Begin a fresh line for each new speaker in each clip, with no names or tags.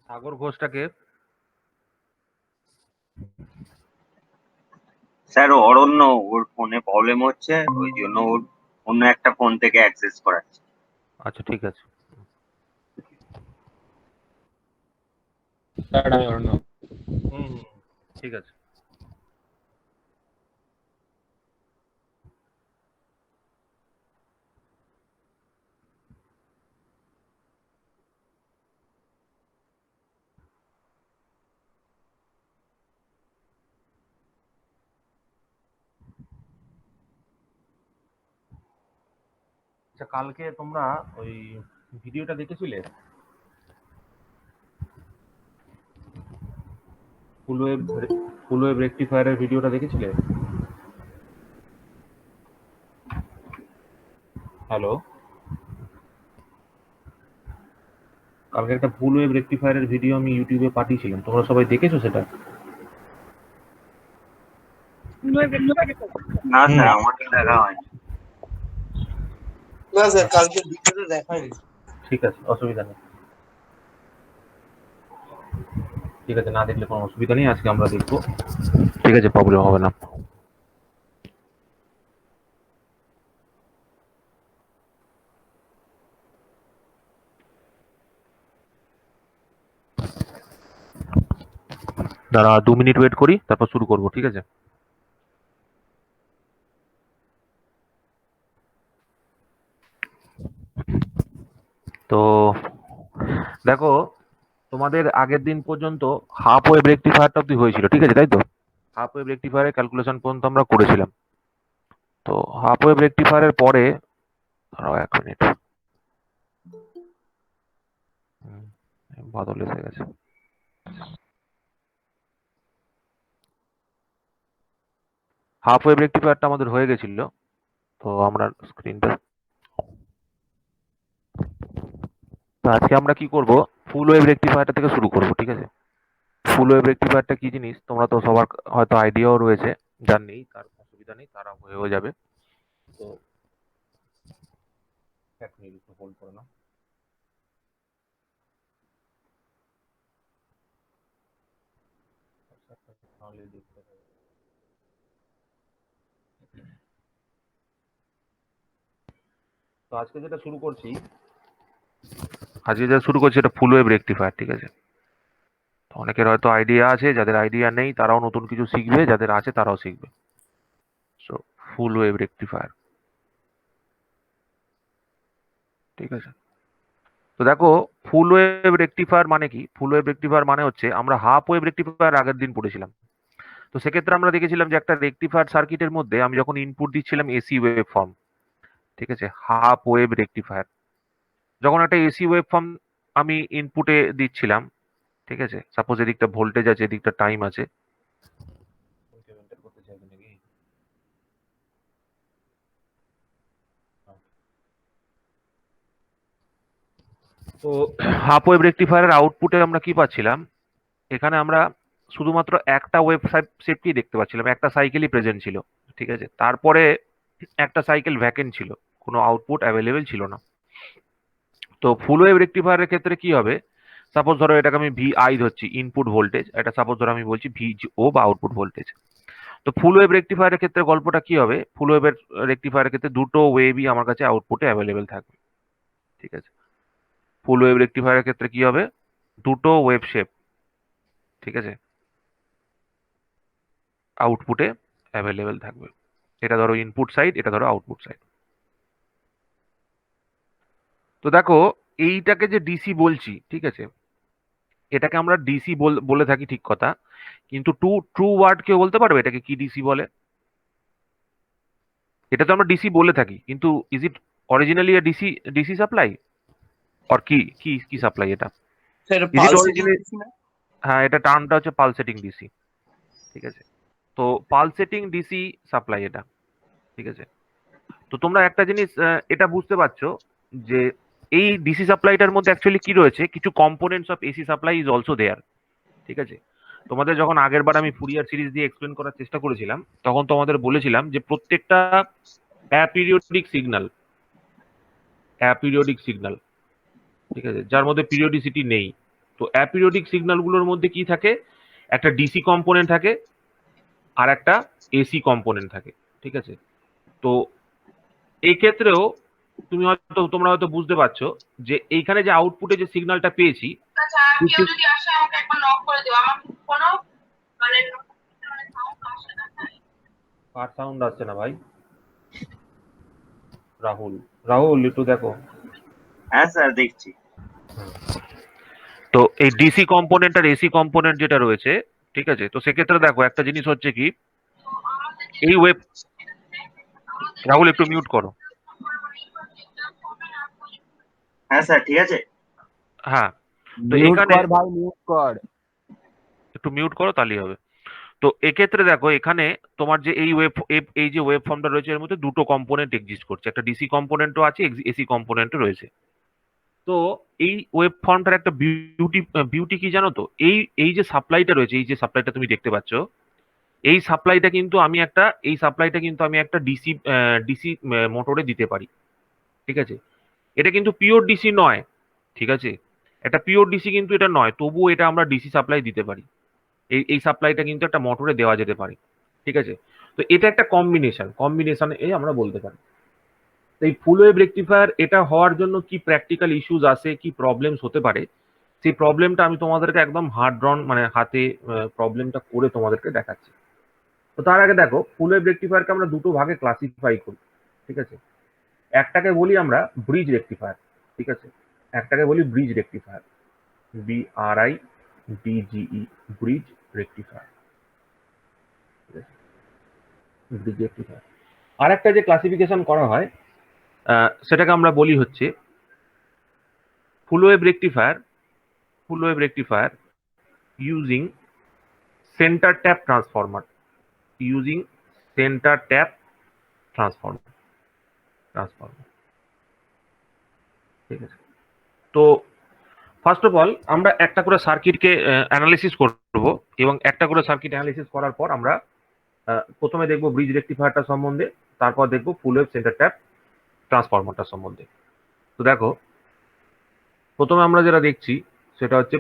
সাগর ঘোষটাকে
sir অরণ্য, ওর ফোনে problem হচ্ছে, ওই জন্য ওর অন্য একটা ফোন থেকে অ্যাক্সেস করাচ্ছে।
আচ্ছা ঠিক আছে।
স্যার আমি অরণ্য।
হুম ঠিক আছে। আচ্ছা কালকে তোমরা ওই ভিডিওটা দেখেছিলে? ফুল ওয়েভ রেকটিফায়ারের ভিডিওটা দেখেছিলে? হ্যালো, কালকে একটা ফুল ওয়েভ রেকটিফায়ারের ভিডিও আমি ইউটিউবে পাঠিয়েছিলাম, তোমরা সবাই দেখেছো সেটা?
না স্যার, আমার তো দেখা হয়নি।
না স্যার, কালকে ভিডিওটা দেখায়নি।
ঠিক আছে, অসুবিধা নেই। ঠিক আছে, না দেখলে কোনো অসুবিধা নেই, আজকে আমরা দেখবো। ঠিক আছে, প্রবলেম হবে না। দাঁড়া, 2 মিনিট ওয়েট করি, তারপর শুরু করবো, ঠিক আছে? তো দেখো, তোমাদের আগের দিন পর্যন্ত হাফ ওয়েভ রেকটিফায়ারটা অব্দি হয়েছিল, ঠিক আছে তাই তো? হাফ ওয়েভ রেকটিফায়ারের ক্যালকুলেশন পর্যন্ত আমরা করেছিলাম। তো হাফ ওয়েভ রেকটিফায়ারের পরে, দাঁড়াও 1 মিনিট, বাদল এসে গেছে। হাফ ওয়েভ রেকটিফায়ারটা আমাদের হয়ে গেছিল, তো আমরা স্ক্রিনটা, তো আজকে আমরা কি করব, ফুল ওয়েভ রেকটিফায়ারটা থেকে শুরু করব, ঠিক আছে? ফুল ওয়েভ রেকটিফায়ারটা কি জিনিস তোমরা তো সবার হয়তো আইডিয়াও রয়েছে, যার নেই তার অসুবিধা নেই, তারা হয়ে যাবে। তো 1 মিনিট একটু হোল্ড করে নাও। তাহলে দেখতে পাবে। তো আজকে যেটা শুরু করছি, এটা ফুল ওয়েভ রেকটিফায়ার, ঠিক আছে? তো অনেকের হয়তো আইডিয়া আছে, যাদের আইডিয়া নেই তারাও নতুন কিছু শিখবে, যাদের আছে তারাও শিখবে। সো ফুল ওয়েভ রেকটিফায়ার, ঠিক আছে? তো দেখো, ফুল ওয়েভ রেকটিফায়ার মানে কি? ফুল ওয়েভ রেকটিফায়ার মানে হচ্ছে, আমরা হাফ ওয়েভ রেকটিফায়ার আগের দিন পড়েছিলাম। তো সেক্ষেত্রে আমরা দেখেছিলাম যে একটা রেকটিফায়ার সার্কিটের মধ্যে আমি যখন ইনপুট দিচ্ছিলাম এসি ওয়েভ ফর্ম, ঠিক আছে, হাফ ওয়েভ রেকটিফায়ার, যখন একটা এসি ওয়েভ ফর্ম আমি ইনপুটে দিচ্ছিলাম, ঠিক আছে, সাপোজ এদিকটা ভোল্টেজ আছে, এদিকটা টাইম আছে। তো হাফ ওয়েভ রেকটিফায়ারের আউটপুটে আমরা কি পাচ্ছিলাম? এখানে আমরা শুধুমাত্র একটা ওয়েভ শেপটি দেখতে পাচ্ছিলাম, একটা সাইকেলই প্রেজেন্ট ছিল, ঠিক আছে? তারপরে একটা সাইকেল ভ্যাকেন্ট ছিল, কোনো আউটপুট অ্যাভেলেবেল ছিল না। তো ফুল ওয়েভ রেকটিফায়ারের ক্ষেত্রে কি হবে, সাপোজ ধরো এটাকে আমি ভি আই ধরছি, ইনপুট ভোল্টেজ, এটা সাপোজ ধরো আমি বলছি ভি ও বা আউটপুট ভোল্টেজ। তো ফুল ওয়েভ রেকটিফায়ারের ক্ষেত্রে গল্পটা কি হবে, ফুল ওয়েভের রেকটিফায়ারের ক্ষেত্রে দুটো ওয়েভই আমার কাছে আউটপুটে অ্যাভেলেবেল থাকবে, ঠিক আছে? ফুল ওয়েভ রেকটিফায়ারের ক্ষেত্রে কি হবে, দুটো ওয়েভ শেপ, ঠিক আছে, আউটপুটে অ্যাভেলেবেল থাকবে। এটা ধরো ইনপুট সাইড, এটা ধরো আউটপুট সাইড। তো দেখো, এইটাকে যে ডিসি বলছি, ঠিক আছে, এটাকে আমরা ডিসি বলে থাকি, ঠিক কথা, কিন্তু ট্রু ওয়ার্ড কেউ বলতে পারবে এটাকে কি ডিসি বলে? এটা তো আমরা ডিসি বলে থাকি, কিন্তু is it originally a DC, DC supply? আর কি কি কি সাপ্লাই এটা?
Sir,
is it
pulsating
originally?
DC না?
হ্যাঁ, এটা টার্মটা হচ্ছে পালসেটিং ডিসি, ঠিক আছে? তো পালসেটিং ডিসি সাপ্লাই এটা, ঠিক আছে? তো তোমরা একটা জিনিস এটা বুঝতে পারছো যে এই ডিসি সাপ্লাইটার মধ্যে অ্যাকচুয়ালি কি রয়েছে, কিছু components of AC supply is also there. ঠিক আছে, তোমাদের যখন আগের বার আমি ফুরিয়ার সিরিজ দিয়ে এক্সপ্লেন করার চেষ্টা করেছিলাম তখন তোমাদের বলেছিলাম যে প্রত্যেকটা অ্যাপিরিয়ডিক সিগন্যাল, ঠিক আছে, যার মধ্যে পিরিয়ডিসিটি নেই। তো অ্যাপিরিয়ডিক সিগন্যালগুলোর মধ্যে কি থাকে, একটা ডিসি কম্পোনেন্ট থাকে আর একটা এসি কম্পোনেন্ট থাকে। ঠিক আছে, তো এই ক্ষেত্রেও তোমরা হয়তো বুঝতে পারছো যে এইখানে যে আউটপুটে যে সিগন্যালটা পেয়েছি,
আচ্ছা, কেউ যদি আসে আমাকে একবার নক করে দিও। আমার কোনো মানে সাউন্ড আসে না।
কার সাউন্ড আসছে না ভাই? রাহুল একটু দেখো।
হ্যাঁ স্যার, দেখছি।
তো এই ডিসি কম্পোনেন্ট আর এসি কম্পোনেন্ট যেটা রয়েছে, ঠিক আছে, তো সেক্ষেত্রে দেখো একটা জিনিস হচ্ছে কি, এই ওয়েব, রাহুল একটু মিউট করো।
হ্যাঁ স্যার, ঠিক আছে।
হ্যাঁ, তো
মিউট
এখানে
কর ভাই, মিউট কর।
একটু মিউট করো তাহলেই হবে। তো এক্ষেত্রে দেখো এখানে তোমার যে এই যে ওয়েব ফর্মটা রয়েছে এর মধ্যে দুটো কম্পোনেন্ট এক্সিস্ট করছে, একটা ডিসি কম্পোনেন্টও আছে, এসি কম্পোনেন্টও রয়েছে। তো এই ওয়েব ফর্মটার একটা বিউটি কি জানো তো, এই যে সাপ্লাইটা রয়েছে, এই যে সাপ্লাইটা তুমি দেখতে পাচ্ছ, এই সাপ্লাইটা কিন্তু আমি একটা ডিসি ডিসি মোটরে দিতে পারি। ঠিক আছে, এটা কিন্তু পিওর ডিসি নয়। ঠিক আছে, এটা পিওর ডিসি কিন্তু এটা নয়, তবুও এটা আমরা ডিসি সাপ্লাই দিতে পারি। এই সাপ্লাইটা কিন্তু একটা মোটরে দেওয়া যেতে পারে। ঠিক আছে, তো এটা একটা কম্বিনেশন আমরা বলতে পারি। তো এই ফুল ওয়েভ রেকটিফায়ার এটা হওয়ার জন্য কি প্র্যাকটিক্যাল ইস্যুস আছে, কি প্রবলেমস হতে পারে, সেই প্রবলেমটা আমি তোমাদেরকে একদম হার্ড ড্রন মানে হাতে প্রবলেমটা করে তোমাদেরকে দেখাচ্ছি। তো তার আগে দেখো, ফুল ওয়েভ রেকটিফায়ারকে আমরা দুটো ভাগে ক্লাসিফাই করি। ঠিক আছে, একটাকে বলি আমরা ব্রিজ রেকটিফায়ার। ঠিক আছে, একটাকে বলি bridge rectifier, BRIDGE, bridge rectifier. Bridge rectifier আর একটা যে ক্লাসিফিকেশন করা হয় সেটাকে আমরা বলি হচ্ছে full wave rectifier using centre tap transformer. ঠিক আছে, তো ফার্স্ট অফ অল আমরা একটা করে সার্কিটকে অ্যানালিসিস করব, এবং একটা করে সার্কিট অ্যানালিসিস করার পর আমরা প্রথমে দেখবো ব্রিজ রেকটিফায়ারটা সম্বন্ধে, তারপর দেখবো ফুল ওয়েভ সেন্টার ট্যাপ ট্রান্সফরমারটা সম্বন্ধে। তো দেখো, প্রথমে আমরা যেটা দেখছি সেটা হচ্ছে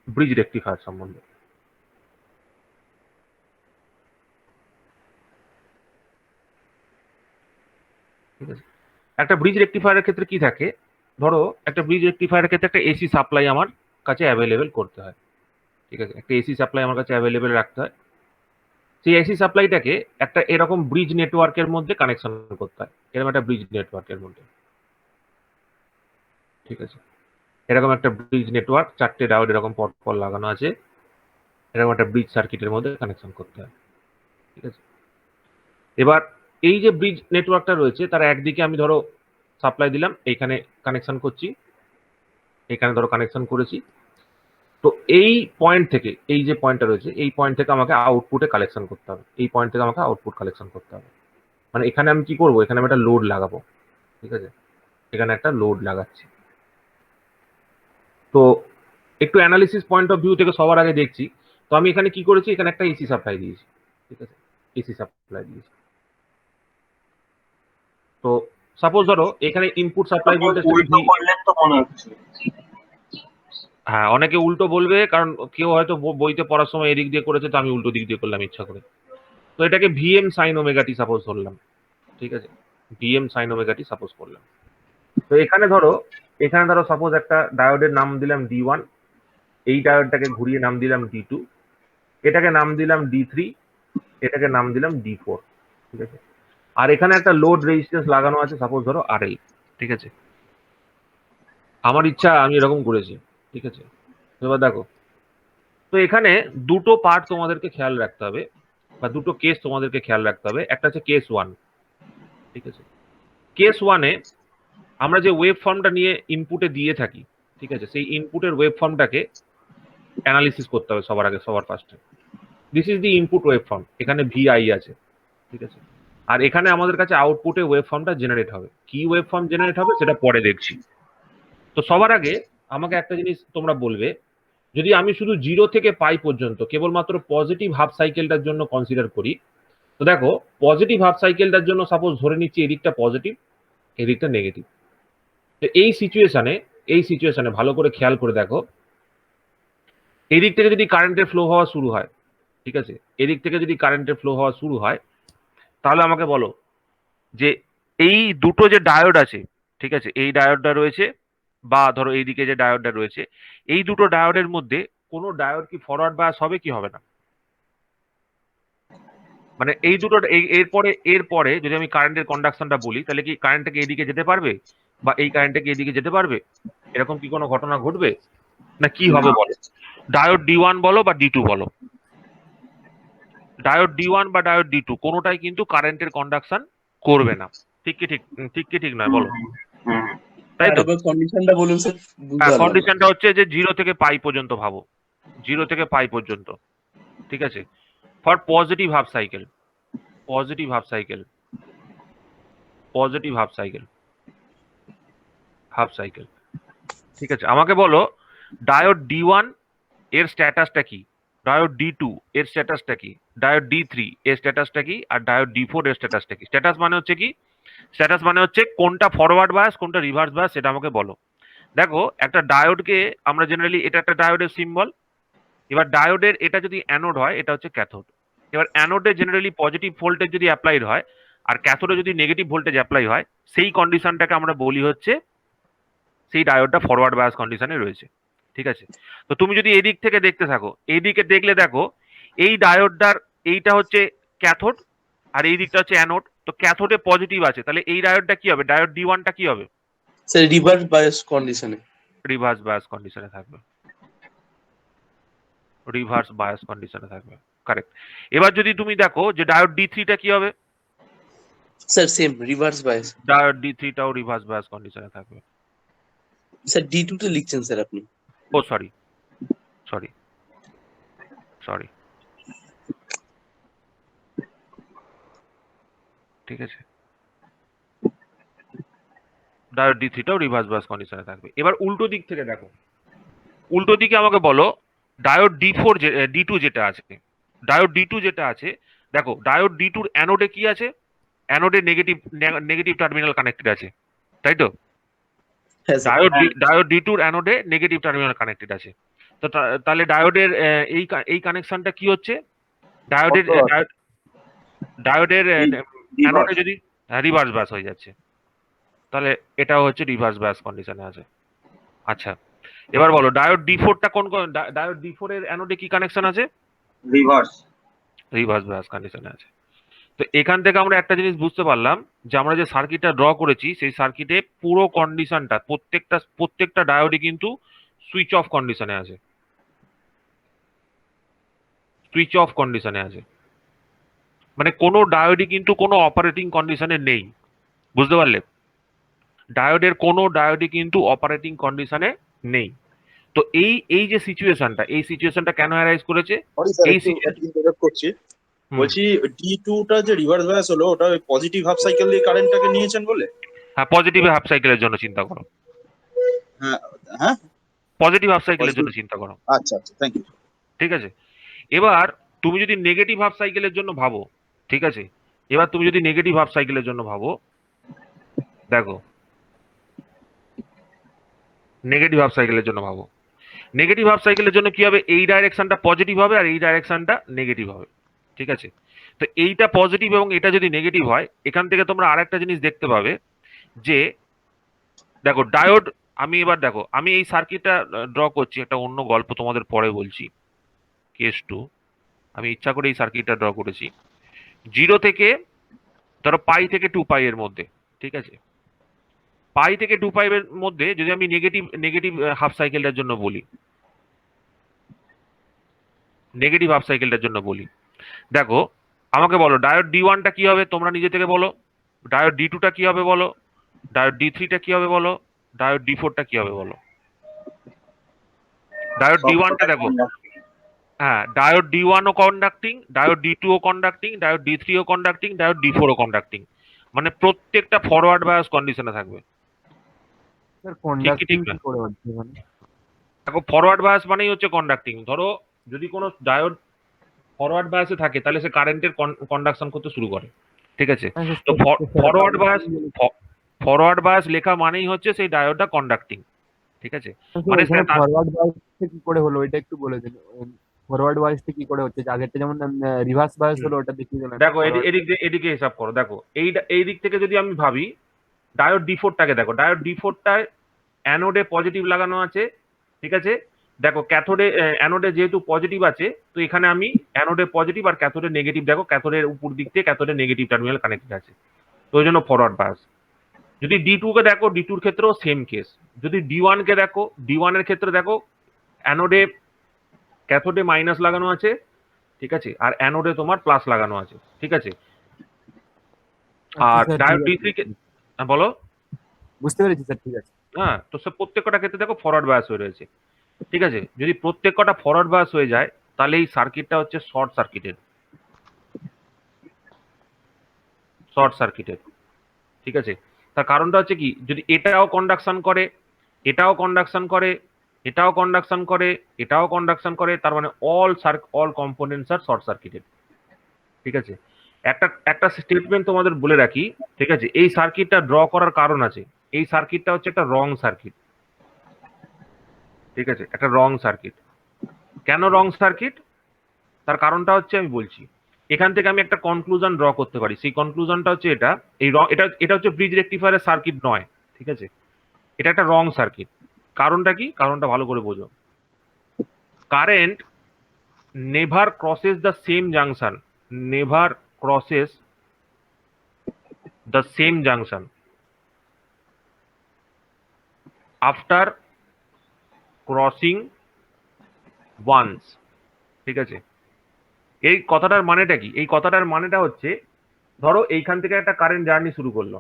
ব্রিজ রেকটিফায়ার সম্বন্ধে। ঠিক আছে, একটা ব্রিজ রেকটিফায়ারের ক্ষেত্রে কি থাকে, ধরো একটা ব্রিজ রেকটিফায়ারের ক্ষেত্রে একটা এসি সাপ্লাই আমার কাছে অ্যাভেলেবেল করতে হয়। ঠিক আছে, একটা এসি সাপ্লাই আমার কাছে অ্যাভেলেবেল রাখতে হয়। সেই এসি সাপ্লাইটাকে একটা এরকম ব্রিজ নেটওয়ার্কের মধ্যে কানেকশন করতে হয়, এরকম একটা ব্রিজ নেটওয়ার্কের মধ্যে। ঠিক আছে, এরকম একটা ব্রিজ নেটওয়ার্ক, চারটে ডায়োড এরকম পরপর লাগানো আছে, এরকম একটা ব্রিজ সার্কিটের মধ্যে কানেকশন করতে হয়। ঠিক আছে, এবার এই যে ব্রিজ নেটওয়ার্কটা রয়েছে তার একদিকে আমি ধরো সাপ্লাই দিলাম, এইখানে কানেকশন করছি, এখানে ধরো কানেকশন করেছি। তো এই পয়েন্ট থেকে, এই যে পয়েন্টটা রয়েছে এই পয়েন্ট থেকে আমাকে আউটপুটে কালেকশন করতে হবে, এই পয়েন্ট থেকে আমাকে আউটপুট কালেকশন করতে হবে। মানে এখানে আমি কি করবো, এখানে আমি একটা লোড লাগাবো। ঠিক আছে, এখানে একটা লোড লাগাচ্ছি। তো একটু অ্যানালিসিস পয়েন্ট অফ ভিউ থেকে সবার আগে দেখছি, তো আমি এখানে কি করেছি, এখানে একটা এসি সাপ্লাই দিয়েছি। ঠিক আছে, এসি সাপ্লাই দিয়েছি। তো সাপোজ ধরো এখানে ইনপুট সাপ্লাই ভোল্টেজ,
উল্টো করলেন তো মনে হচ্ছে।
হ্যাঁ, অনেকে উল্টো বলবে, কারণ কেউ হয়তো বইতে পড়ার সময় এদিক দিয়ে করেছে, তো আমি উল্টো দিক দিয়ে করলাম ইচ্ছা করে। তো এটাকে ভিএম সাইন ওমেগা টি সাপোজ ধরলাম। ঠিক আছে, ভিএম সাইন ওমেগা টি সাপোজ করলাম। তো এখানে ধরো সাপোজ একটা ডায়োডের নাম দিলাম D1, এই ডায়োডটাকে ঘুরিয়ে নাম দিলাম D2, এটাকে নাম দিলাম D3, এটাকে নাম দিলাম D4। ঠিক আছে, আর এখানে একটা লোড রেজিস্ট্যান্স লাগানো আছে সাপোজ ধরো RL। ঠিক আছে, আমার ইচ্ছা আমি এরকম করেছি। ঠিক আছে, এবার দেখো, তো এখানে দুটো পার্ট তোমাদেরকে খেয়াল রাখতে হবে, বা দুটো কেস তোমাদেরকে খেয়াল রাখতে হবে। একটা হচ্ছে কেস 1। ঠিক আছে, কেস 1-এ আমরা যে ওয়েব ফর্মটা নিয়ে ইনপুটে দিয়ে থাকি, ঠিক আছে, সেই ইনপুটের ওয়েব ফর্মটাকে অ্যানালিসিস করতে হবে সবার ফার্স্টে। This is the input web form, এখানে VI আছে। ঠিক আছে, আর এখানে আমাদের কাছে আউটপুটে ওয়েব ফর্মটা জেনারেট হবে। কি ওয়েব ফর্ম জেনারেট হবে সেটা পরে দেখছি। তো সবার আগে আমাকে একটা জিনিস তোমরা বলবে, যদি আমি শুধু 0 থেকে পাই পর্যন্ত কেবলমাত্র পজিটিভ হাফ সাইকেলটার জন্য কনসিডার করি, তো দেখো পজিটিভ হাফ সাইকেলটার জন্য সাপোজ ধরে নিচ্ছি এদিকটা পজিটিভ, এদিকটা নেগেটিভ। তো এই সিচুয়েশনে ভালো করে খেয়াল করে দেখো, এদিক থেকে যদি কারেন্টের ফ্লো হওয়া শুরু হয়, ঠিক আছে, এদিক থেকে যদি কারেন্টের ফ্লো হওয়া শুরু হয়, তাহলে আমাকে বলো যে এই দুটো যে ডায়োড আছে, ঠিক আছে, এই ডায়োডটা রয়েছে বা ধরো এইদিকে যে ডায়োডটা রয়েছে, এই দুটো ডায়োডের মধ্যে কোনো ডায়োড কি ফরওয়ার্ড বায়াস হবে কি হবে না? মানে এই দুটো এরপরে যদি আমি কারেন্টের কন্ডাকশনটা বলি, তাহলে কি কারেন্টটা কি এইদিকে যেতে পারবে বা এই কারেন্টটা কি এইদিকে যেতে পারবে? এরকম কি কোনো ঘটনা ঘটবে না কি হবে বলো? ডায়োড D1 বলো বা D2 বলো, ডায়োড D1 বা ডায়োড D2 কোনোটাই কিন্তু কারেন্টের কন্ডাকশন করবে না। ঠিক কি ঠিক নয় বলো? তাই তো।
কন্ডিশনটা বলুন স্যার, বুঝতে পারলাম না।
কন্ডিশনটা হচ্ছে যে 0 থেকে পাই পর্যন্ত ভাবো, 0 থেকে পাই পর্যন্ত, ঠিক আছে, for positive half cycle, positive half cycle, positive half cycle, half cycle, ঠিক আছে। আমাকে বলো ডায়োড D1 এর স্ট্যাটাসটা কি, ডায়োড D2 এর স্ট্যাটাসটা কি, ডায়োড D3 এর স্ট্যাটাসটা কি, আর ডায়োড D4 এর স্ট্যাটাসটা কি? স্ট্যাটাস মানে হচ্ছে কি? স্ট্যাটাস মানে হচ্ছে কোনটা ফরওয়ার্ড বায়াস কোনটা রিভার্স বায়াস সেটা আমাকে বলো। দেখো একটা ডায়োডকে আমরা জেনারেলি, এটা একটা ডায়োডের সিম্বল। এবার ডায়োডের এটা যদি অ্যানোড হয়, এটা হচ্ছে ক্যাথোড। এবার অ্যানোডে জেনারেলি পজিটিভ ভোল্টেজ যদি অ্যাপ্লাইড হয় আর ক্যাথোডে যদি নেগেটিভ ভোল্টেজ অ্যাপ্লাই হয়, সেই কন্ডিশনটাকে আমরা বলি হচ্ছে সেই ডায়োডটা ফরওয়ার্ড বায়াস কন্ডিশনে রয়েছে, ঠিক আছে। তো তুমি যদি এই দিক থেকে দেখতে থাকো, এই দিকে দেখলে দেখো এই ডায়োডটার এইটা হচ্ছে ক্যাথোড আর এই দিকটা হচ্ছে অ্যানোড। তো ক্যাথোডে পজিটিভ আছে, তাহলে এই ডায়োডটা কি হবে? ডায়োড D1টা কি হবে?
স্যার রিভার্স বায়াস কন্ডিশনে।
রিভার্স বায়াস কন্ডিশনে থাকবে, রিভার্স বায়াস কন্ডিশনে থাকবে, কারেক্ট। এবার যদি তুমি দেখো যে ডায়োড D3টা কি হবে?
Sir same reverse bias.
Diode D3টাও রিভার্স বায়াস কন্ডিশনে থাকবে।
স্যার D2 তে লিখছেন স্যার আপনি।
ও সরি সরি সরি, ঠিক আছে, ডায়োড D3টাও রিভার্স বায়াস কন্ডিশনে থাকবে। এবার উল্টো দিক থেকে দেখো, উল্টো দিকে আমাকে বলো ডায়োড D4 D2 যেটা আছে, ডায়োড D2 যেটা আছে, দেখো ডায়োড D2র অ্যানোডে কি আছে? অ্যানোডে নেগেটিভ টার্মিনাল কানেক্টেড আছে, তাই তো?
হ্যাঁ স্যার।
ডায়োড D2র অ্যানোডে নেগেটিভ টার্মিনাল কানেক্টেড আছে। তো তাহলে ডায়োডের এই কানেকশনটা কি হচ্ছে? ডায়োডের ডায়োডের অ্যানোডে যদি রিভার্স বায়াস হয়ে যাচ্ছে, তাহলে এটাও হচ্ছে রিভার্স বায়াস কন্ডিশনে আছে। আচ্ছা, এবার বলো ডায়োড D4টা ডায়োড D4 এর অ্যানোডে কি কানেকশন আছে?
রিভার্স।
রিভার্স বায়াস কন্ডিশনে আছে। তো এখান থেকে আমরা একটা জিনিস বুঝতে পারলাম যে আমরা যে সার্কিটটা ড্র করেছি সেই সার্কিটে পুরো কন্ডিশনটা প্রত্যেকটা ডায়োডই কিন্তু সুইচ অফ কন্ডিশনে আছে, সুইচ অফ কন্ডিশনে আছে। মানে কোনো ডায়োডই কিন্তু কোনো অপারেটিং কন্ডিশনে নেই, বুঝতে পারলে? ডায়োডের কোনো ডায়োডই কিন্তু অপারেটিং কন্ডিশনে নেই। তো এই যে সিচুয়েশনটা, এই সিচুয়েশনটা কেন অ্যারাইজ করেছে?
সরি স্যার,
এই
একটু ইন্টারাপ্ট করছি। বলছি D2 টা যে রিভার্স বায়াস হলো, ওটা পজিটিভ হাফ সাইকেল দিয়ে কারেন্টটাকে নিয়েছেন বলে?
হ্যাঁ, পজিটিভ হাফ সাইকেলের জন্য চিন্তা করো,
হ্যাঁ হ্যাঁ,
পজিটিভ হাফ সাইকেলের জন্য চিন্তা করো,
আচ্ছা আচ্ছা, থ্যাংক ইউ।
ঠিক আছে। এবার তুমি যদি নেগেটিভ হাফ সাইকেলের জন্য ভাবো, ঠিক আছে, এবার তুমি যদি নেগেটিভ হাফ সাইকেলের জন্য ভাবো, দেখো নেগেটিভ হাফ সাইকেলের জন্য ভাবো, নেগেটিভ হাফ সাইকেলের জন্য কি হবে? এই ডাইরেকশনটা পজিটিভ হবে আর এই ডাইরেকশনটা নেগেটিভ হবে, ঠিক আছে। তো এইটা পজিটিভ এবং এটা যদি নেগেটিভ হয়, এখান থেকে তোমরা আরেকটা জিনিস দেখতে পাবে যে দেখো ডায়োড, আমি এই সার্কিটটা ড্র করছি, একটা অন্য গল্প তোমাদের পরে বলছি, কেস 2। আমি ইচ্ছা করে এই সার্কিটটা ড্র করেছি 0 থেকে ধরো পাই থেকে 2 পাই এর মধ্যে, ঠিক আছে। পাই থেকে 2 পাই এর মধ্যে যদি আমি নেগেটিভ হাফ সাইকেলটার জন্য বলি, নেগেটিভ হাফ সাইকেলটার জন্য বলি, দেখো আমাকে বলো ডায়োড D1টা কি হবে? তোমরা নিজে থেকে বলো। ডায়োড D2টা কি হবে বলো? ডায়োড D3টা কি হবে বলো? ডায়োড D4টা কি হবে বলো? ডায়োড D1টা দেখো, হ্যাঁ, ডায়োড D1 ও কন্ডাক্টিং, ডায়োড D2 ও কন্ডাক্টিং, ডায়োড D3 ও কন্ডাক্টিং, ডায়োড D4 ও কন্ডাক্টিং। মানে প্রত্যেকটা ফরওয়ার্ড বায়াস কন্ডিশনে থাকবে।
স্যার
ঠিক কি
কন্ডাক্টিং
ঠিক না?
কি করে হচ্ছে এখানে?
দেখো ফরওয়ার্ড বায়াস মানেই হচ্ছে কন্ডাক্টিং। ধরো যদি কোনো ডায়োড ফরওয়ার্ড বায়াসে থাকে তাহলে সে কারেন্টের কন্ডাকশন করতে শুরু করে। ঠিক আছে?
হ্যাঁ
তো
sir,
forward bias forward bias লেখা মানেই হচ্ছে সেই ডায়োডটা কন্ডাক্টিং। ঠিক আছে? মানে
এখানে ফরওয়ার্ড বায়াসটা কি করে হলো এটা একটু বলে দিন। ফরওয়ার্ড বায়াসটা কি করে হচ্ছে? যে আগেরটা যেমন রিভার্স বায়াস হলো ওটা দেখিয়ে দিলেন।
দেখো এদিকে হিসাব করো। দেখো এই দিক থেকে যদি আমি ভাবি, ডায়োড D4টাকে দেখো, ডায়োড D4টায় অ্যানোডে পজিটিভ লাগানো আছে। ঠিক আছে? দেখো ক্যাথোডে অ্যানোডে যেহেতু পজিটিভ আছে, তো এখানে আমি অ্যানোডে পজিটিভ আর ক্যাথোডে নেগেটিভ, দেখো ক্যাথোডের উপর দিক থেকে ক্যাথোডে নেগেটিভ টার্মিনাল কানেক্টেড আছে। তো ওই জন্য ফরওয়ার্ড বায়াস। যদি D2 কে দেখো, D2 এর ক্ষেত্রেও সেম কেস। যদি D1 কে দেখো, D1 এর ক্ষেত্রে দেখো অ্যানোডে ক্যাথোডে মাইনাস লাগানো আছে। ঠিক আছে? আর অ্যানোডে তোমার প্লাস লাগানো আছে। ঠিক আছে? আর
স্যার,
ডায়োড
ঠিক
D3 কে
আছে।
বলো।
বুঝতে পেরেছি স্যার, ঠিক আছে।
হ্যাঁ, তো সব প্রত্যেকটা ক্ষেত্রে দেখো ফরওয়ার্ড বায়াস হয়ে রয়েছে। ঠিক আছে? যদি প্রত্যেক কটা ফরওয়ার্ড বায়াস হয়ে যায় তাহলে এই সার্কিটটা হচ্ছে শর্ট সার্কিটেড। Short circuited. ঠিক আছে? তার কারণটা হচ্ছে কি, যদি এটাও কন্ডাকশন করে, এটাও কন্ডাকশন করে, এটাও কন্ডাকশন করে, এটাও কন্ডাকশন করে, তার মানে অল কম্পোনেন্টস আর শর্ট সার্কিটেড। ঠিক আছে? একটা স্টেটমেন্ট তোমাদের বলে রাখি। ঠিক আছে? এই সার্কিটটা ড্র করার কারণ আছে। এই সার্কিটটা হচ্ছে একটা রং সার্কিট। ঠিক আছে? একটা রং সার্কিট। কেন রং সার্কিট? তার কারণটা হচ্ছে আমি বলছি। এখান থেকে আমি একটা কনক্লুশন ড্র করতে পারি। সেই কনক্লুশনটা হচ্ছে এটা, এটা হচ্ছে ব্রিজ রেকটিফায়ারের সার্কিট নয়। ঠিক আছে? এটা একটা রং সার্কিট। কারণটা কি? কারণটা ভালো করে বোঝো। Current never crosses the same junction, never crosses the same junction after crossing once. ঠিক আছে? এই কথাটার মানেটা কি? এই কথাটার মানেটা হচ্ছে, ধরো এইখান থেকে একটা কারেন্ট জার্নি শুরু করলো,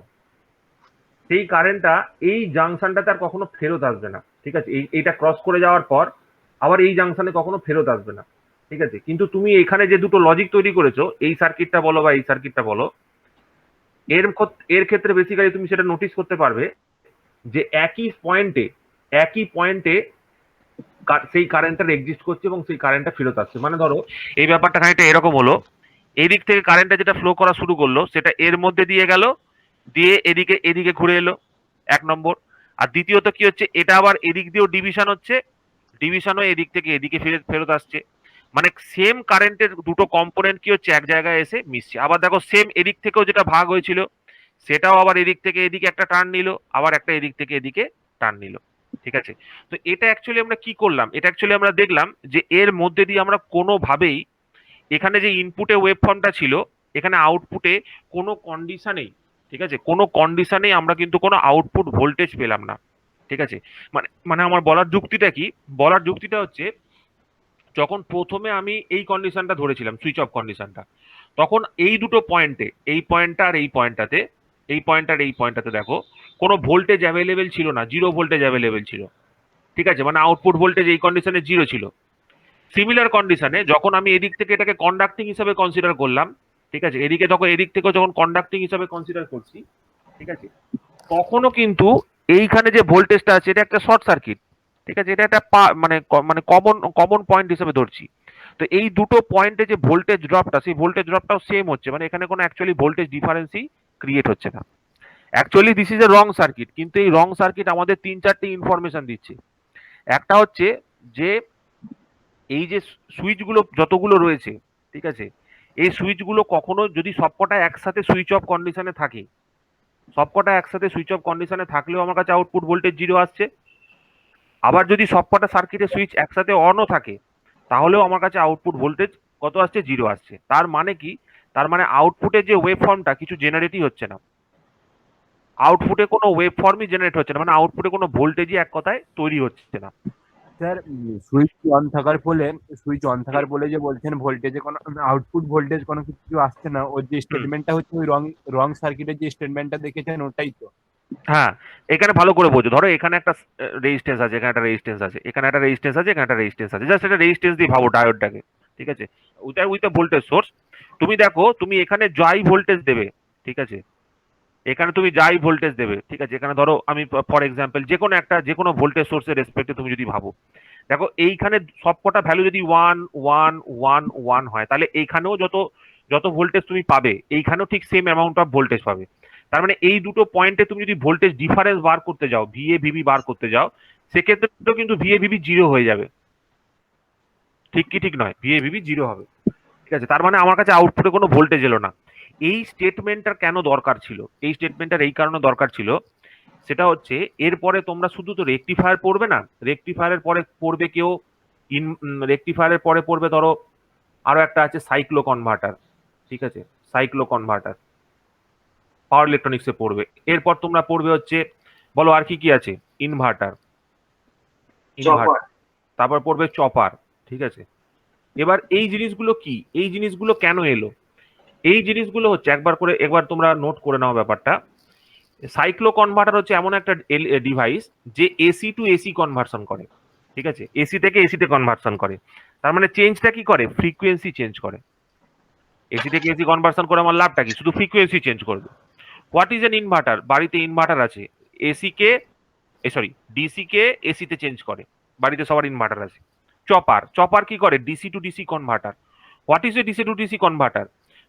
সেই কারেন্টটা এই জাংশনটাতে আর কখনো ফেরত আসবে না। ঠিক আছে? এইটা ক্রস করে যাওয়ার পর আবার এই জাংশনে কখনো ফেরত আসবে না। ঠিক আছে? কিন্তু তুমি এখানে যে দুটো লজিক তৈরি করেছো, এই সার্কিটটা বলো বা এই সার্কিটটা বলো, এর ক্ষেত্রে বেসিক্যালি তুমি সেটা নোটিস করতে পারবে যে একই পয়েন্টে সেই কারেন্টটা এক্সিস্ট করছে এবং সেই কারেন্টটা ফেরত আসছে। মানে ধরো এই ব্যাপারটা খানিকটা এরকম হলো, এই দিক থেকে কারেন্টটা যেটা ফ্লো করা শুরু করলো সেটা এর মধ্যে দিয়ে গেল, দিয়ে এদিকে ঘুরে এলো, এক নম্বর। আর দ্বিতীয়ত কি হচ্ছে, এটা আবার এদিক দিয়েও ডিভিশন হচ্ছে, ডিভিশনও এদিক থেকে এদিকে ফেরত আসছে। মানে সেম কারেন্টের দুটো কম্পোনেন্ট কি হচ্ছে, এক জায়গায় এসে মিশছে। আবার দেখো সেম এদিক থেকেও যেটা ভাগ হয়েছিল সেটাও আবার এদিক থেকে এদিকে একটা টার্ন নিল, আবার একটা এদিক থেকে এদিকে টার্ন নিল। ঠিক আছে? তো এটা অ্যাকচুয়ালি আমরা কি করলাম, এটা অ্যাকচুয়ালি আমরা দেখলাম যে এর মধ্যে দিয়ে আমরা কোনোভাবেই এখানে যে ইনপুটে ওয়েভ ফর্মটা ছিল, এখানে আউটপুটে কোনো কন্ডিশনেই, ঠিক আছে, কোনো কন্ডিশনেই আমরা কিন্তু কোনো আউটপুট ভোল্টেজ পেলাম না। ঠিক আছে? মানে আমার বলার যুক্তিটা কি? বলার যুক্তিটা হচ্ছে, যখন প্রথমে আমি এই কন্ডিশনটা ধরেছিলাম, সুইচ অফ কন্ডিশনটা, তখন এই দুটো পয়েন্টে, এই পয়েন্টটা আর এই পয়েন্টটাতে, এই পয়েন্ট আর এই পয়েন্টটাতে দেখো কোনো ভোল্টেজ অ্যাভেলেবেল ছিল না, জিরো ভোল্টেজ অ্যাভেলেবেল ছিল। ঠিক আছে? মানে আউটপুট ভোল্টেজ এই কন্ডিশনে জিরো ছিল। সিমিলার কন্ডিশনে যখন আমি এদিক থেকে এটাকে কন্ডাক্টিং হিসাবে কনসিডার করলাম, ঠিক আছে, এদিক থেকে যখন কন্ডাক্টিং হিসাবে কনসিডার করছি, ঠিক আছে, তখনও কিন্তু এইখানে যে ভোল্টেজটা আছে এটা একটা শর্ট সার্কিট। ঠিক আছে? এটা একটা মানে কমন পয়েন্ট হিসেবে ধরছি। তো এই দুটো পয়েন্টে যে ভোল্টেজ ড্রপটা, সেই ভোল্টেজ ড্রপটাও সেম হচ্ছে। মানে এখানে কোনো অ্যাকচুয়ালি ভোল্টেজ ডিফারেন্সই ক্রিয়েট হচ্ছে না। Actually this is a wrong circuit, কিন্তু এই রং সার্কিট আমাদের 3-4টে ইনফরমেশন দিচ্ছে। একটা হচ্ছে যে এই যে সুইচগুলো যতগুলো রয়েছে, ঠিক আছে, এই সুইচগুলো কখনো যদি সবকটা একসাথে সুইচ অফ কন্ডিশনে থাকে, সবকটা একসাথে সুইচ অফ কন্ডিশনে থাকলেও আমার কাছে আউটপুট ভোল্টেজ জিরো আসছে। আবার যদি সবকটা সার্কিটের সুইচ একসাথে অনও থাকে, তাহলেও আমার কাছে আউটপুট ভোল্টেজ কত আসছে? জিরো আসছে। তার মানে কি? তার মানে আউটপুটে যে ওয়েভ ফর্মটা কিছু জেনারেটই হচ্ছে না, আউটপুটে কোনো ওয়েভ ফর্মই জেনারেট হচ্ছে না, মানে আউটপুটে কোনো ভোল্টেজই এক কথায় তৈরি হচ্ছে না।
স্যার সুইচ অন থাকার বলে যে বলছেন ভোল্টেজে কোনো আউটপুট ভোল্টেজ কোনো কিছু আসছে না, ওর যে স্টেটমেন্টটা হচ্ছে ওই রং সার্কিটের যে স্টেটমেন্টটা দেখেছেন ওটাই তো,
হ্যাঁ, এখানে ভালো করে বোঝো। ধরো এখানে একটা রেজিস্ট্যান্স আছে, এখানে একটা রেজিস্ট্যান্স আছে, এখানে একটা রেজিস্ট্যান্স আছে, এখানে একটা রেজিস্ট্যান্স আছে। জাস্ট একটা রেজিস্ট্যান্স দিয়ে ভাবো ডায়োডটাকে। ঠিক আছে? With a voltage source. তুমি দেখো তুমি এখানে যাই ভোল্টেজ দেবে, ঠিক আছে? এখানে তুমি যাই ভোল্টেজ দেবে, ঠিক আছে? এখানে ধরো আমি ফর এক্সাম্পল যে কোনো ভোল্টেজ সোর্সের রেসপেক্টে তুমি যদি ভাবো, দেখো এইখানে সবকটা ভ্যালু যদি 1 1 1 1 হয়, তাহলে এইখানেও যত যত ভোল্টেজ তুমি পাবে এইখানেও ঠিক সেম অ্যামাউন্ট অফ ভোল্টেজ পাবে। তার মানে এই দুটো পয়েন্টে তুমি যদি ভোল্টেজ ডিফারেন্স বার করতে যাও, ভিএ ভিবি বার করতে যাও, সেক্ষেত্রে কিন্তু ভিএ ভিবি জিরো হয়ে যাবে। ঠিক কি ঠিক নয়? ভিএ ভিবি জিরো হবে। ঠিক আছে? তার মানে আমার কাছে আউটপুটে কোনো ভোল্টেজ এলো না। এই স্টেটমেন্টটার কেন দরকার ছিল? এই স্টেটমেন্টটার এই কারণে দরকার ছিল, সেটা হচ্ছে এরপরে তোমরা শুধু তো রেকটিফায়ার পড়বে না, রেকটিফায়ারের পরে পড়বে কেউ রেকটিফায়ারের পরে পড়বে ধরো আরো একটা আছে সাইক্লো কনভার্টার। ঠিক আছে? সাইক্লো কনভার্টার পাওয়ার ইলেকট্রনিক্সে পড়বে। এরপর তোমরা পড়বে হচ্ছে, বলো আর কি কি আছে? ইনভার্টার। ইনভার্টার। তারপর পড়বে চপার। ঠিক আছে? এবার এই জিনিসগুলো কি, এই জিনিসগুলো কেন এলো? এই জিনিসগুলো হচ্ছে একবার তোমরা নোট করে নাও ব্যাপারটা। সাইক্লো কনভার্টার হচ্ছে এমন একটা ডিভাইস যে এসি টু এসি কনভার্সন করে। ঠিক আছে? এসি থেকে এসিতে কনভার্সন করে। তার মানে চেঞ্জটা কি করে? ফ্রিকোয়েন্সি চেঞ্জ করে। এসি থেকে এসি কনভার্সন করে আমার লাভটা কি? শুধু ফ্রিকোয়েন্সি চেঞ্জ করবে। What is an inverter? বাড়িতে ইনভার্টার আছে, এসি কে সরি ডিসি কে এসিতে চেঞ্জ করে। বাড়িতে সবার ইনভার্টার আছে। চপার কি করে? DC two DC converter. What is a DC two DC converter?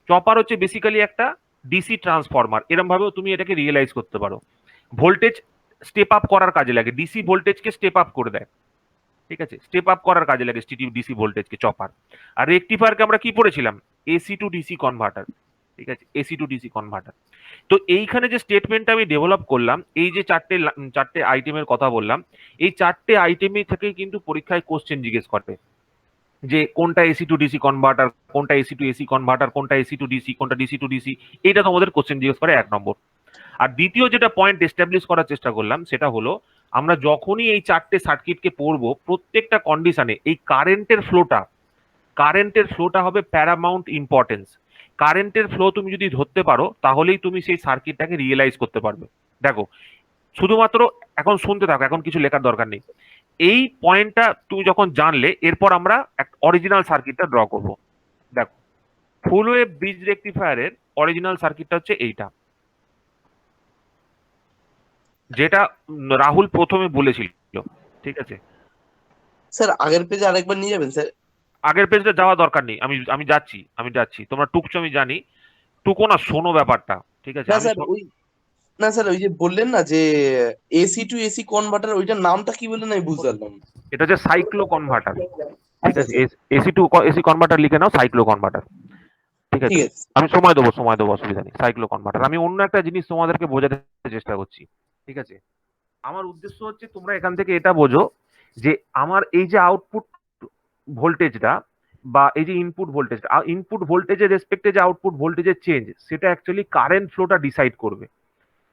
Chopper হচ্ছে বেসিক্যালি একটা ডিসি ট্রান্সফরমার। এরকম ভাবেও তুমি এটাকে রিয়েলাইজ করতে পারো। ভোল্টেজ স্টেপ আপ করার কাজে লাগে, ডিসি ভোল্টেজকে স্টেপ আপ করে দেয়। ঠিক আছে? স্টেপ আপ করার কাজে লাগে ডিসি ভোল্টেজকে চপার। আর রেকটিফায়ারকে আমরা কি পড়েছিলাম? AC two DC converter. ঠিক আছে? AC two DC converter. তো এইখানে যে স্টেটমেন্টটা আমি ডেভেলপ করলাম, এই যে চারটে আইটেমের কথা বললাম, এই চারটে আইটেমই থেকে কিন্তু পরীক্ষায় কোশ্চেন জিজ্ঞেস করবে যে কোনটা এসি টু ডিসি কনভার্টার, কোনটা এসি টু এসি কনভার্টার, কোনটা এসি টু ডিসি, কোনটা ডিসি টু ডিসি। এটা তোমাদের কোশ্চেন জিজ্ঞেস করে 1 নম্বর। আর দ্বিতীয় যেটা পয়েন্ট এস্টাবলিশ করার চেষ্টা করলাম সেটা হলো, আমরা যখনই এই চারটে সার্কিটকে পড়বো, প্রত্যেকটা কন্ডিশনে এই কারেন্টের ফ্লোটা হবে প্যারামাউন্ট ইম্পর্টেন্স। কারেন্টের ফ্লো তুমি যদি ধরতে পারো, তাহলেই তুমি সেই সার্কিটটাকে রিয়েলাইজ করতে পারবে। দেখো, শুধুমাত্র এখন শুনতে থাকো, এখন কিছু লেখার দরকার নেই। এই পয়েন্টটা তুমি যখন জানলে, এরপর আমরা অরিজিনাল সার্কিটটা ড্র করব। দেখো, ফুল ওয়েভ ব্রিজ রেকটিফায়ারের অরিজিনাল সার্কিটটা হচ্ছে এইটা, যেটা রাহুল প্রথমে বলেছিল। ঠিক আছে?
স্যার আগের পেজে আরেকবার নিয়ে যাবেন স্যার?
আগের পেজটা যাওয়া দরকার নেই, আমি যাচ্ছি। তোমরা টুকছো আমি জানি, টুকো না, শোনো ব্যাপারটা। ঠিক আছে?
না স্যার ওই, না স্যার ওই যে বললেন না যে এসি টু এসি কনভার্টার, ওইটার নামটা কি বললেন আমি বুঝতে পারলাম না।
এটা হচ্ছে সাইক্লো কনভার্টার। ঠিক
আচ্ছা
আছে?
আচ্ছা,
এসি টু এসি কনভার্টার লিখে নাও, সাইক্লো কনভার্টার। ঠিক আছে?
ঠিক আছে।
আমি সময় দেবো, অসুবিধা নেই। Cyclo converter. আমি অন্য একটা জিনিস তোমাদেরকে বোঝাতে চেষ্টা করছি। ঠিক আছে? আমার উদ্দেশ্য হচ্ছে তোমরা এখান থেকে এটা বোঝো যে আমার এই যে আউটপুট ভোল্টেজটা বা এই যে ইনপুট ভোল্টেজের রেসপেক্টে যে আউটপুট ভোল্টেজের চেঞ্জ, সেটা অ্যাকচুয়ালি কারেন্ট ফ্লোটা ডিসাইড করবে।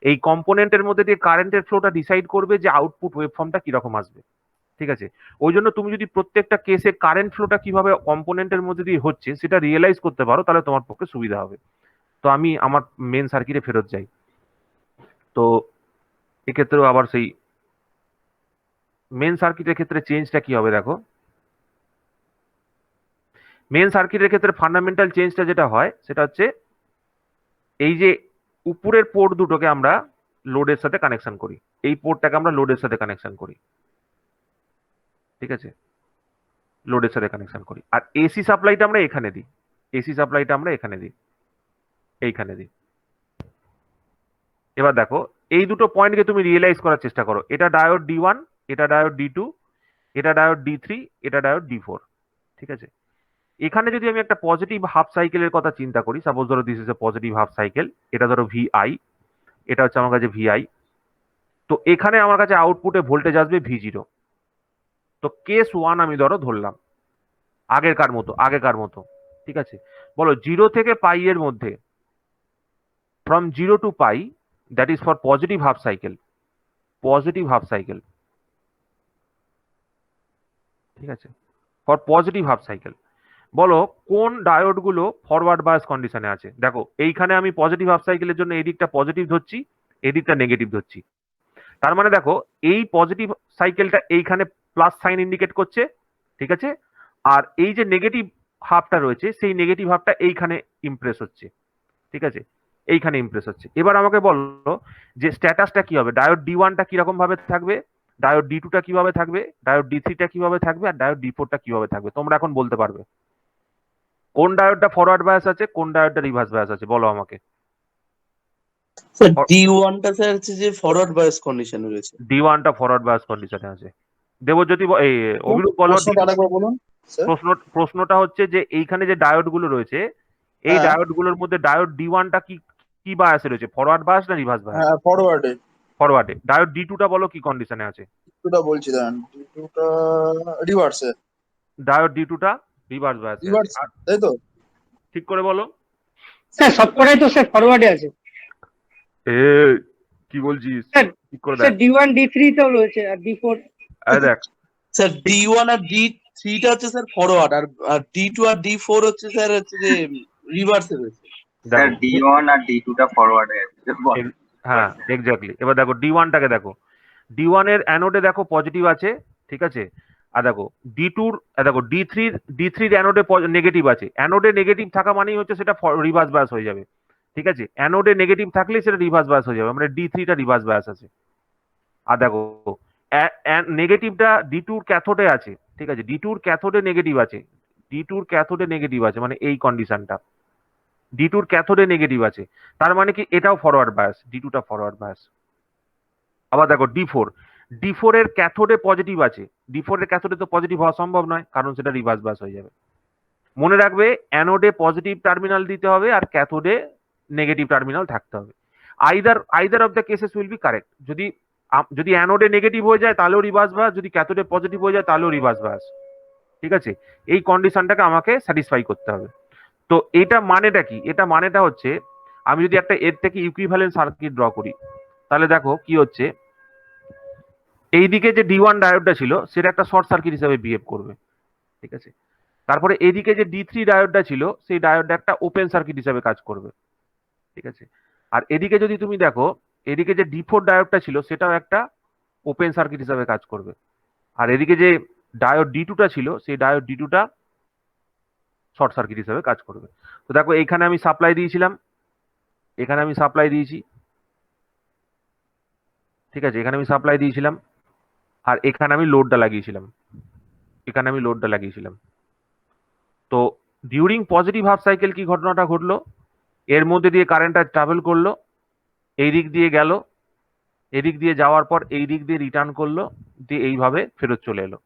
এই কম্পোনেন্টের মধ্যে দিয়ে কারেন্টের ফ্লোটা ডিসাইড করবে যে আউটপুট ওয়েভফর্মটা কিরকম আসবে। ঠিক আছে? ওই জন্য তুমি যদি প্রত্যেকটা কেসে কারেন্ট ফ্লোটা কিভাবে কম্পোনেন্টের মধ্যে দিয়ে হচ্ছে সেটা রিয়েলাইজ করতে পারো, তাহলে তোমার পক্ষে সুবিধা হবে। তো আমি আমার মেন সার্কিটে ফেরত যাই। তো এক্ষেত্রেও আবার সেই মেন সার্কিটের ক্ষেত্রে চেঞ্জটা কি হবে দেখো। মেন সার্কিটের ক্ষেত্রে ফান্ডামেন্টাল চেঞ্জটা যেটা হয় সেটা হচ্ছে, এই যে উপরের পোর্ট দুটোকে আমরা লোডের সাথে কানেকশন করি, এই পোর্টটাকে আমরা লোডের সাথে কানেকশন করি। ঠিক আছে? লোডের সাথে কানেকশন করি। আর এসি সাপ্লাইটা আমরা এখানে দিই, এইখানে দিই। এবার দেখো, এই দুটো পয়েন্টকে তুমি রিয়েলাইজ করার চেষ্টা করো। এটা ডায়োড D1, এটা ডায়োড D2, এটা ডায়োড D3, এটা ডায়োড D4। ঠিক আছে? এখানে যদি আমি একটা পজিটিভ হাফ সাইকেলের কথা চিন্তা করি, সাপোজ ধরো this is a positive half cycle, এটা ধরো VI, এটা হচ্ছে আমার কাছে VI। তো এখানে আমার কাছে আউটপুটে ভোল্টেজ আসবে V0। তো কেস 1 আমি ধরো ধরলাম আগেকার মতো। ঠিক আছে? বলো 0 থেকে পাই এর মধ্যে, from 0 to pi, that is for positive half cycle. ঠিক আছে? ফর পজিটিভ হাফ সাইকেল বলো কোন ডায়োড গুলো ফরওয়ার্ড বায়াস কন্ডিশনে আছে। দেখো, এইখানে আমি পজিটিভ হাফ সাইকেলের জন্য এই দিকটা পজিটিভ ধরছি, এদিকটা নেগেটিভ ধরছি। তার মানে দেখো এই পজিটিভ সাইকেলটা এইখানে প্লাস সাইন ইন্ডিকেট করছে, ঠিক আছে, আর এই যে নেগেটিভ হাফটা রয়েছে সেই নেগেটিভ হাফটা এইখানে ইমপ্রেস হচ্ছে, ঠিক আছে, এইখানে ইমপ্রেস হচ্ছে। এবার আমাকে বলো যে স্ট্যাটাসটা কি হবে, ডায়োড ডি ওয়ানটা কিরকম ভাবে থাকবে, ডায়োড ডি টুটা কিভাবে থাকবে, ডায়োড ডি থ্রিটা কিভাবে থাকবে, আর ডায়োড ডি ফোরটা কিভাবে থাকবে, তোমরা এখন বলতে পারবে কোন ডায়োডটা ফরওয়ার্ড বায়াস আছে, কোন ডায়োডটা রিভার্স বায়াস আছে, বলো আমাকে।
স্যার ডি ওয়ানটা স্যার হচ্ছে যে ফরওয়ার্ড বায়াস কন্ডিশনে রয়েছে।
ডি ওয়ানটা ফরওয়ার্ড বায়াস কন্ডিশনে আছে। দেবজ্যোতি এই অভিরূপ বলো।
প্রশ্নটা আরেকবার বলুন স্যার।
প্রশ্নটা হচ্ছে যে এইখানে যে ডায়োড গুলো রয়েছে এই
হ্যাঁ।
ডায়োড গুলোর মধ্যে ডায়োড ডি ওয়ানটা কি কি বায়াসে রয়েছে, ফরওয়ার্ড বায়াস না রিভার্স বায়াস?
হ্যাঁ, ফরওয়ার্ডে।
ফরওয়ার্ডে। ডায়োড ডি টুটা বলো কি কন্ডিশনে আছে?
দুটা বলছি দাঁড়ান, দুটা রিভার্সে।
ডায়োড ডি টুটা রিভার্স বায়াসে আছে।
রিভার্স, তাই তো?
ঠিক করে বলো।
স্যার সবকটাই তো স্যার ফরওয়ার্ডে আছে
এ কি বলছিস,
স্যার।
ঠিক করে
স্যার
দেখ।
D1 D3 তেও রয়েছে আর D4।
এই দেখ
স্যার ডি ওয়ান আর ডি থ্রিটা হচ্ছে স্যার ফরওয়ার্ড, আর ডি টু আর ডি ফোর হচ্ছে স্যার হচ্ছে যে রিভার্সে রয়েছে।
স্যার
দেখো
D1 আর D2 টা ফরওয়ার্ডে আছে। বল।
হ্যাঁ এক্স্যাক্টলি। এবার দেখো ডি ওয়ানটাকে দেখো, ডি ওয়ানের অ্যানোডে দেখো পজিটিভ আছে, ঠিক আছে, আর দেখো ডি টুর দেখো ডি থ্রির অ্যানোডে নেগেটিভ আছে। অ্যানোডে নেগেটিভ থাকা মানেই হচ্ছে সেটা রিভার্স বায়াস হয়ে যাবে, ঠিক আছে, অ্যানোডে নেগেটিভ থাকলে সেটা রিভার্স বায়াস হয়ে যাবে, মানে ডি থ্রিটা রিভার্স বায়াস আছে। আর দেখো নেগেটিভটা ডি টুর ক্যাথোডে আছে, ঠিক আছে, ডি টুর ক্যাথোডে নেগেটিভ আছে, ডি টুর ক্যাথোডে নেগেটিভ আছে, মানে এই কন্ডিশনটা ডি টুর ক্যাথোডে নেগেটিভ আছে, তার মানে কি এটাও ফরওয়ার্ড বায়াস, ডি টুটা ফরওয়ার্ড বায়াস। আবার দেখো ডি ফোর এর ক্যাথোডে পজিটিভ আছে, ডি ফোর এর ক্যাথোডে তো পজিটিভ হওয়া সম্ভব নয় কারণ সেটা রিভার্স বায়াস হয়ে যাবে। মনে রাখবে অ্যানোডে পজিটিভ টার্মিনাল দিতে হবে আর ক্যাথোডে নেগেটিভ টার্মিনাল থাকতে হবে। Either of the cases will be correct. যদি অ্যানোডে নেগেটিভ হয়ে যায় তাহলেও রিভার্স বায়াস, যদি ক্যাথোডে পজিটিভ হয়ে যায় তাহলেও রিভার্স বায়াস, ঠিক আছে। এই কন্ডিশনটাকে আমাকে স্যাটিসফাই করতে হবে। তো এটা মানেটা কি, এটা মানেটা হচ্ছে আমি যদি একটা এর থেকে ইকুইভ্যালেন্ট সার্কিট ড্র করি তাহলে দেখো কি হচ্ছে, এইদিকে যে ডি ওয়ান ডায়োডটা ছিল সেটা একটা শর্ট সার্কিট হিসেবে বিহেভ করবে, ঠিক আছে, তারপরে এদিকে যে ডি থ্রি ডায়োডটা ছিল সেই ডায়োডটা একটা ওপেন সার্কিট হিসেবে কাজ করবে, ঠিক আছে, আর এদিকে যদি তুমি দেখো এদিকে যে ডি ফোর ডায়োডটা ছিল সেটাও একটা ওপেন সার্কিট হিসেবে কাজ করবে, আর এদিকে যে ডায়োড ডি টুটা ছিল সেই ডায়োড ডি টুটা শর্ট সার্কিট হিসেবে কাজ করবে। তো দেখো এইখানে আমি সাপ্লাই দিয়েছিলাম, এখানে আমি সাপ্লাই দিয়েছি, ঠিক আছে, এখানে আমি সাপ্লাই দিয়েছিলাম, আর এখানে আমি লোডটা লাগিয়েছিলাম, এখানে আমি লোডটা লাগিয়েছিলাম। তো ডিউরিং পজিটিভ হাফ সাইকেল কি ঘটনাটা ঘটলো, এর মধ্যে দিয়ে কারেন্টটা ট্রাভেল করলো, এই দিক দিয়ে গেল, এদিক দিয়ে যাওয়ার পর এই দিক দিয়ে রিটার্ন করলো, দিয়ে এইভাবে ফেরত চলে এলো,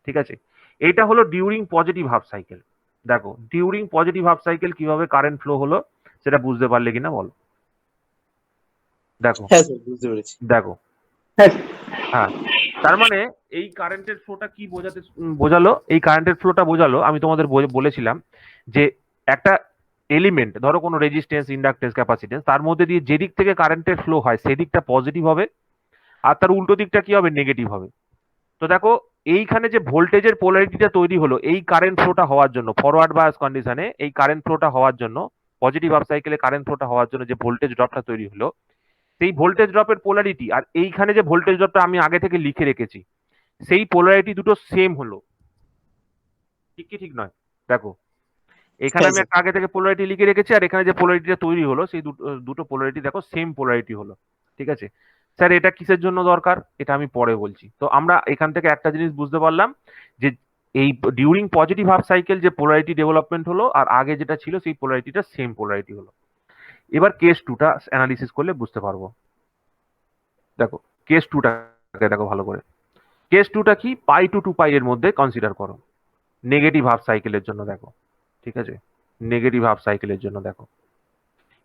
ঠিক আছে। এইটা হলো ডিউরিং পজিটিভ হাফ সাইকেল। দেখো ডিউরিং পজিটিভ হাফ সাইকেল কিভাবে কারেন্ট ফ্লো হলো সেটা বুঝতে পারলে কিনা বলো। দেখো
হ্যাঁ স্যার বুঝতে পেরেছি।
দেখো
হ্যাঁ
হ্যাঁ, তার মানে এই কারেন্টের ফ্লোটা কি বোঝালো, এই কারেন্টের ফ্লোটা বোঝালো, আমি তোমাদের বলেছিলাম যে একটা এলিমেন্ট, ধরো কোনো রেজিস্ট্যান্স, ইন্ডাকটেন্স, ক্যাপাসিটেন্স, তার মধ্যে দিয়ে যেদিক থেকে কারেন্টের ফ্লো হয় সেদিকটা পজিটিভ হবে আর তার উল্টো দিকটা কি হবে, নেগেটিভ হবে। তো দেখো এইখানে যে ভোল্টেজের পোলারিটিটা তৈরি হলো এই কারেন্ট ফ্লোটা হওয়ার জন্য, ফরওয়ার্ড বায়াস কন্ডিশনে এই কারেন্ট ফ্লোটা হওয়ার জন্য, পজিটিভ হাফ সাইকেলে কারেন্ট ফ্লোটা হওয়ার জন্য যে ভোল্টেজ ড্রপটা তৈরি হলো সেই ভোল্টেজ ড্রপের পোলারিটি আর এইখানে যে ভোল্টেজ ড্রপটা আমি আগে থেকে লিখে রেখেছি সেই পোলারিটি দুটো সেম হলো, ঠিক কি ঠিক নয়? দেখো এখানে আমি একটা আগে থেকে পোলারিটি লিখে রেখেছি আর এখানে যে পোলারিটিটা তৈরি হলো সেই দুটো পোলারিটি দেখো সেম পোলারিটি হলো, ঠিক আছে। স্যার এটা কিসের জন্য দরকার এটা আমি পরে বলছি। তো আমরা এখান থেকে একটা জিনিস বুঝতে পারলাম যে এই ডিউরিং পজিটিভ হাফ সাইকেল যে পোলারিটি ডেভেলপমেন্ট হলো আর আগে যেটা ছিল সেই পোলারিটিটা সেম পোলারিটি হলো। এবার কেস টুটা অ্যানালিসিস করলে বুঝতে পারবো। দেখো কেস টুটাকে দেখো ভালো করে, কেস টুটা কি, পাই টু 2 পাই এর মধ্যে কনসিডার করো, নেগেটিভ হাফ সাইকেলের জন্য দেখো, ঠিক আছে, নেগেটিভ হাফ সাইকেলের জন্য দেখো।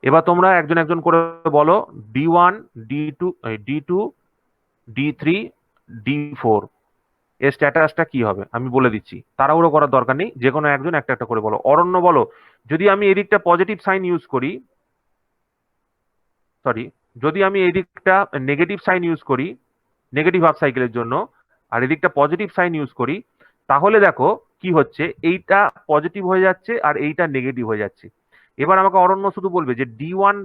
এবার তোমরা একজন একজন করে বলো D one, D two, D three, D four এর স্ট্যাটাসটা কি হবে আমি বলে দিচ্ছি, তাড়াহুড়ো করার দরকার নেই, যে কোনো একজন একটা একটা করে বলো। অরণ্য বলো, যদি আমি এদিকটা পজিটিভ সাইন ইউজ করি, সরি, যদি আমি এদিকটা নেগেটিভ সাইন ইউজ করি নেগেটিভ হাফ সাইকেলের জন্য আর এদিকটা পজিটিভ সাইন ইউজ করি তাহলে দেখো কি হচ্ছে, এইটা পজিটিভ হয়ে যাচ্ছে আর এইটা নেগেটিভ হয়ে যাচ্ছে। এবার আমাকে অরণ্য শুধু বলবে যে ডি ওয়ান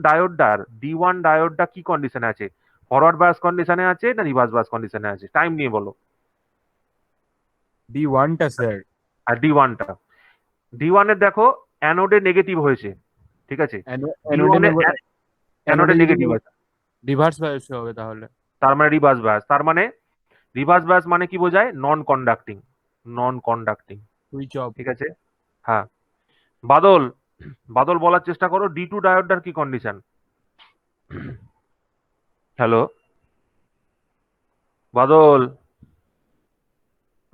ডায়োডটা কি কন্ডিশনে আছে, ফরওয়ার্ড বায়াস কন্ডিশনে আছে না রিভার্স বায়াস কন্ডিশনে আছে, টাইম নিয়ে বলো।
D1টা স্যার।
আর ডি ওয়ানের দেখো অ্যানোডে নেগেটিভ হয়েছে, ঠিক আছে, ডি ওয়ানে অ্যানোডে নেগেটিভ আছে,
রিভার্স বায়াস হবে তাহলে।
তার মানে রিভার্স বায়াস, তার মানে রিভার্স বায়াস মানে কি বোঝায়, নন কন্ডাক্টিং,
সুইচ অফ।
ঠিক আছে। হ্যাঁ, বাদল বলার চেষ্টা করো D2 ডায়োডটার কি কন্ডিশন। হ্যালো বাদল,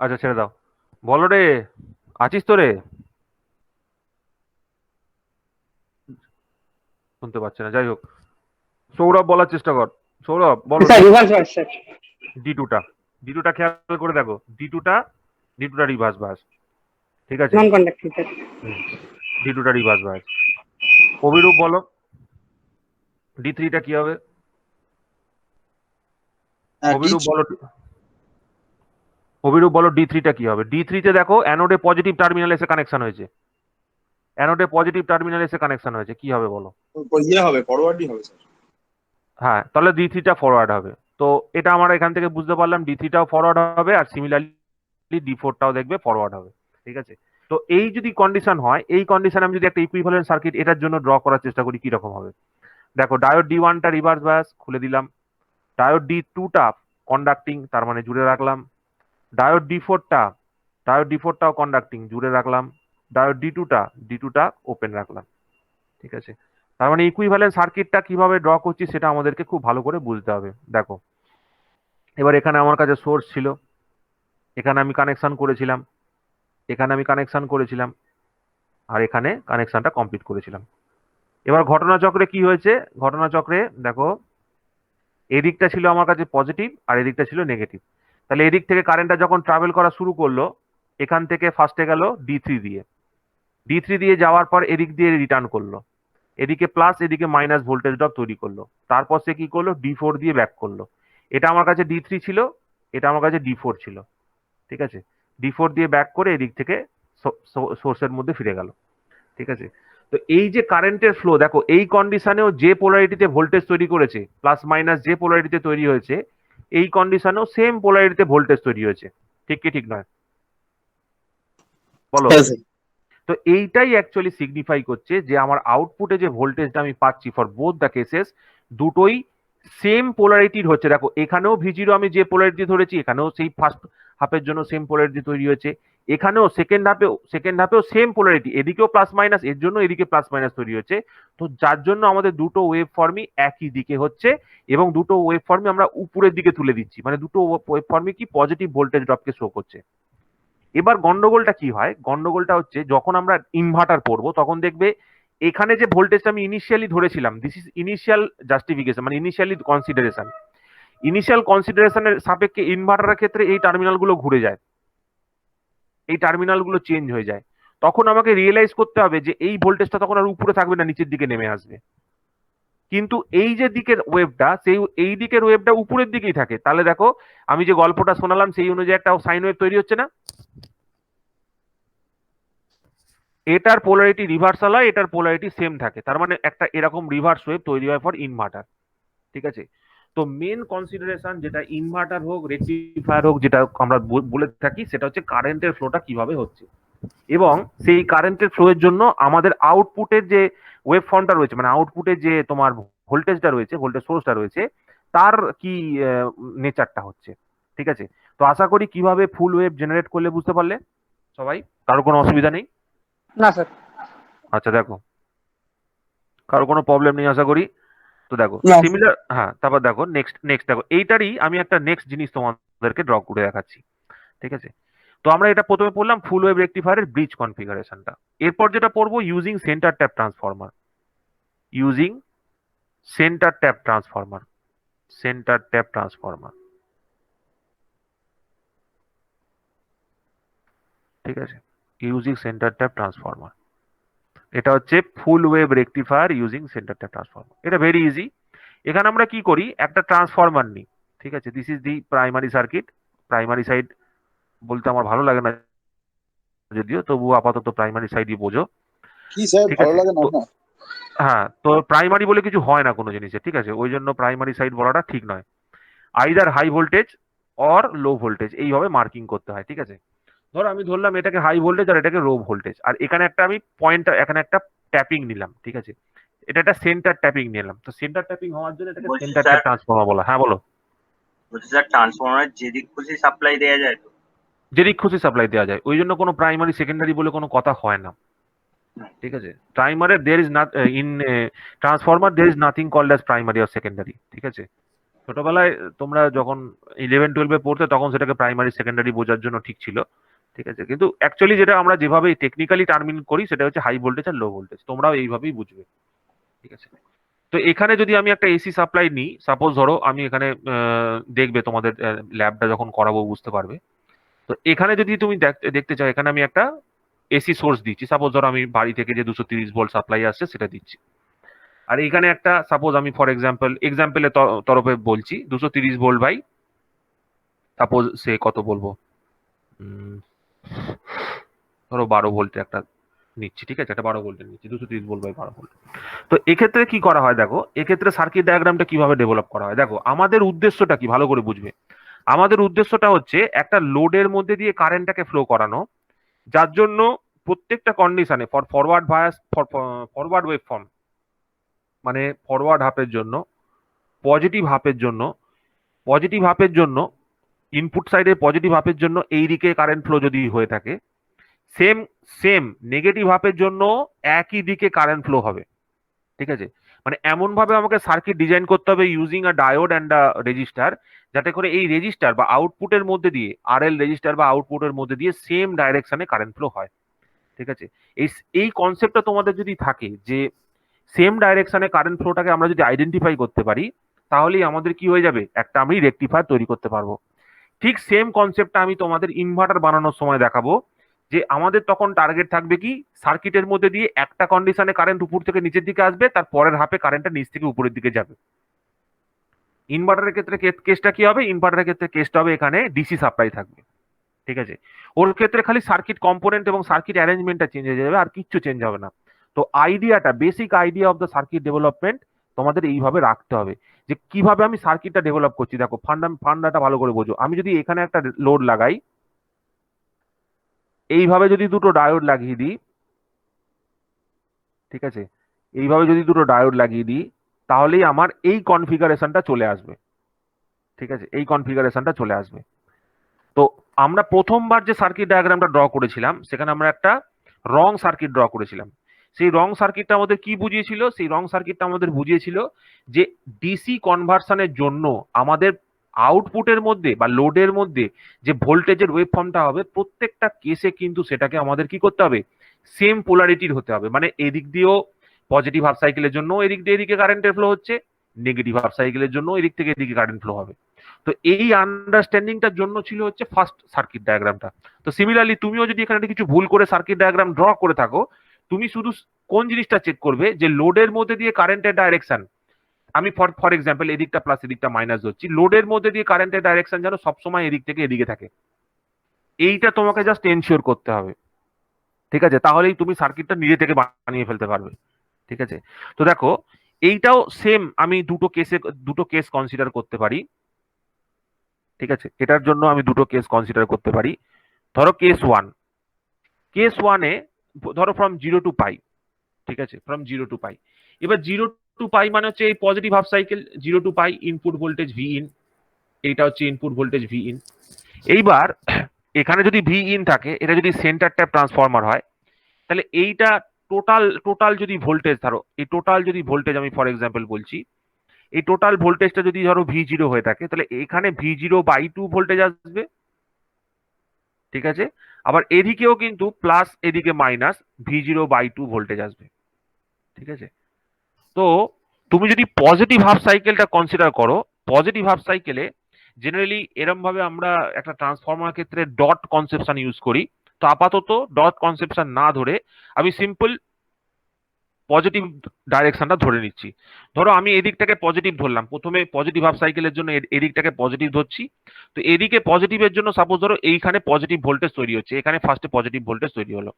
আচ্ছা ছেড়ে দাও, বলো রে, আছিস তো রে, শুনতে পাচ্ছে না, যাই হোক সৌরভ বলার চেষ্টা কর, সৌরভ বলো
sir reverse bias sir.
D টুটা খেয়াল করে দেখো, ডি টুটা রিভার্স বায়াস, ঠিক আছে,
নন কন্ডাক্টিং স্যার।
ডি টুটা রিভার্স বায়াস। অভিরূপ বলো D3টা কি হবে, অভিরূপ বলো D3টা কি হবে। D3তে দেখো অ্যানোডে পজিটিভ টার্মিনাল এসে কানেকশন হয়েছে, কি হবে বলো।
ইয়ে হবে, ফরওয়ার্ডই হবে স্যার।
হ্যাঁ, তাহলে D3টা ফরওয়ার্ড হবে। তো এটা আমরা এখান থেকে বুঝতে পারলাম D3টাও ফরওয়ার্ড হবে, আর সিমিলারলি D4টাও দেখবে ফরওয়ার্ড হবে, ঠিক আছে। তো এই যদি কন্ডিশন হয়, এই কন্ডিশন আমি যদি একটা ইকুইভ্যালেন্ট সার্কিট এটার জন্য ড্র করার চেষ্টা করি, কি রকম হবে দেখো। ডায়োড D1টা রিভার্স বায়াস, খুলে দিলাম। ডায়োড D2টা কন্ডাক্টিং, তার মানে জুড়ে রাখলাম। ডায়োড D4টাও কন্ডাক্টিং, জুড়ে রাখলাম। ডায়োড D2টা ওপেন রাখলাম, ঠিক আছে। তার মানে ইকুইভ্যালেন্ট সার্কিটটা কিভাবে ড্র করছি সেটা আমাদেরকে খুব ভালো করে বুঝতে হবে। দেখো এবার এখানে আমার কাছে সোর্স ছিল, এখানে আমি কানেকশন করেছিলাম, আর এখানে কানেকশনটা কমপ্লিট করেছিলাম। এবার ঘটনাচক্রে কি হয়েছে, ঘটনাচক্রে দেখো এদিকটা ছিল আমার কাছে পজিটিভ আর এদিকটা ছিল নেগেটিভ। তাহলে এদিক থেকে কারেন্টটা যখন ট্রাভেল করা শুরু করলো, এখান থেকে ফার্স্টে গেল D3 দিয়ে যাওয়ার পর এদিক দিয়ে রিটার্ন করলো, এদিকে প্লাস এদিকে মাইনাস ভোল্টেজ ড্রপ তৈরি করলো। তারপর সে কি করলো, D4 দিয়ে ব্যাক করলো। এটা আমার কাছে D3 ছিল, এটা আমার কাছে D4 ছিল, ঠিক আছে। D4 দিয়ে ব্যাক করে এদিক থেকে সোর্সের মধ্যে ফিরে গেল, ঠিক আছে। তো এই যে কারেন্টের ফ্লো দেখো, এই কন্ডিশনেও যে পোলারিটিতে ভোল্টেজ তৈরি করেছে, প্লাস মাইনাস যে পোলারিটিতে তৈরি হয়েছে, এই কন্ডিশনেও সেম পোলারিটিতে ভোল্টেজ তৈরি হয়েছে, ঠিক কি ঠিক নয় বলো। তো এইটাই অ্যাকচুয়ালি সিগনিফাই করছে যে আমার আউটপুটে যে ভোল্টেজটা আমি পাচ্ছি ফর বোথ দ্য কেসেস, দুটোই সেম পোলারিটির হচ্ছে। দেখো এখানেও V0 আমি যে পোলারিটি ধরেছি, এখানেও সেই ফার্স্ট হাফের জন্য সেম পোলারিটি তৈরি হয়েছে, এখানেও সেকেন্ড হাফেও সেম পোলারিটি, এদিকেও প্লাস মাইনাস, এর জন্য এদিকে প্লাস মাইনাস তৈরি হয়েছে। তো যার জন্য আমাদের দুটো ওয়েভ ফর্মই একই দিকে হচ্ছে, এবং দুটো ওয়েভ ফর্মই আমরা উপরের দিকে তুলে দিচ্ছি, মানে দুটো ওয়েভ ফর্মই কি পজিটিভ ভোল্টেজ ড্রপকে শো করছে। এবার গন্ডগোলটা কি হয়, গন্ডগোলটা হচ্ছে যখন আমরা ইনভার্টার পড়বো তখন দেখবে এখানে যে ভোল্টেজটা আমি ইনিশিয়ালি ধরেছিলাম, দিস ইজ ইনিশিয়াল জাস্টিফিকেশন, মানে ইনিশিয়াল কনসিডারেশনের সাপেক্ষে ইনভার্টারের ক্ষেত্রে এই টার্মিনালগুলো ঘুরে যায়, এই টার্মিনালগুলো চেঞ্জ হয়ে যায়। তখন আমাকে রিয়েলাইজ করতে হবে যে এই ভোল্টেজটা তখন আর উপরে থাকবে না, নিচের দিকে নেমে আসবে। কিন্তু এই যে দিকের ওয়েভটা, এই দিকের ওয়েভটা উপরের দিকেই থাকে। তাহলে দেখো আমি যে গল্পটা শোনালাম সেই অনুযায়ী একটা সাইন ওয়েভ তৈরি হচ্ছে না, এটার পোলারিটি রিভার্সাল হয়, এটার পোলারিটি সেম থাকে, তার মানে একটা এরকম রিভার্স ওয়েভ তৈরি হয় ফর ইনভার্টার, ঠিক আছে। তো মেন কনসিডারেশন যেটা ইনভার্টার হোক রেকটিফায়ার হোক, যেটা আমরা বলে থাকি, সেটা হচ্ছে কারেন্টের ফ্লোটা কিভাবে হচ্ছে, এবং সেই কারেন্টের ফ্লো এর জন্য আমাদের আউটপুটের যে ওয়েভ ফর্মটা রয়েছে, মানে আউটপুটে যে তোমার ভোল্টেজটা রয়েছে, ভোল্টেজ সোর্সটা রয়েছে, তার কি নেচারটা হচ্ছে, ঠিক আছে। তো আশা করি কিভাবে ফুল ওয়েভ জেনারেট করলে বুঝতে পারলে সবাই, কারো কোনো অসুবিধা নেই।
না স্যার।
আচ্ছা দেখো, কারো কোনো প্রবলেম নেই আশা করি। তো দেখো
না।
সিমিলার, হ্যাঁ তারপর দেখো নেক্সট দেখো, এইটারই আমি একটা নেক্সট জিনিস তোমাদেরকে ড্র করে দেখাচ্ছি, ঠিক আছে। তো আমরা এটা প্রথমে পড়লাম ফুল ওয়েভ রেকটিফায়ারের ব্রিজ কনফিগারেশনটা। এরপর যেটা পড়বো ইউজিং সেন্টার ট্যাপ ট্রান্সফরমার, ঠিক আছে, ইউজিং সেন্টার ট্যাপ ট্রান্সফরমার। এটা হচ্ছে full wave rectifier using centre tap transformer. এটা ভেরি ইজি। এখানে আমরা কি করি, একটা ট্রান্সফরমার নিই, ঠিক আছে। This is the primary circuit. Primary side বলতে আমার ভালো লাগে না যদিও, তবু আপাতত প্রাইমারি সাইডই বোঝো,
কি স্যার
ঠিক
ভালো
আছে।
লাগে না
তো
আপনার?
হ্যাঁ, তো প্রাইমারি বলে কিছু হয় না কোনো জিনিসে, ঠিক আছে? ওই জন্য প্রাইমারি সাইড বলাটা ঠিক নয়। Either high voltage or low voltage এইভাবে মার্কিং করতে হয়, ঠিক আছে? ধরো আমি ধরলাম এটাকে হাই ভোল্টেজ আর এটাকে লো ভোল্টেজ, আর এখানে একটা আমি পয়েন্ট, এখানে একটা ট্যাপিং নিলাম, ঠিক আছে? এটা একটা সেন্টার ট্যাপিং নিলাম, তো সেন্টার ট্যাপিং হওয়ার জন্য এটাকে
বলছি
সেন্টার
স্যার,
ট্যাপ ট্রান্সফর্মার বলা। হ্যাঁ বলো।
ট্রান্সফরমার যেদিক খুশি সাপ্লাই দেওয়া যায় তো?
যেদিক খুশি সাপ্লাই দেওয়া যায়, ওই জন্য কোনো প্রাইমারি সেকেন্ডারি বলে কোনো কথা হয় না, ঠিক আছে? Primary there is not in transformer, there is nothing called as primary or secondary, ঠিক আছে? ছোটবেলায় তোমরা যখন 11-12-এ পড়তে তখন সেটাকে প্রাইমারি সেকেন্ডারি বোঝার জন্য ঠিক ছিল, ঠিক আছে? কিন্তু অ্যাকচুয়ালি যেটা আমরা যেভাবে টেকনিক্যালি টার্মিন করি সেটা হচ্ছে হাই ভোল্টেজ আর লো ভোল্টেজ, তোমরাও এইভাবেই বুঝবে, ঠিক আছে? তো এখানে যদি আমি একটা এসি সাপ্লাই নিই, সাপোজ ধরো আমি এখানে দেখবে তোমাদের ল্যাবটা যখন করাবো বুঝতে পারবে। তো এখানে যদি তুমি দেখতে চাও, এখানে আমি একটা এসি সোর্স দিচ্ছি, সাপোজ ধরো আমি বাড়ি থেকে যে 230 ভোল্ট সাপ্লাই আসছে সেটা দিচ্ছি। আর এখানে একটা সাপোজ আমি ফর এক্সাম্পলের তরফে বলছি 230 ভোল্ট বাই সাপোজ সে কত বলবো, ধরো 12 ভোল্ট একটা নিচ্ছি, ঠিক আছে? একটা 12 ভোল্টের নিচ্ছি, 230 ভোল্ট বাই 12 ভোল্ট। তো এক্ষেত্রে কি করা হয় দেখো, এক্ষেত্রে সার্কিট ডায়াগ্রামটা কিভাবে ডেভেলপ করা হয় দেখো। আমাদের উদ্দেশ্যটা কি ভালো করে বুঝবে। আমাদের উদ্দেশ্যটা হচ্ছে একটা লোডের মধ্যে দিয়ে কারেন্টটাকে ফ্লো করানো, যার জন্য প্রত্যেকটা কন্ডিশনে for forward bias, forward wave form মানে ফরওয়ার্ড হাফের জন্য, পজিটিভ হাফের জন্য ইনপুট সাইডে পজিটিভ হাফের জন্য এই দিকে কারেন্ট ফ্লো যদি হয়ে থাকে, সেম সেম নেগেটিভ হাফের জন্য একই দিকে কারেন্ট ফ্লো হবে, ঠিক আছে? মানে এমন ভাবে আমাকে সার্কিট ডিজাইন করতে হবে using a diode and a register, যাতে করে এই রেজিস্টার বা আউটপুটের মধ্যে দিয়ে আরএল রেজিস্টার বা আউটপুটের মধ্যে দিয়ে সেম ডাইরেকশনে কারেন্ট ফ্লো হয়, ঠিক আছে? এই এই কনসেপ্টটা তোমাদের যদি থাকে যে সেম ডাইরেকশনে কারেন্ট ফ্লোটাকে আমরা যদি আইডেন্টিফাই করতে পারি, তাহলেই আমাদের কি হয়ে যাবে, একটা আমি রেকটিফায়ার তৈরি করতে পারবো। ঠিক সেম কনসেপ্টটা আমি তোমাদের ইনভার্টার বানানোর সময় দেখাবো, যে আমাদের তখন টার্গেট থাকবে কি, সার্কিটের মধ্যে দিয়ে একটা কন্ডিশনে কারেন্ট উপর থেকে নিচের দিকে আসবে, তার পরের হাফে কারেন্টটা নিচ থেকে উপরের দিকে যাবে। ইনভার্টারের ক্ষেত্রে কেসটা কি হবে, ইনভার্টারের ক্ষেত্রে কেসটা হবে এখানে ডিসি সাপ্লাই থাকবে, ঠিক আছে? ওর ক্ষেত্রে খালি সার্কিট কম্পোনেন্ট এবং সার্কিট অ্যারেঞ্জমেন্টটা চেঞ্জ হয়ে যাবে, আর কিচ্ছু চেঞ্জ হবে না। তো আইডিয়াটা, basic idea of the circuit development তোমাদের এইভাবে রাখতে হবে, যে কিভাবে আমি সার্কিটটা ডেভেলপ করছি। দেখো ফান্ডাটা ভালো করে বোঝো। আমি যদি এখানে একটা লোড লাগাই, এইভাবে যদি দুটো ডায়োড লাগিয়ে দিই, ঠিক আছে? এইভাবে যদি দুটো ডায়োড লাগিয়ে দিই, তাহলেই আমার এই কনফিগারেশনটা চলে আসবে, ঠিক আছে? এই কনফিগারেশনটা চলে আসবে। তো আমরা প্রথমবার যে সার্কিট ডায়াগ্রামটা ড্র করেছিলাম, সেখানে আমরা একটা রং সার্কিট ড্র করেছিলাম। সেই রং সার্কিটটা আমাদের কি বুঝিয়েছিল, সেই রং সার্কিটটা আমাদের বুঝিয়েছিল যে ডিসি কনভার্সনের জন্য আমাদের আউটপুটের মধ্যে বা লোডের মধ্যে যে ভোল্টেজের ওয়েভ ফর্মটা হবে, প্রত্যেকটা কেসে কিন্তু সেটাকে আমাদের কি করতে হবে, সেম পোলারিটির হতে হবে। মানে এদিক দিয়েও পজিটিভ হাফ সাইকেলের জন্য এদিক দিয়ে এদিকে কারেন্টের ফ্লো হচ্ছে, নেগেটিভ হাফ সাইকেলের জন্য এদিক থেকে এদিকে কারেন্ট ফ্লো হবে। তো এই আন্ডারস্ট্যান্ডিংটার জন্য ছিল হচ্ছে ফার্স্ট সার্কিট ডায়াগ্রামটা। তো সিমিলারলি তুমিও যদি এখানে কিছু ভুল করে সার্কিট ডায়াগ্রাম ড্র করে থাকো, তুমি শুধু কোন জিনিসটা চেক করবে, যে লোডের মধ্যে দিয়ে কারেন্টের ডাইরেকশন, আমি ফর এক্সাম্পল এদিকটা প্লাস এদিকটা মাইনাস ধরছি, লোডের মধ্যে দিয়ে কারেন্টের ডাইরেকশন যেন সবসময় এদিক থেকে এদিকে থাকে, এইটা তোমাকে জাস্ট এনশিওর করতে হবে, ঠিক আছে? তাহলেই তুমি সার্কিটটা নিজে থেকে বানিয়ে ফেলতে পারবে, ঠিক আছে? তো দেখো, এইটাও সেম আমি দুটো কেস কনসিডার করতে পারি, ঠিক আছে? এটার জন্য আমি দুটো কেস কনসিডার করতে পারি। ধরো কেস ওয়ানে ধরো ফ্রম 0 টু পাই, ঠিক আছে? From 0 to pi. এবার 0 টু পাই মানে হচ্ছে এই positive half cycle, 0 to pi input voltage V in, এইটা হচ্ছে ইনপুট ভোল্টেজ ভি ইন। এইবার এখানে যদি ভি ইন থাকে, এটা যদি সেন্টার ট্যাপ ট্রান্সফরমার হয়, তাহলে এইটা টোটাল যদি ভোল্টেজ, ধরো এই টোটাল যদি ভোল্টেজ আমি ফর এক্সাম্পল বলছি, এই টোটাল ভোল্টেজটা যদি ধরো V0 হয়ে থাকে, তাহলে এখানে V0/2 ভোল্টেজ আসবে, ঠিক আছে? আবার এদিকেও কিন্তু প্লাস এদিকে মাইনাস V0/2 ভোল্টেজ আসবে, ঠিক আছে? তো তুমি যদি পজিটিভ হাফ সাইকেলটা কনসিডার করো, পজিটিভ হাফ সাইকেলে জেনারেলি এরম ভাবে আমরা একটা ট্রান্সফরমার ক্ষেত্রে ডট কনসেপশন ইউজ করি। তো আপাতত ডট কনসেপশন না ধরে আমি সিম্পল পজিটিভ ডাইরেকশনটা ধরে নিচ্ছি। ধরো আমি এদিকটাকে পজিটিভ ধরলাম, প্রথমে পজিটিভ হাফ সাইকেলের জন্য এদিকটাকে পজিটিভ ধরছি। তো এদিকে পজিটিভের জন্য সাপোজ ধরো এইখানে পজিটিভ ভোল্টেজ তৈরি হচ্ছে, এখানে ফার্স্টে পজিটিভ ভোল্টেজ তৈরি হলো।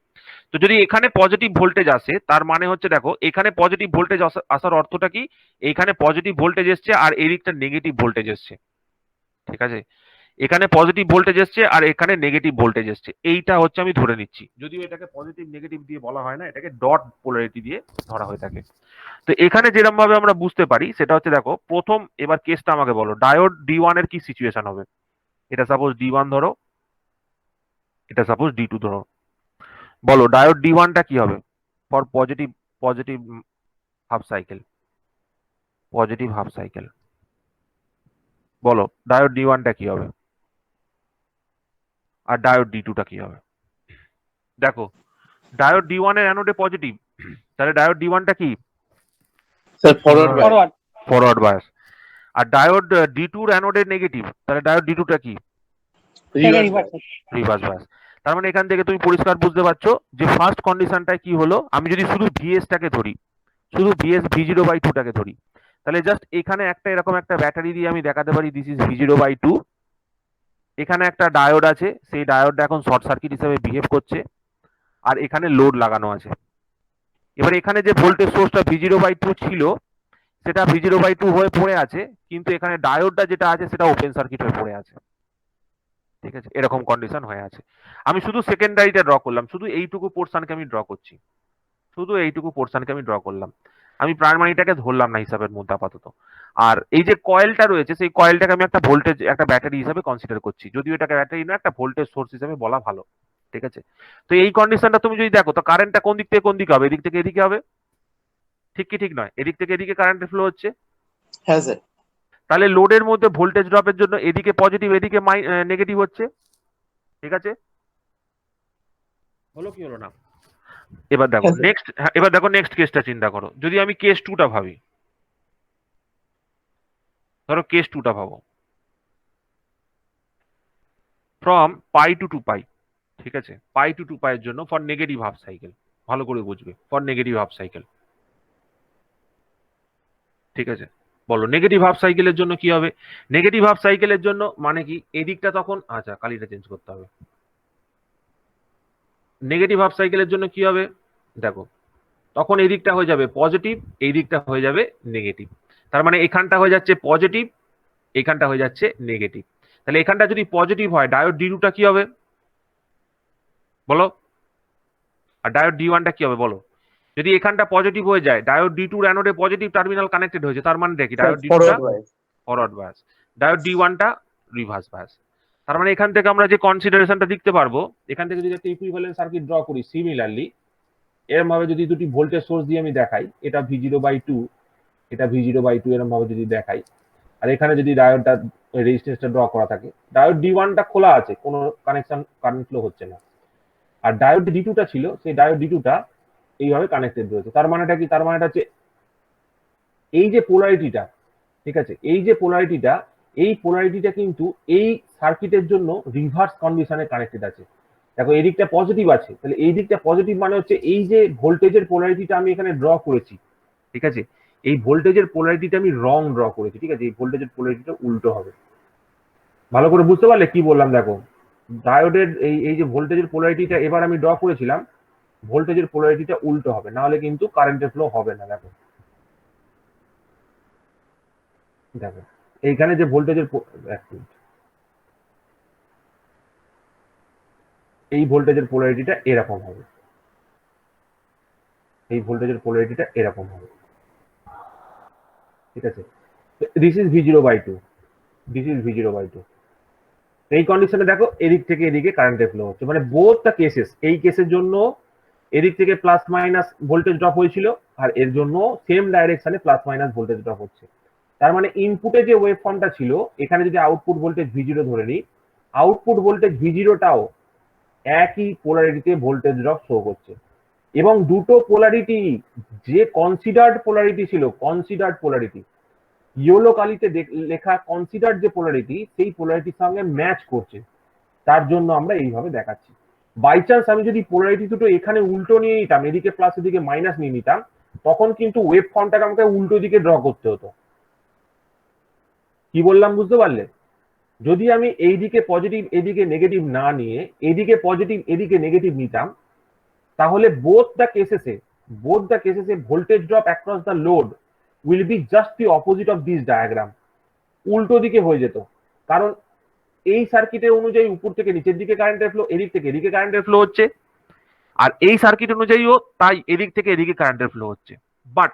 তো যদি এখানে পজিটিভ ভোল্টেজ আসে তার মানে হচ্ছে দেখো এখানে পজিটিভ ভোল্টেজ আসার অর্থটা কি, এইখানে পজিটিভ ভোল্টেজ এসছে আর এদিকটা নেগেটিভ ভোল্টেজ এসছে। ঠিক আছে, এখানে পজিটিভ ভোল্টেজ এসছে আর এখানে নেগেটিভ ভোল্টেজ এসছে, এইটা হচ্ছে আমি ধরে নিচ্ছি। যদিও এটাকে পজিটিভ নেগেটিভ দিয়ে বলা হয় না, এটাকে ডট পোলারিটি দিয়ে ধরা হয়ে থাকে। তো এখানে যেরকম ভাবে আমরা বুঝতে পারি সেটা হচ্ছে দেখো প্রথম এবার কেসটা আমাকে বলো, ডায়োড D1 এর কি সিচুয়েশন হবে। এটা সাপোজ D1 ধরো, এটা সাপোজ D2 ধরো। বলো ডায়োড D1 টা কি হবে for positive positive half cycle, positive half cycle. বলো ডায়োড D1 টা কি হবে আর ডায়োড D2 টা কি হবে। দেখো ডায়োড D1 এর অ্যানোডে পজিটিভ, তাহলে ডায়োড D1 টা কি,
sir forward bias.
Forward.
Forward bias. আর ডায়োড D2 এর অ্যানোডে নেগেটিভ, তাহলে ডায়োড D2 টা কি,
রিভার্স।
Reverse bias. তার মানে এখান থেকে তুমি পরিষ্কার বুঝতে পারছো যে ফার্স্ট কন্ডিশনটা কি হলো, আমি যদি শুধু VS টাকে ধরি, শুধু V0/2 টাকে ধরি, তাহলে জাস্ট এখানে একটা এরকম একটা ব্যাটারি দিয়ে আমি দেখাতে পারি দিস ইজ V0/2। এখানে একটা ডায়োড আছে, সেই ডায়োডটা এখন শর্ট সার্কিট হিসেবে বিহেভ করছে আর এখানে লোড লাগানো আছে। এবার এখানে যে ভোল্টেজ সোর্সটা V0/2 ছিল সেটা V0/2 হয়ে পড়ে আছে, কিন্তু এখানে ডায়োডটা যেটা আছে সেটা ওপেন সার্কিট হয়ে পড়ে আছে। ঠিক আছে, এরকম কন্ডিশন হয়ে আছে। আমি শুধু সেকেন্ডারিটা ড্র করলাম, শুধু এইটুকু পোর্শনকে আমি ড্র করছি, শুধু এইটুকু পোর্শনকে আমি ড্র করলাম, আমি প্রাইমারিটাকে ধরলাম না হিসাবের মধ্যে আপাতত। আর এই যে কয়েলটা রয়েছে সেই কয়েলটাকে আমি একটা ভোল্টেজ একটা ব্যাটারি হিসাবে কনসিডার করছি, যদিও এটাকে ব্যাটারি না একটা ভোল্টেজ সোর্স হিসেবে বলা ভালো। ঠিক আছে, তো এই কন্ডিশনটা তুমি যদি দেখো তো কারেন্টটা কোন দিক থেকে কোন দিকে হবে, এদিক থেকে এদিকে হবে, ঠিক কি ঠিক নয়, এদিক থেকে এদিকে কারেন্টের ফ্লো হচ্ছে।
হ্যাঁ স্যার।
তাহলে লোডের মধ্যে ভোল্টেজ ড্রপের জন্য এদিকে পজিটিভ এদিকে নেগেটিভ হচ্ছে। ঠিক আছে, হলো কি হলো না। এবার দেখো
হ্যাঁ, স্যার।
নেক্সট, এবার দেখো নেক্সট কেসটা চিন্তা করো, যদি আমি কেস 2টা ভাবি, ধরো কেস 2টা ভাবো, ফ্রম পাই টু 2π। ঠিক আছে, পাই টু 2π এর জন্য ফর নেগেটিভ হাফ সাইকেল, ভালো করে বুঝবে, ফর নেগেটিভ হাফ সাইকেল। ঠিক আছে, বলো নেগেটিভ হাফ সাইকেলের জন্য কি হবে। নেগেটিভ হাফ সাইকেলের জন্য মানে কি, এদিকটা তখন আচ্ছা কালিটা চেঞ্জ করতে হবে। নেগেটিভ হাফ সাইকেলের জন্য কি হবে দেখো, তখন এই দিকটা হয়ে যাবে পজিটিভ, এই দিকটা হয়ে যাবে নেগেটিভ। তার মানে এখানটা হয়ে যাচ্ছে পজিটিভ, এখানটা হয়ে যাচ্ছে নেগেটিভ। তাহলে এখানটা যদি পজিটিভ হয় ডায়োড D2 টা কি হবে বলো, আর ডায়োড D1 টা কি হবে বলো। যদি এখানটা পজিটিভ হয়ে যায়, ডায়োড D2 এর অ্যানোডে পজিটিভ টার্মিনাল কানেক্টেড হয়েছে, তার মানে দেখি ডায়োড D2 টা
forward bias.
Forward bias, diode D1 টা রিভার্স বায়াস। তার মানে এখান থেকে আমরা যে কনসিডারেশনটা দেখতে পারবো, এখান থেকে যদি একটা ইকুইভ্যালেন্ট সার্কিট ড্র করি সিমিলারলি, এরকম ভাবে যদি দুটি ভোল্টেজ সোর্স দিয়ে আমি দেখাই, এটা V0/2, এটা V0/2 এরকম ভাবে যদি দেখাই, আর এখানে যদি ডায়োডটা রেজিস্ট্যান্সটা ড্র করা থাকে, ডায়োড D1 টা খোলা আছে, কোনো কানেকশন কারেন্ট ফ্লো হচ্ছে না, আর ডায়োড D2 টা ছিল, সেই ডায়োড D2 টা এইভাবে কানেক্টেড রয়েছে। তার মানেটা কি, তার মানেটা হচ্ছে এই যে পোলারিটিটা, ঠিক আছে, এই যে পোলারিটিটা, এই পোলারিটিটা কিন্তু এই সার্কিটের জন্য রিভার্স কন্ডিশনে কানেক্টেড আছে। দেখো এই দিকটা পজিটিভ আছে, তাহলে এই দিকটা পজিটিভ মানে হচ্ছে এই যে ভোল্টেজের পোলারিটিটা আমি এখানে ড্র করেছি, ঠিক আছে, এই ভোল্টেজের পোলারিটিটা আমি রং ড্র করেছি। ঠিক আছে, এই ভোল্টেজের পোলারিটিটা উল্টো হবে। ভালো করে বুঝতে পারলে কি বললাম দেখো, ডায়োডের এই যে ভোল্টেজের পোলারিটিটা এবার আমি ড্র করেছিলাম, ভোল্টেজের পোলারিটিটা উল্টো হবে, না হলে কিন্তু কারেন্টের ফ্লো হবে না। দেখো দেখো এইখানে যে ভোল্টেজের এই ভোল্টেজের পোলারিটিটা এরকম হবে, এই ভোল্টেজের পোলারিটিটা এরকম হবে। ঠিক আছে, this is V0/2, this is V0/2। এই কন্ডিশনে দেখো এদিক থেকে এদিকে কারেন্টের ফ্লো হচ্ছে, মানে বোথ দ্য কেসেস, এই কেসের জন্য এদিক থেকে প্লাস মাইনাস ভোল্টেজ ড্রপ হয়েছিল, আর এর জন্য সেম ডাইরেকশনে প্লাস মাইনাস ভোল্টেজ ড্রপ হচ্ছে। তার মানে ইনপুটে যে ওয়েভ ফর্মটা ছিল, এখানে যদি আউটপুট ভোল্টেজ V0 ধরে নিই, আউটপুট ভোল্টেজ V0 টাও একই পোলারিটিতে ভোল্টেজ ড্রপ শো করছে, এবং দুটো পোলারিটি যে কনসিডার্ড পোলারিটি ছিল, কনসিডার্ড পোলারিটি ইয়েলো কালিতে লেখা কনসিডার্ড যে পোলারিটি, সেই পোলারিটির সঙ্গে ম্যাচ করছে। তার জন্য আমরা এইভাবে দেখাচ্ছি। বাই চান্স আমি যদি পোলারিটি দুটো এখানে উল্টো নিয়ে নিতাম, এদিকে প্লাস এদিকে মাইনাস নিয়ে নিতাম, তখন কিন্তু ওয়েভ ফর্মটাকে আমাকে উল্টো দিকে ড্র করতে হতো। কি বললাম বুঝতে পারলে? যদি আমি এইদিকে পজিটিভ এদিকে নেগেটিভ না নিয়ে এদিকে পজিটিভ এদিকে নেগেটিভ নিতাম, তাহলে বোথ দ্য কেসেসে voltage drop across the load will be just the opposite of this diagram. উল্টো দিকে হয়ে যেত, কারণ এই সার্কিটের অনুযায়ী উপর থেকে নিচের দিকে কারেন্টের ফ্লো, এদিক থেকে এদিকে কারেন্টের ফ্লো হচ্ছে, আর এই সার্কিট অনুযায়ীও তাই এদিক থেকে এদিকে কারেন্টের ফ্লো হচ্ছে। বাট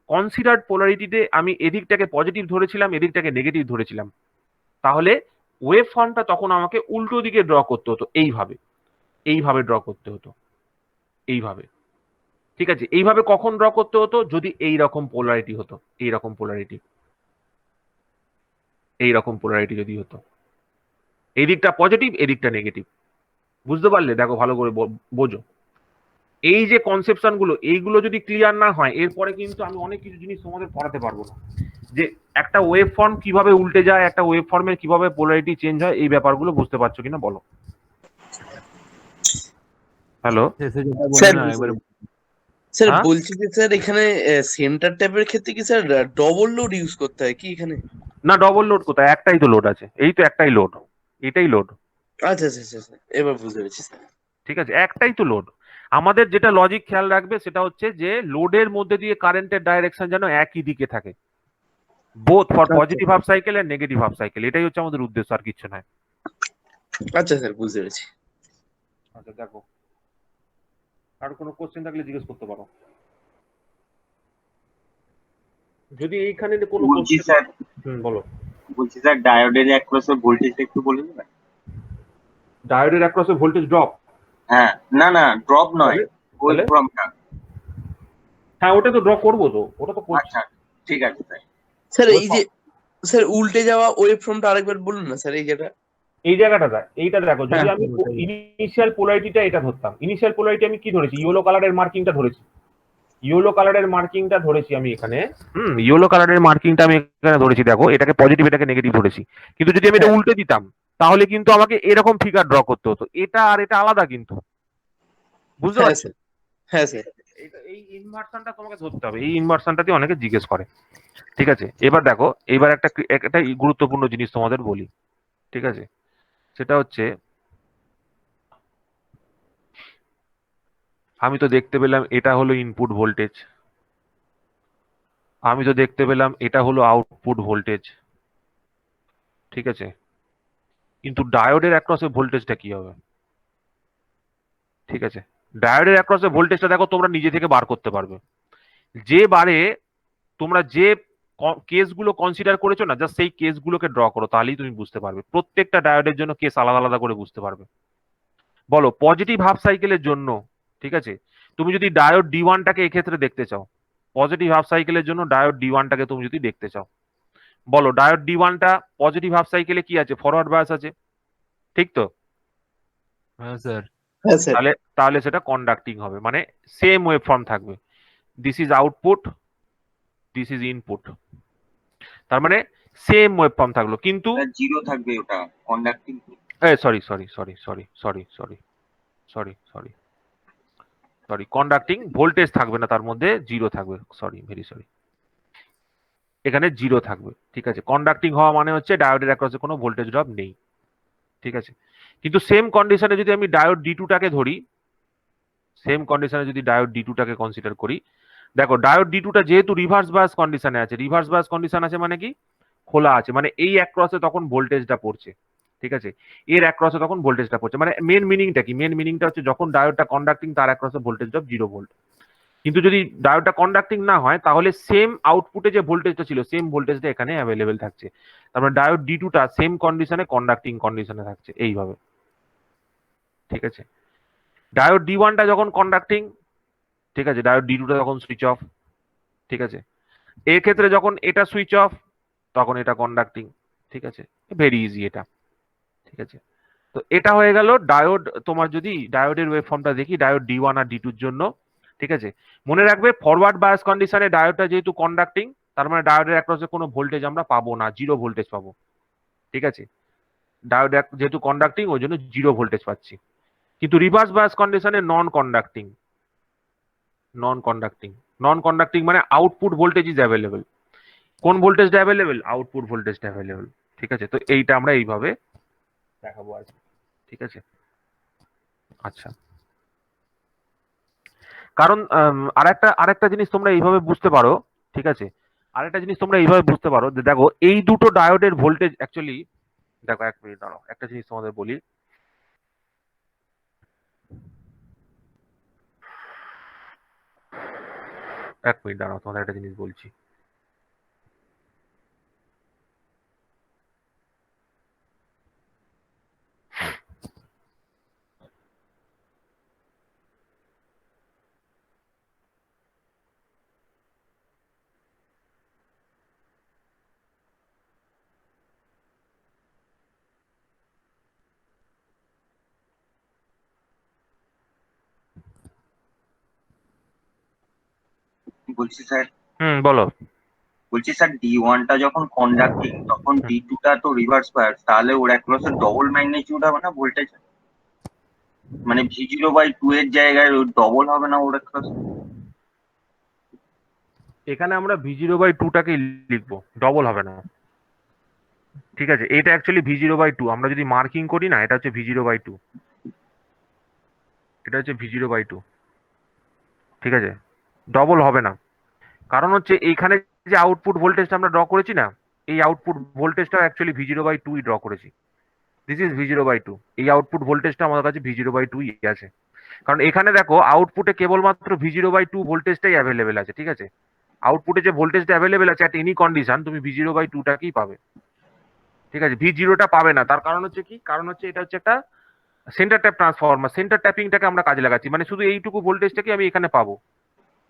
কনসিডার্ড পোলারিটিতে আমি এদিকটাকে পজিটিভ ধরেছিলাম, এদিকটাকে নেগেটিভ ধরেছিলাম, তাহলে ওয়েভ ফর্মটা তখন আমাকে উল্টো দিকে ড্র করতে হতো, এইভাবে ড্র করতে হতো, এইভাবে। ঠিক আছে, এইভাবে কখন ড্র করতে হতো? যদি এইরকম পোলারিটি হতো, এইরকম পোলারিটি যদি হতো, এই দিকটা পজিটিভ এদিকটা নেগেটিভ। বুঝতে পারলে? দেখো ভালো করে বোঝো। এই যে কনসেপশন গুলো, এইগুলো যদি ক্লিয়ার না হয়, এরপরে কিন্তু আমি অনেক কিছু জিনিস তোমাদের পড়াতে পারবো না। যে একটা ওয়েভ ফর্ম কিভাবে উল্টে যায়, একটা ওয়েভ ফর্মের কিভাবে পোলারিটি চেঞ্জ হয়, এই ব্যাপারগুলো বুঝতে পারছো কিনা বলো। হ্যালো
শেষে যেটা বললে
স্যার
না একবারে
স্যার
হ্যাঁ?
বলছি যে স্যার এখানে সেন্টার ট্যাপের ক্ষেত্রে কি স্যার ডবল লোড ইউজ করতে হয় কি এখানে?
না, ডবল লোড কোথায়? একটাই তো লোড আছে, এই তো একটাই লোড, এটাই লোড।
আচ্ছা আচ্ছা আচ্ছা আচ্ছা, এবার বুঝতে পেরেছি স্যার।
ঠিক আছে, একটাই তো লোড। আমাদের যেটা লজিক খেয়াল রাখবে সেটা হচ্ছে যে লোডের মধ্যে দিয়ে কারেন্টের ডাইরেকশন যেন একই দিকে থাকে, both for positive half cycle আর নেগেটিভ হাফ সাইকেল। এটাই হচ্ছে আমাদের উদ্দেশ্য, আর কিছু নয়।
আচ্ছা স্যার বুঝতে পেরেছি।
আচ্ছা দেখো, আর কোনো কোশ্চেন থাকলে জিজ্ঞেস করতে পারো। যদি এইখানে কোনো
বলছি স্যার
বলো।
ডায়োডের অ্যাক্রসের ভোল্টেজটা একটু বলে দেবেন?
ডায়োডের অ্যাক্রসে ভোল্টেজ ড্রপ?
হ্যাঁ, না ড্রপ নয়, ওই
তাহলে?
ফর্মটা।
হ্যাঁ, ওটা তো ড্র করবো, তো ওটা তো করছি।
আচ্ছা ঠিক আছে স্যার।
স্যার এই যে স্যার উল্টে যাওয়া ওয়েভ ফর্মটা আরেকবার বলুন না স্যার, এই যেটা।
এই জায়গাটা এইটা দেখো, যদি
হ্যাঁ,
আমি
ওটাই।
ইনিশিয়াল পোলারিটিটা এটা ধরতাম, ইনিশিয়াল পোলারিটি আমি কি ধরেছি? ইয়েলো কালারের মার্কিংটা ধরেছি, আমি এখানে। ইয়েলো কালারের মার্কিংটা আমি এখানে ধরেছি, দেখো এটাকে পজিটিভ এটাকে নেগেটিভ ধরেছি। কিন্তু যদি আমি এটা
হ্যাঁ।
উল্টে দিতাম, তাহলে কিন্তু আমাকে এরকম ফিগার ড্র করতে হতো। এটা আর এটা আলাদা কিন্তু, বুঝতে
হ্যাঁ
পারছো?
স্যার, হ্যাঁ স্যার।
এই ইনভার্সনটা তোমাকে ধরতে হবে, এই ইনভার্সনটাতে অনেকে জিজ্ঞেস করে। ঠিক আছে, এবার দেখো, এবার একটা গুরুত্বপূর্ণ জিনিস তোমাদের বলি। ঠিক আছে, সেটা হচ্ছে আমি তো দেখতে পেলাম এটা হলো ইনপুট ভোল্টেজ, আমি তো দেখতে পেলাম এটা হলো আউটপুট ভোল্টেজ। ঠিক আছে, কিন্তু ডায়োডের অ্যাক্রসে ভোল্টেজটা কি হবে? ঠিক আছে, ডায়োডের অ্যাক্রসে ভোল্টেজটা দেখো তোমরা নিজে থেকে বার করতে পারবে। যে বারে তোমরা যে কেসগুলো কনসিডার করেছো না, জাস্ট সেই কেসগুলোকে ড্র করো, তাহলেই তুমি বুঝতে পারবে। প্রত্যেকটা ডায়োডের জন্য কেস আলাদা আলাদা করে বুঝতে পারবে। বলো পজিটিভ হাফ সাইকেলের জন্য, ঠিক আছে, তুমি যদি ডায়োড ডি ওয়ানটাকে এক্ষেত্রে দেখতে চাও, পজিটিভ হাফ সাইকেলের জন্য ডায়োড ডি ওয়ানটাকে তুমি যদি দেখতে চাও, বলো ডায়োড ডি ওয়ানটা পজিটিভ হাফ সাইকেলে কি আছে? ফরওয়ার্ড বায়াস আছে, ঠিক তো?
হ্যাঁ স্যার।
হ্যাঁ স্যার।
তাহলে সেটা কন্ডাক্টিং হবে, মানে সেম ওয়েভ ফর্ম থাকবে। This is output, this is input, তার মানে সেম ওয়েভ ফর্ম থাকলো। কিন্তু
জিরো থাকবে, ওটা কন্ডাক্টিং।
সরি, কন্ডাক্টিং ভোল্টেজ থাকবে না, তার মধ্যে জিরো থাকবে। ভেরি সরি, এখানে জিরো থাকবে। ঠিক আছে, কন্ডাক্টিং হওয়া মানে হচ্ছে ডায়োডের অ্যাক্রসে কোনো ভোল্টেজ ড্রপ নেই। ঠিক আছে, কিন্তু সেম কন্ডিশনে যদি আমি ডায়োড ডি টুটাকে ধরি, কনসিডার করি, দেখো ডায়োড ডি টুটা যেহেতু রিভার্স বায়াস কন্ডিশনে আছে, রিভার্স বায়াস কন্ডিশন আছে মানে কি? খোলা আছে, মানে এই অ্যাক্রসে তখন ভোল্টেজটা পড়ছে। ঠিক আছে, এর অ্যাক্রসে তখন ভোল্টেজটা পড়ছে, মানে মেন মিনিংটা কি? মেন মিনিংটা হচ্ছে যখন ডায়োডটা কন্ডাক্টিং, তার অ্যাক্রসে ভোল্টেজ ড্রপ 0 ভোল্ট। কিন্তু যদি ডায়োডটা কন্ডাক্টিং না হয়, তাহলে সেম আউটপুটে যে ভোল্টেজটা ছিল, সেম ভোল্টেজটা এখানে অ্যাভেলেবেল থাকছে। তারপরে ডায়োড ডি টুটা সেম কন্ডিশনে কন্ডাক্টিং কন্ডিশনে থাকছে, এইভাবে। ঠিক আছে, ডায়োড ডি ওয়ানটা যখন কন্ডাক্টিং, ঠিক আছে, ডায়োড ডি টুটা যখন সুইচ অফ। ঠিক আছে, এর ক্ষেত্রে যখন এটা সুইচ অফ, তখন এটা কন্ডাক্টিং। ঠিক আছে, ভেরি ইজি এটা। ঠিক আছে, তো এটা হয়ে গেল ডায়োড। তোমার যদি ডায়োডের ওয়েভ ফর্মটা দেখি, ডায়োড ডি ওয়ান আর ডি টুর জন্য। ঠিক আছে, মনে রাখবে ফরওয়ার্ড বায়াস কন্ডিশনে ডায়োডটা যেহেতু কন্ডাক্টিং, তার মানে ডায়োডের অ্যাক্রসে কোনো ভোল্টেজ আমরা পাবো না, 0 ভোল্টেজ পাবো। ঠিক আছে, ডায়োড যেহেতু কন্ডাক্টিং, ওই জন্য 0 ভোল্টেজ পাচ্ছি। কিন্তু রিভার্স বায়াস কন্ডিশনে নন কন্ডাক্টিং, নন কন্ডাক্টিং মানে আউটপুট ভোল্টেজ ইজ অ্যাভেলেবেল। কোন ভোল্টেজটা অ্যাভেলেবেল? আউটপুট ভোল্টেজটা অ্যাভেলেবেল। ঠিক আছে, তো এইটা আমরা এইভাবে দেখাবো আর কি। ঠিক আছে, আচ্ছা। কারণ আরেকটা জিনিস তোমরা এইভাবে বুঝতে পারো, ঠিক আছে, আরেকটা জিনিস তোমরা এইভাবে বুঝতে পারো যে দেখো এই দুটো ডায়োডের ভোল্টেজ অ্যাকচুয়ালি, দেখো এক মিনিট দাঁড়াও, একটা জিনিস তোমাদের বলি। এক মিনিট দাঁড়াও, তোমাদের একটা জিনিস বলছি।
বলছি স্যার,
বলো।
D1টা যখন কন্ডাক্টিং তখন D2টা তো রিভার্স বায়াস, তাহলে ওর অ্যাক্রসের ডবল ম্যাগনিটিউড হবে না ভোল্টেজ? মানে V0/2 এর জায়গায় ডবল হবে না ওর অ্যাক্রস?
এখানে আমরা V0/2 টাকে লিখবো, ডবল হবে না। ঠিক আছে, এটা অ্যাকচুয়ালি V0/2, আমরা যদি মার্কিং করি না, এটা হচ্ছে V0/2, এটা হচ্ছে V0/2। ঠিক আছে, ডবল হবে না। কারণ হচ্ছে এইখানে যে আউটপুট ভোল্টেজটা আমরা ড্র করেছি না, এই আউটপুট ভোল্টেজটা অ্যাকচুয়ালি V0/2 ই ড্র করেছি। দিস ইজ V0/2, এই আউটপুট ভোল্টেজটা আমাদের কাছে V0/2 আছে। কারণ এখানে দেখো আউটপুটে কেবলমাত্র V0/2 ভোল্টেজটাই অ্যাভেলেবেল আছে। ঠিক আছে, আউটপুটে যে ভোল্টেজটা অ্যাভেলেবেল আছে অ্যাট এনি কন্ডিশন, তুমি V0/2 টাকেই পাবে। ঠিক আছে, V0টা পাবে না। তার কারণ হচ্ছে কি? কারণ হচ্ছে এটা হচ্ছে একটা সেন্টার ট্যাপ ট্রান্সফরমার, সেন্টার ট্যাপিংটাকে আমরা কাজে লাগাচ্ছি, মানে শুধু এইটুকু ভোল্টেজটাকে আমি এখানে পাবো।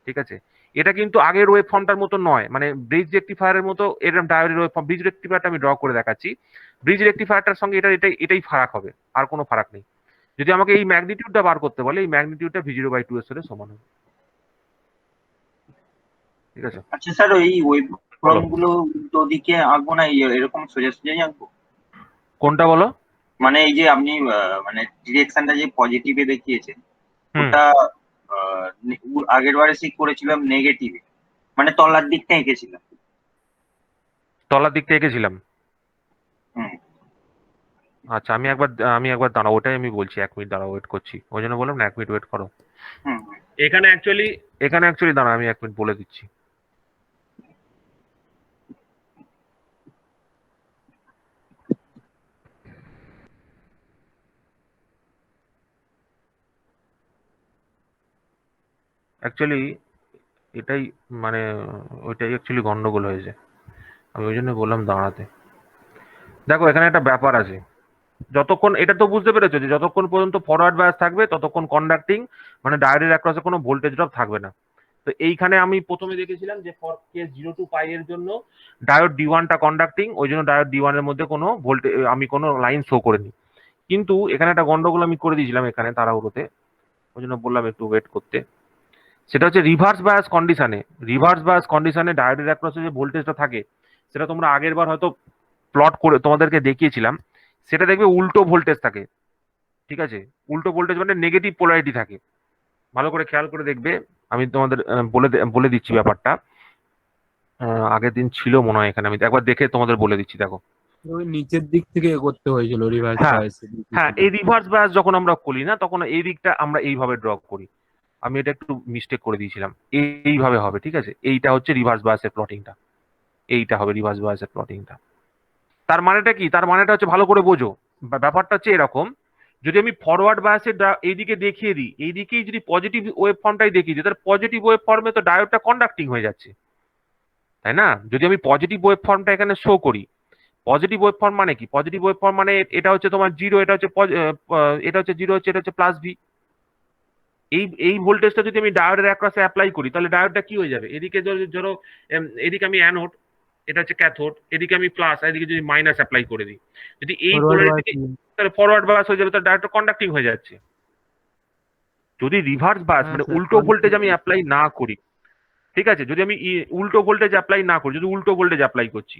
ঠিক আছে, এটা কিন্তু আগের ওয়েভ ফর্মটার মতো নয়, মানে ব্রিজ রেকটিফায়ারের মতো এরকম ডায়োডের ওয়েভ ফর্ম। ব্রিজ রেকটিফায়ারটা আমি ড্র করে দেখাচ্ছি, ব্রিজ রেকটিফায়ারটার সঙ্গে এটাই ফারাক হবে, আর কোনো ফারাক নেই। যদি আমাকে এই ম্যাগনিটিউডটা বার করতে বলে, এই ম্যাগনিটিউডটা V0/2 এর সাথে সমান হবে। ঠিক আছে,
আচ্ছা স্যার, ওই ওয়েব ফর্ম গুলো উল্টো দিকে আঁকবো না এরকম সোজা সোজাই আঁকবো?
কোনটা বলো?
মানে এই যে আপনি মানে ডিরেকশনটা যে পজিটিভে দেখিয়েছেন,
হুম,
ওটা আগের বারে ঠিক করেছিলাম নেগেটিভে, মানে তলার দিকটা এঁকেছিলাম।
তলার দিকটা এঁকেছিলাম।
হুম।
আচ্ছা, আমি একবার দাঁড়াও, ওটাই আমি বলছি। 1 মিনিট দাঁড়াও, ওয়েট করছি, ওই জন্য বললাম না 1 মিনিট ওয়েট করো।
হুম।
এখানে অ্যাকচুয়ালি দাঁড়াও, আমি 1 মিনিট বলে দিচ্ছি। অ্যাকচুয়ালি এটাই মানে ওইটাই অ্যাকচুয়ালি গন্ডগোল হয়েছে, আমি ওই জন্য বললাম দাঁড়াতে। দেখো এখানে একটা ব্যাপার আছে, যতক্ষণ, এটা তো বুঝতে পেরেছো যে যতক্ষণ পর্যন্ত ফরওয়ার্ড বায়াস থাকবে ততক্ষণ কন্ডাক্টিং, মানে ডায়োডের অ্যাক্রসে কোনো ভোল্টেজ ড্রপ থাকবে না। তো এইখানে আমি প্রথমে দেখেছিলাম যে ফর কেস 0 to π এর জন্য ডায়োড D1টা কন্ডাক্টিং, ওই জন্য ডায়োড D1 এর মধ্যে কোনো ভোল্টেজ, আমি কোনো লাইন শো করিনি। কিন্তু এখানে একটা গন্ডগোল আমি করে দিয়েছিলাম এখানে তাড়াহুড়োতে, ওই জন্য বললাম একটু ওয়েট করতে। সেটা হচ্ছে রিভার্স বায়াস কন্ডিশনে ডায়োডের অ্যাক্রসে যে ভোল্টেজটা থাকে, সেটা তোমরা আগের বার হয়তো প্লট করে তোমাদেরকে দেখিয়েছিলাম, সেটা দেখবে উল্টো ভোল্টেজ থাকে। ঠিক আছে, উল্টো ভোল্টেজ মানে নেগেটিভ পোলারিটি থাকে। ভালো করে খেয়াল করে দেখবে, আমি তোমাদের বলে দিচ্ছি ব্যাপারটা। আগের দিন ছিল মনে হয় এখানে, আমি একবার দেখে তোমাদের বলে দিচ্ছি। দেখো,
ওই নিচের দিক থেকে করতে হয়েছিল রিভার্স
হ্যাঁ
বায়াসে।
হ্যাঁ, এই রিভার্স বায়াস যখন আমরা করি না, তখন এই দিকটা আমরা এইভাবে ড্র করি। আমি এটা একটু মিস্টেক করে দিয়েছিলাম, এইভাবে হবে। ঠিক আছে, এইটা হচ্ছে রিভার্স বায়াসের প্লটিংটা, এইটা হবে রিভার্স বায়াসের প্লটিংটা। তার মানেটা কি? তার মানেটা হচ্ছে, ভালো করে বোঝো, ব্যাপারটা হচ্ছে এরকম, যদি আমি ফরওয়ার্ড বায়াসের এইদিকে দেখিয়ে দিই, এইদিকেই যদি পজিটিভ ওয়েভ ফর্মটাই দেখিয়ে দিই, তাহলে পজিটিভ ওয়েভ ফর্মে তো ডায়োডটা কন্ডাক্টিং হয়ে যাচ্ছে, তাই না? যদি আমি পজিটিভ ওয়েভ ফর্মটা এখানে শো করি, পজিটিভ ওয়েভ ফর্ম মানে কি? পজিটিভ ওয়েভ ফর্ম মানে এটা হচ্ছে তোমার 0, এটা হচ্ছে এটা হচ্ছে 0, এটা হচ্ছে প্লাস ভি। এই ভোল্টেজটা যদি আমি ডায়োডের অ্যাক্রসে অ্যাপ্লাই করি, তাহলে ডায়োডটা কি হয়ে যাবে? এদিকে ধরো এদিকে আমি অ্যানোড, এটা হচ্ছে ক্যাথোড, এদিকে আমি প্লাস, এদিকে যদি মাইনাস অ্যাপ্লাই করে দিই, যদি এই পোলারিটি, তাহলে ফরওয়ার্ড বায়াস হয়ে যাবে, তাহলে ডায়োডটা কন্ডাক্টিং হয়ে যাচ্ছে। যদি রিভার্স বায়াস মানে উল্টো ভোল্টেজ আমি অ্যাপ্লাই না করি, ঠিক আছে, যদি আমি উল্টো ভোল্টেজ অ্যাপ্লাই না করি, যদি উল্টো ভোল্টেজ অ্যাপ্লাই করছি,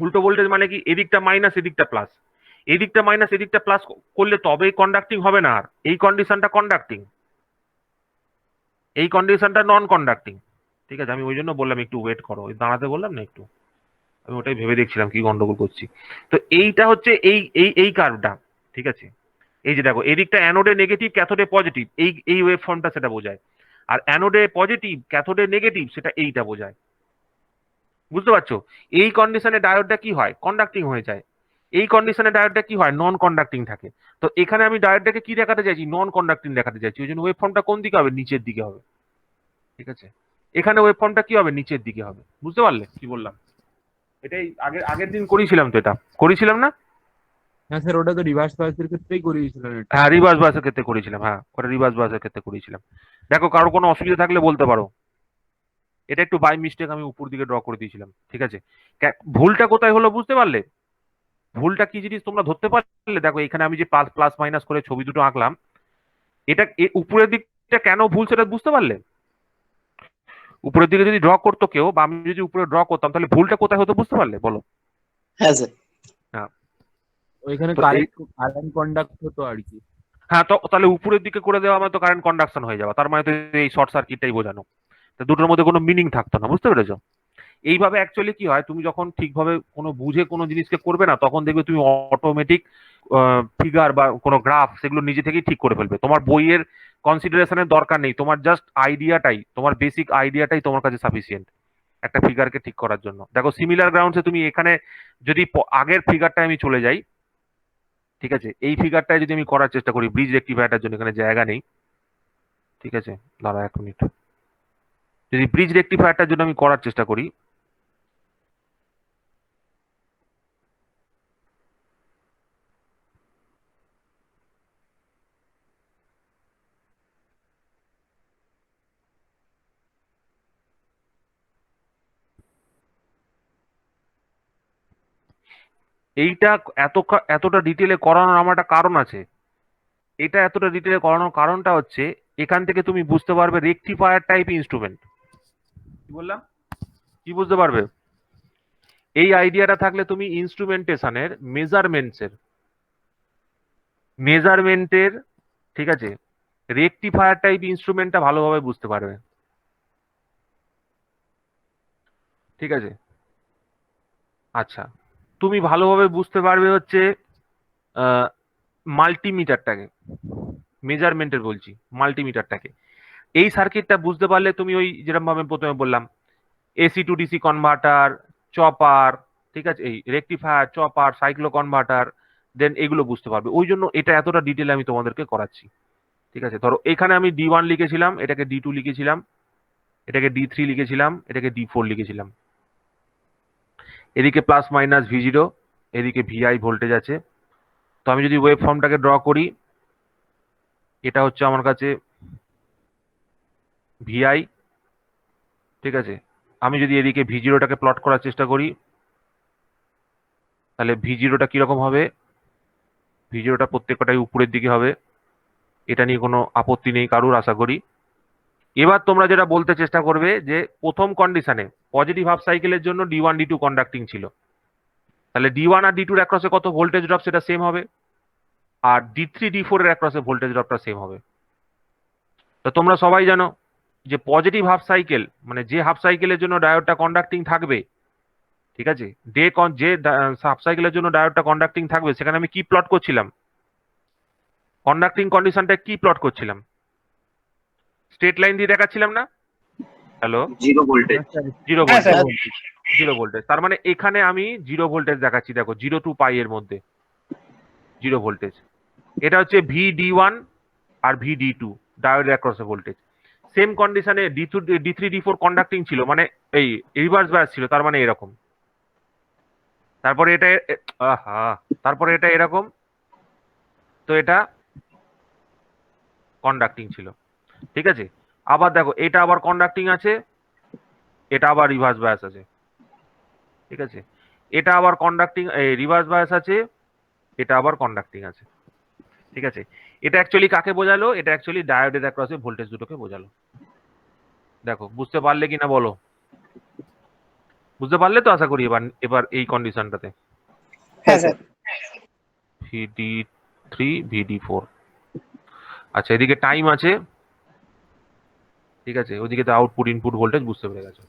উল্টো ভোল্টেজ মানে কি? এদিকটা মাইনাস এদিকটা প্লাস, এদিকটা মাইনাস এদিকটা প্লাস করলে তবেই কন্ডাক্টিং হবে না। আর এই কন্ডিশনটা কন্ডাক্টিং, এই কন্ডিশনটা নন কন্ডাক্টিং। ঠিক আছে, আমি ওই জন্য বললাম একটু ওয়েট করো, ওই দাঁড়াতে বললাম না একটু, আমি ওটাই ভেবে দেখছিলাম কি গন্ডগোল করছি। তো এইটা হচ্ছে এই কার্ভটা। ঠিক আছে, এই যে দেখো এদিকটা অ্যানোডে নেগেটিভ ক্যাথোডে পজিটিভ, এই ওয়েভ ফর্মটা সেটা বোঝায়। আর অ্যানোডে পজিটিভ ক্যাথোডে নেগেটিভ সেটা এইটা বোঝায়। বুঝতে পারছো? এই কন্ডিশনে ডায়োডটা কি হয়, কন্ডাক্টিং হয়ে যায়। এই কন্ডিশনে ডায়োডটা কি হয়, নন কন্ডাক্টিং থাকে। তো এখানে আমি ডায়োডটাকে কি দেখাতে চাইছি, নন কন্ডাক্টিং দেখাতে চাইছি। ওই জন্য ওয়েভ ফর্মটা কোন দিকে হবে, নিচের দিকে হবে। ঠিক আছে, এখানে ওয়েভ ফর্মটা কি হবে, নিচের দিকে হবে। বুঝতে পারলে কি বললাম? এটাই আগের দিন করেছিলাম তো, এটা করেছিলাম না?
হ্যাঁ স্যার, ওটা তো রিভার্স বায়াসের ক্ষেত্রেই করিয়েছিলেন এটা।
হ্যাঁ, রিভার্স বাসের ক্ষেত্রে করেছিলাম, হ্যাঁ ওটা রিভার্স বাসের ক্ষেত্রে করেছিলাম। দেখো কারো কোনো অসুবিধা থাকলে বলতে পারো। এটা একটু বাই মিস্টেক আমি উপর দিকে ড্র করে দিয়েছিলাম। ঠিক আছে, ভুলটা কোথায় হলো বুঝতে পারলে? ভুলটা কি জিনিস তোমরা ধরতে পারলে? দেখো এখানে আমি যে প্লাস মাইনাস করে ছবি দুটো আঁকলাম, এটা উপরের দিকটা কেন ভুল সেটা বুঝতে পারলে? উপরের দিকে যদি ড্র করতো কেউ, বা আমি যদি উপরে ড্র করতাম, তাহলে ভুলটা কোথায় হতো বুঝতে পারলে বলো?
হ্যাঁ স্যার।
হ্যাঁ,
ওইখানে
তো
কারেন্ট কন্ডাক্ট হতো আর কি।
হ্যাঁ, তো তাহলে উপরের দিকে করে দেওয়া মানে তো কারেন্ট কন্ডাকশন হয়ে যাওয়া, তার মানে তো এই শর্ট সার্কিটটাই বোঝানো। তো দুটোর মধ্যে কোনো মিনিং থাকতো না, বুঝতে পেরেছো? এইভাবে অ্যাকচুয়ালি কি হয়, তুমি যখন ঠিকভাবে কোনো বুঝে কোনো জিনিসকে করবে না, তখন দেখবে তুমি অটোমেটিক ফিগার বা কোনো গ্রাফ সেগুলো নিজে থেকেই ঠিক করে ফেলবে। তোমার বইয়ের কনসিডারেশনের দরকার নেই, তোমার জাস্ট আইডিয়াটাই, তোমার বেসিক আইডিয়াটাই তোমার কাছে সাফিসিয়েন্ট একটা ফিগারকে ঠিক করার জন্য। দেখো সিমিলার গ্রাউন্ডসে তুমি এখানে যদি আগের ফিগারটায় আমি চলে যাই, ঠিক আছে, এই ফিগারটায় যদি আমি করার চেষ্টা করি ব্রিজ রেক্টিফায়ারটার জন্য, এখানে জায়গা নেই। ঠিক আছে, দাঁড়া 1 মিনিট। যদি ব্রিজ রেক্টিফায়ারটার জন্য আমি করার চেষ্টা করি, এইটা এতটা ডিটেলে করানোর আমার একটা কারণ আছে। এটা এতটা ডিটেলে করানোর কারণটা হচ্ছে, এখান থেকে তুমি বুঝতে পারবে রেক্টিফায়ার টাইপ ইনস্ট্রুমেন্ট। কি বললাম, কি বুঝতে পারবে? এই আইডিয়াটা থাকলে তুমি ইনস্ট্রুমেন্টেশনের মেজারমেন্টের ঠিক আছে, রেক্টিফায়ার টাইপ ইনস্ট্রুমেন্টটা ভালোভাবে বুঝতে পারবে। ঠিক আছে, আচ্ছা, তুমি ভালোভাবে বুঝতে পারবে হচ্ছে মাল্টিমিটারটাকে, মেজারমেন্টের বলছি, মাল্টিমিটারটাকে। এই সার্কিটটা বুঝতে পারলে তুমি ওই যেরকম ভাবে প্রথমে বললাম, AC two DC converter, chopper, ঠিক আছে, এই রেকটিফায়ার, চপার, সাইক্লো কনভার্টার, দেন এগুলো বুঝতে পারবে। ওই জন্য এটা এতটা ডিটেলে আমি তোমাদেরকে করাচ্ছি। ঠিক আছে, ধরো এখানে আমি D1 লিখেছিলাম, এটাকে D2 লিখেছিলাম, এটাকে D3 লিখেছিলাম, এটাকে D4 লিখেছিলাম। এদিকে প্লাস মাইনাস V0, এদিকে VI ভোল্টেজ আছে। তো আমি যদি ওয়েভ ফর্মটাকে ড্র করি, এটা হচ্ছে আমার কাছে VI। ঠিক আছে, আমি যদি এদিকে V0টাকে প্লট করার চেষ্টা করি, তাহলে V0টা কিরকম হবে, V0টা প্রত্যেকটাই উপরের দিকে হবে। এটা নিয়ে কোনো আপত্তি নেই কারুর, আশা করি। এবার তোমরা যেটা বলতে চেষ্টা করবে যে প্রথম কন্ডিশনে পজিটিভ হাফ সাইকেলের জন্য D1 D2 কন্ডাক্টিং ছিল, তাহলে D1 আর D2 এর অ্যাক্রসে কত ভোল্টেজ ড্রপ সেটা সেম হবে, আর D3 D4 এর অ্যাক্রসে ভোল্টেজ ড্রপটা সেম হবে। তো তোমরা সবাই জানো যে পজিটিভ হাফ সাইকেল মানে যে হাফ সাইকেলের জন্য ডায়োডটা কন্ডাক্টিং থাকবে, ঠিক আছে, যে হাফ সাইকেলের জন্য ডায়োডটা কন্ডাক্টিং থাকবে, সেখানে আমি কি প্লট করছিলাম, কন্ডাক্টিং কন্ডিশনটা কি প্লট করছিলাম, স্ট্রেট লাইন দিয়ে দেখাচ্ছিলাম না? Hello,
0 voltage.
জিরো
হ্যাঁ স্যার।
Voltage, zero voltage. তার মানে এখানে আমি জিরো ভোল্টেজ দেখাচ্ছি, দেখো 0 টু পাই এর মধ্যে জিরো ভোল্টেজ। এটা হচ্ছে VD1 আর VD2 diode across voltage. Same কন্ডিশনে D3 D4 কন্ডাক্টিং ছিল, মানে এই রিভার্স বায়াস ছিল, তার মানে এরকম। তারপরে এটা তারপরে এটা এরকম, তো এটা কন্ডাক্টিং ছিল। ঠিক আছে, আবার দেখো এটা আবার কন্ডাক্টিং আছে, এটা আবার রিভার্স বায়াস আছে। ঠিক আছে, এটা আবার কন্ডাক্টিং, রিভার্স বায়াস আছে, এটা আবার কন্ডাক্টিং আছে। ঠিক আছে, এটা অ্যাকচুয়ালি কাকে বোঝালো, এটা অ্যাকচুয়ালি ডায়োডের অ্যাক্রসে ভোল্টেজ দুটোকে বোঝালো। দেখো বুঝতে পারলে কিনা বলো? বুঝতে পারলে তো আশা করি এবার এবার এই কন্ডিশনটাতে
হ্যাঁ স্যার।
VD3 VD4। আচ্ছা, এদিকে টাইম আছে, ঠিক আছে, ওদিকে তো আউটপুট ইনপুট ভোল্টেজ বুঝতে পেরে গেছো।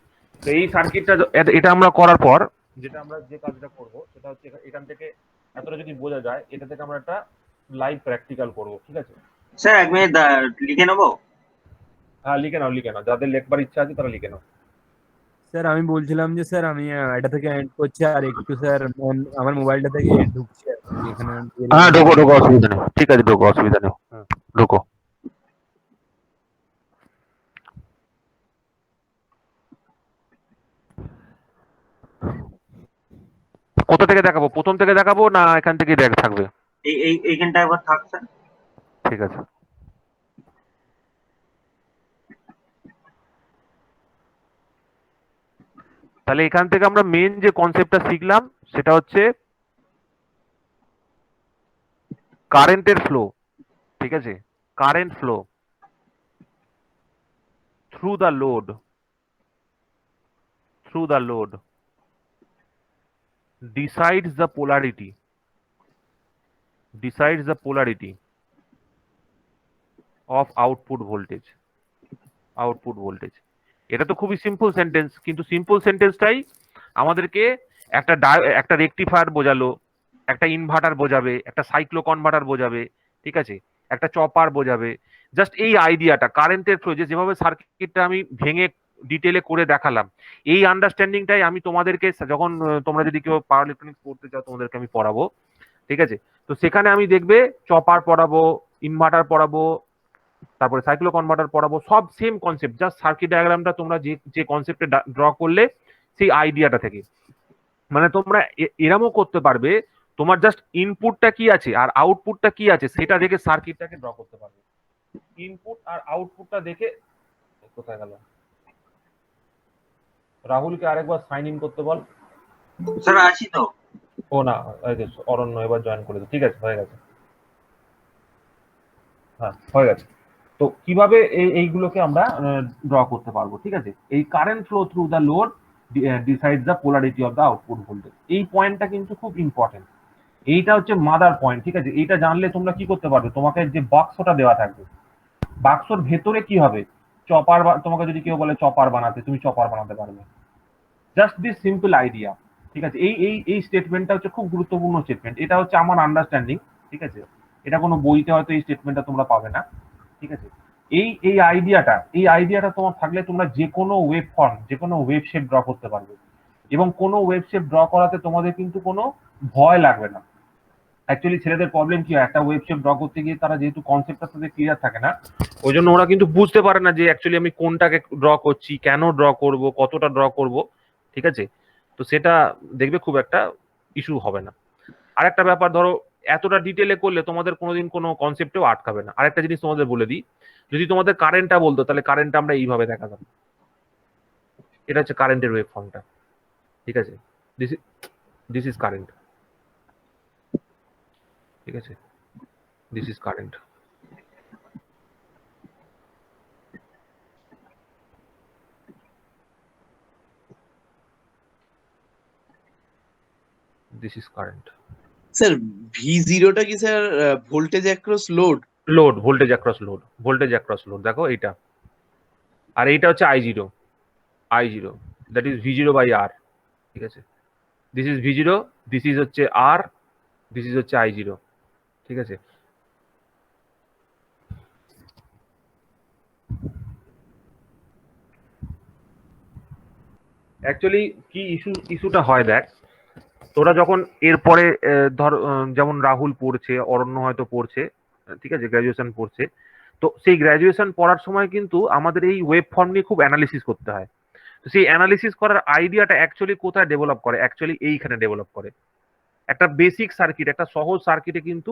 তো এই সার্কিটটা এটা আমরা করার পর যেটা আমরা যে কাজটা করব সেটা হচ্ছে এখান থেকে এতটা যদি বোঝা যায়, এটা থেকে আমরা একটা লাইভ প্র্যাকটিক্যাল করব, ঠিক আছে?
স্যার এক মিনিট লিখে নেবো।
হ্যাঁ, লিখে নাও, যাদের লেখবার ইচ্ছা আছে তারা লিখে নাও।
স্যার আমি বলছিলাম যে স্যার আমি এটা থেকে এন্ড করছি, আর একটু স্যার আমার মোবাইলটা থেকে ঢুকছি আর কি, এখানে
হ্যাঁ, ঢোকো অসুবিধা নেই, ঠিক আছে, ঢোকো অসুবিধা নেই, ঢোকো। কোথা থেকে দেখাবো, প্রথম থেকে দেখাবো না এখান থেকেই থাকবে?
এইখানটা একবার থাক স্যার।
ঠিক আছে। তাহলে এখান থেকে আমরা মেন যে কনসেপ্টটা শিখলাম সেটা হচ্ছে কারেন্টের ফ্লো, ঠিক আছে? Current flow through the load decides the polarity of output voltage. এটা তো খুবই সিম্পল সেন্টেন্স, কিন্তু সিম্পল সেন্টেন্সটাই আমাদেরকে একটা রেকটিফায়ার বোঝালো, একটা ইনভার্টার বোঝাবে, একটা সাইক্লো কনভার্টার বোঝাবে, ঠিক আছে, একটা চপার বোঝাবে। জাস্ট এই আইডিয়াটা কারেন্টের ফ্লো, যেভাবে সার্কিটটা আমি ভেঙে ডিটেলে করে দেখালাম, এই আন্ডারস্ট্যান্ডিংটাই আমি তোমাদেরকে যখন তোমরা যদি কেউ পাওয়ার ইলেকট্রনিক্স পড়তে চাও তোমাদেরকে আমি পড়াবো, ঠিক আছে? তো সেখানে আমি দেখবে চপার পড়াবো, ইনভার্টার পড়াবো, তারপরে সাইক্লো কনভার্টার পড়াবো, সব সেম কনসেপ্ট, জাস্ট সার্কিট ডায়াগ্রামটা তোমরা যে কনসেপ্টে ড্র করলে সেই আইডিয়াটা থেকে, মানে তোমরা এরমও করতে পারবে, তোমার জাস্ট ইনপুটটা কি আছে আর আউটপুটটা কি আছে সেটা দেখে সার্কিটটাকে ড্র করতে পারবে। ইনপুট আর আউটপুটটা দেখে, কোথায় গেল রাহুলকে আরেকবার সাইন ইন করতে বল।
স্যার আছি তো।
ও না, অরণ্য এবার জয়েন করে দিও, ঠিক আছে, হয়ে গেছে, হ্যাঁ হয়ে গেছে। তো কিভাবে এইগুলোকে আমরা ড্র করতে পারবো, ঠিক আছে? এই current flow through the load decide the polarity of the output voltage, এই পয়েন্টটা কিন্তু খুব ইম্পর্টেন্ট। এইটা হচ্ছে মাদার পয়েন্ট, ঠিক আছে? এইটা জানলে তোমরা কি করতে পারবে, তোমাকে যে বাক্সটা দেওয়া থাকবে, বাক্সর ভেতরে কি হবে, চপার, তোমাকে যদি কেউ বলে চপার বানাতে, তুমি চপার বানাতে পারবে। জাস্ট দিস সিম্পল আইডিয়া, ঠিক আছে? এই স্টেটমেন্টটা হচ্ছে খুব গুরুত্বপূর্ণ স্টেটমেন্ট, এটা হচ্ছে আমার আন্ডারস্ট্যান্ডিং, ঠিক আছে? এটা কোনো বইতে হয়তো এই স্টেটমেন্টটা তোমরা পাবে না, ঠিক আছে? এই আইডিয়াটা তোমার থাকলে তোমরা যে কোনো ওয়েব ফর্ম, যে কোনো ওয়েব শেপ ড্র করতে পারবে, এবং কোনো ওয়েব শেপ ড্র করাতে তোমাদের কিন্তু কোনো ভয় লাগবে না। অ্যাকচুয়ালি ছেলেদের প্রবলেম কি হয়, একটা ওয়েব শেপ ড্র করতে গিয়ে তারা যেহেতু কনসেপ্টটা তাদের ক্লিয়ার থাকে না, ওই জন্য ওরা কিন্তু বুঝতে পারে না যে অ্যাকচুয়ালি আমি কোনটাকে ড্র করছি, কেন ড্র করব, কতটা ড্র করব, ঠিক আছে? তো সেটা দেখবে খুব একটা ইস্যু হবে না। আর একটা ব্যাপার, ধরো এতটা ডিটেলে করলে তোমাদের কোনোদিন কোনো কনসেপ্টেও আটকাবে না। আরেকটা জিনিস তোমাদের বলে দিই, যদি তোমাদের কারেন্টটা বলতো তাহলে কারেন্টটা আমরা এইভাবে দেখাতাম, এটা হচ্ছে কারেন্টের ওয়েভ ফর্মটা, ঠিক আছে? দিস ইজ কারেন্ট, ঠিক আছে? This is current. This is current.
Sir V0টা কি sir voltage across load?
Voltage across load, দেখো এইটা, আর এইটা হচ্ছে I0, that is V0 by R, ঠিক আছে? This is V0, this is হচ্ছে R, দিস ইজ হচ্ছে I0, ঠিক আছে? অ্যাকচুয়ালি কি ইস্যুটা হয় দেখ, তোরা যখন এরপরে ধর যেমন রাহুল পড়ছে, অরণ্য হয়তো পড়ছে, ঠিক আছে, গ্রাজুয়েশন পড়ছে, তো সেই গ্রাজুয়েশন পড়ার সময় কিন্তু আমাদের এই ওয়েব ফর্ম নিয়ে খুব অ্যানালিসিস করতে হয়। তো সেই অ্যানালিসিস করার আইডিয়াটা অ্যাকচুয়ালি কোথায় ডেভেলপ করে, অ্যাকচুয়ালি এইখানে ডেভেলপ করে। একটা বেসিক সার্কিট, একটা সহজ সার্কিটে কিন্তু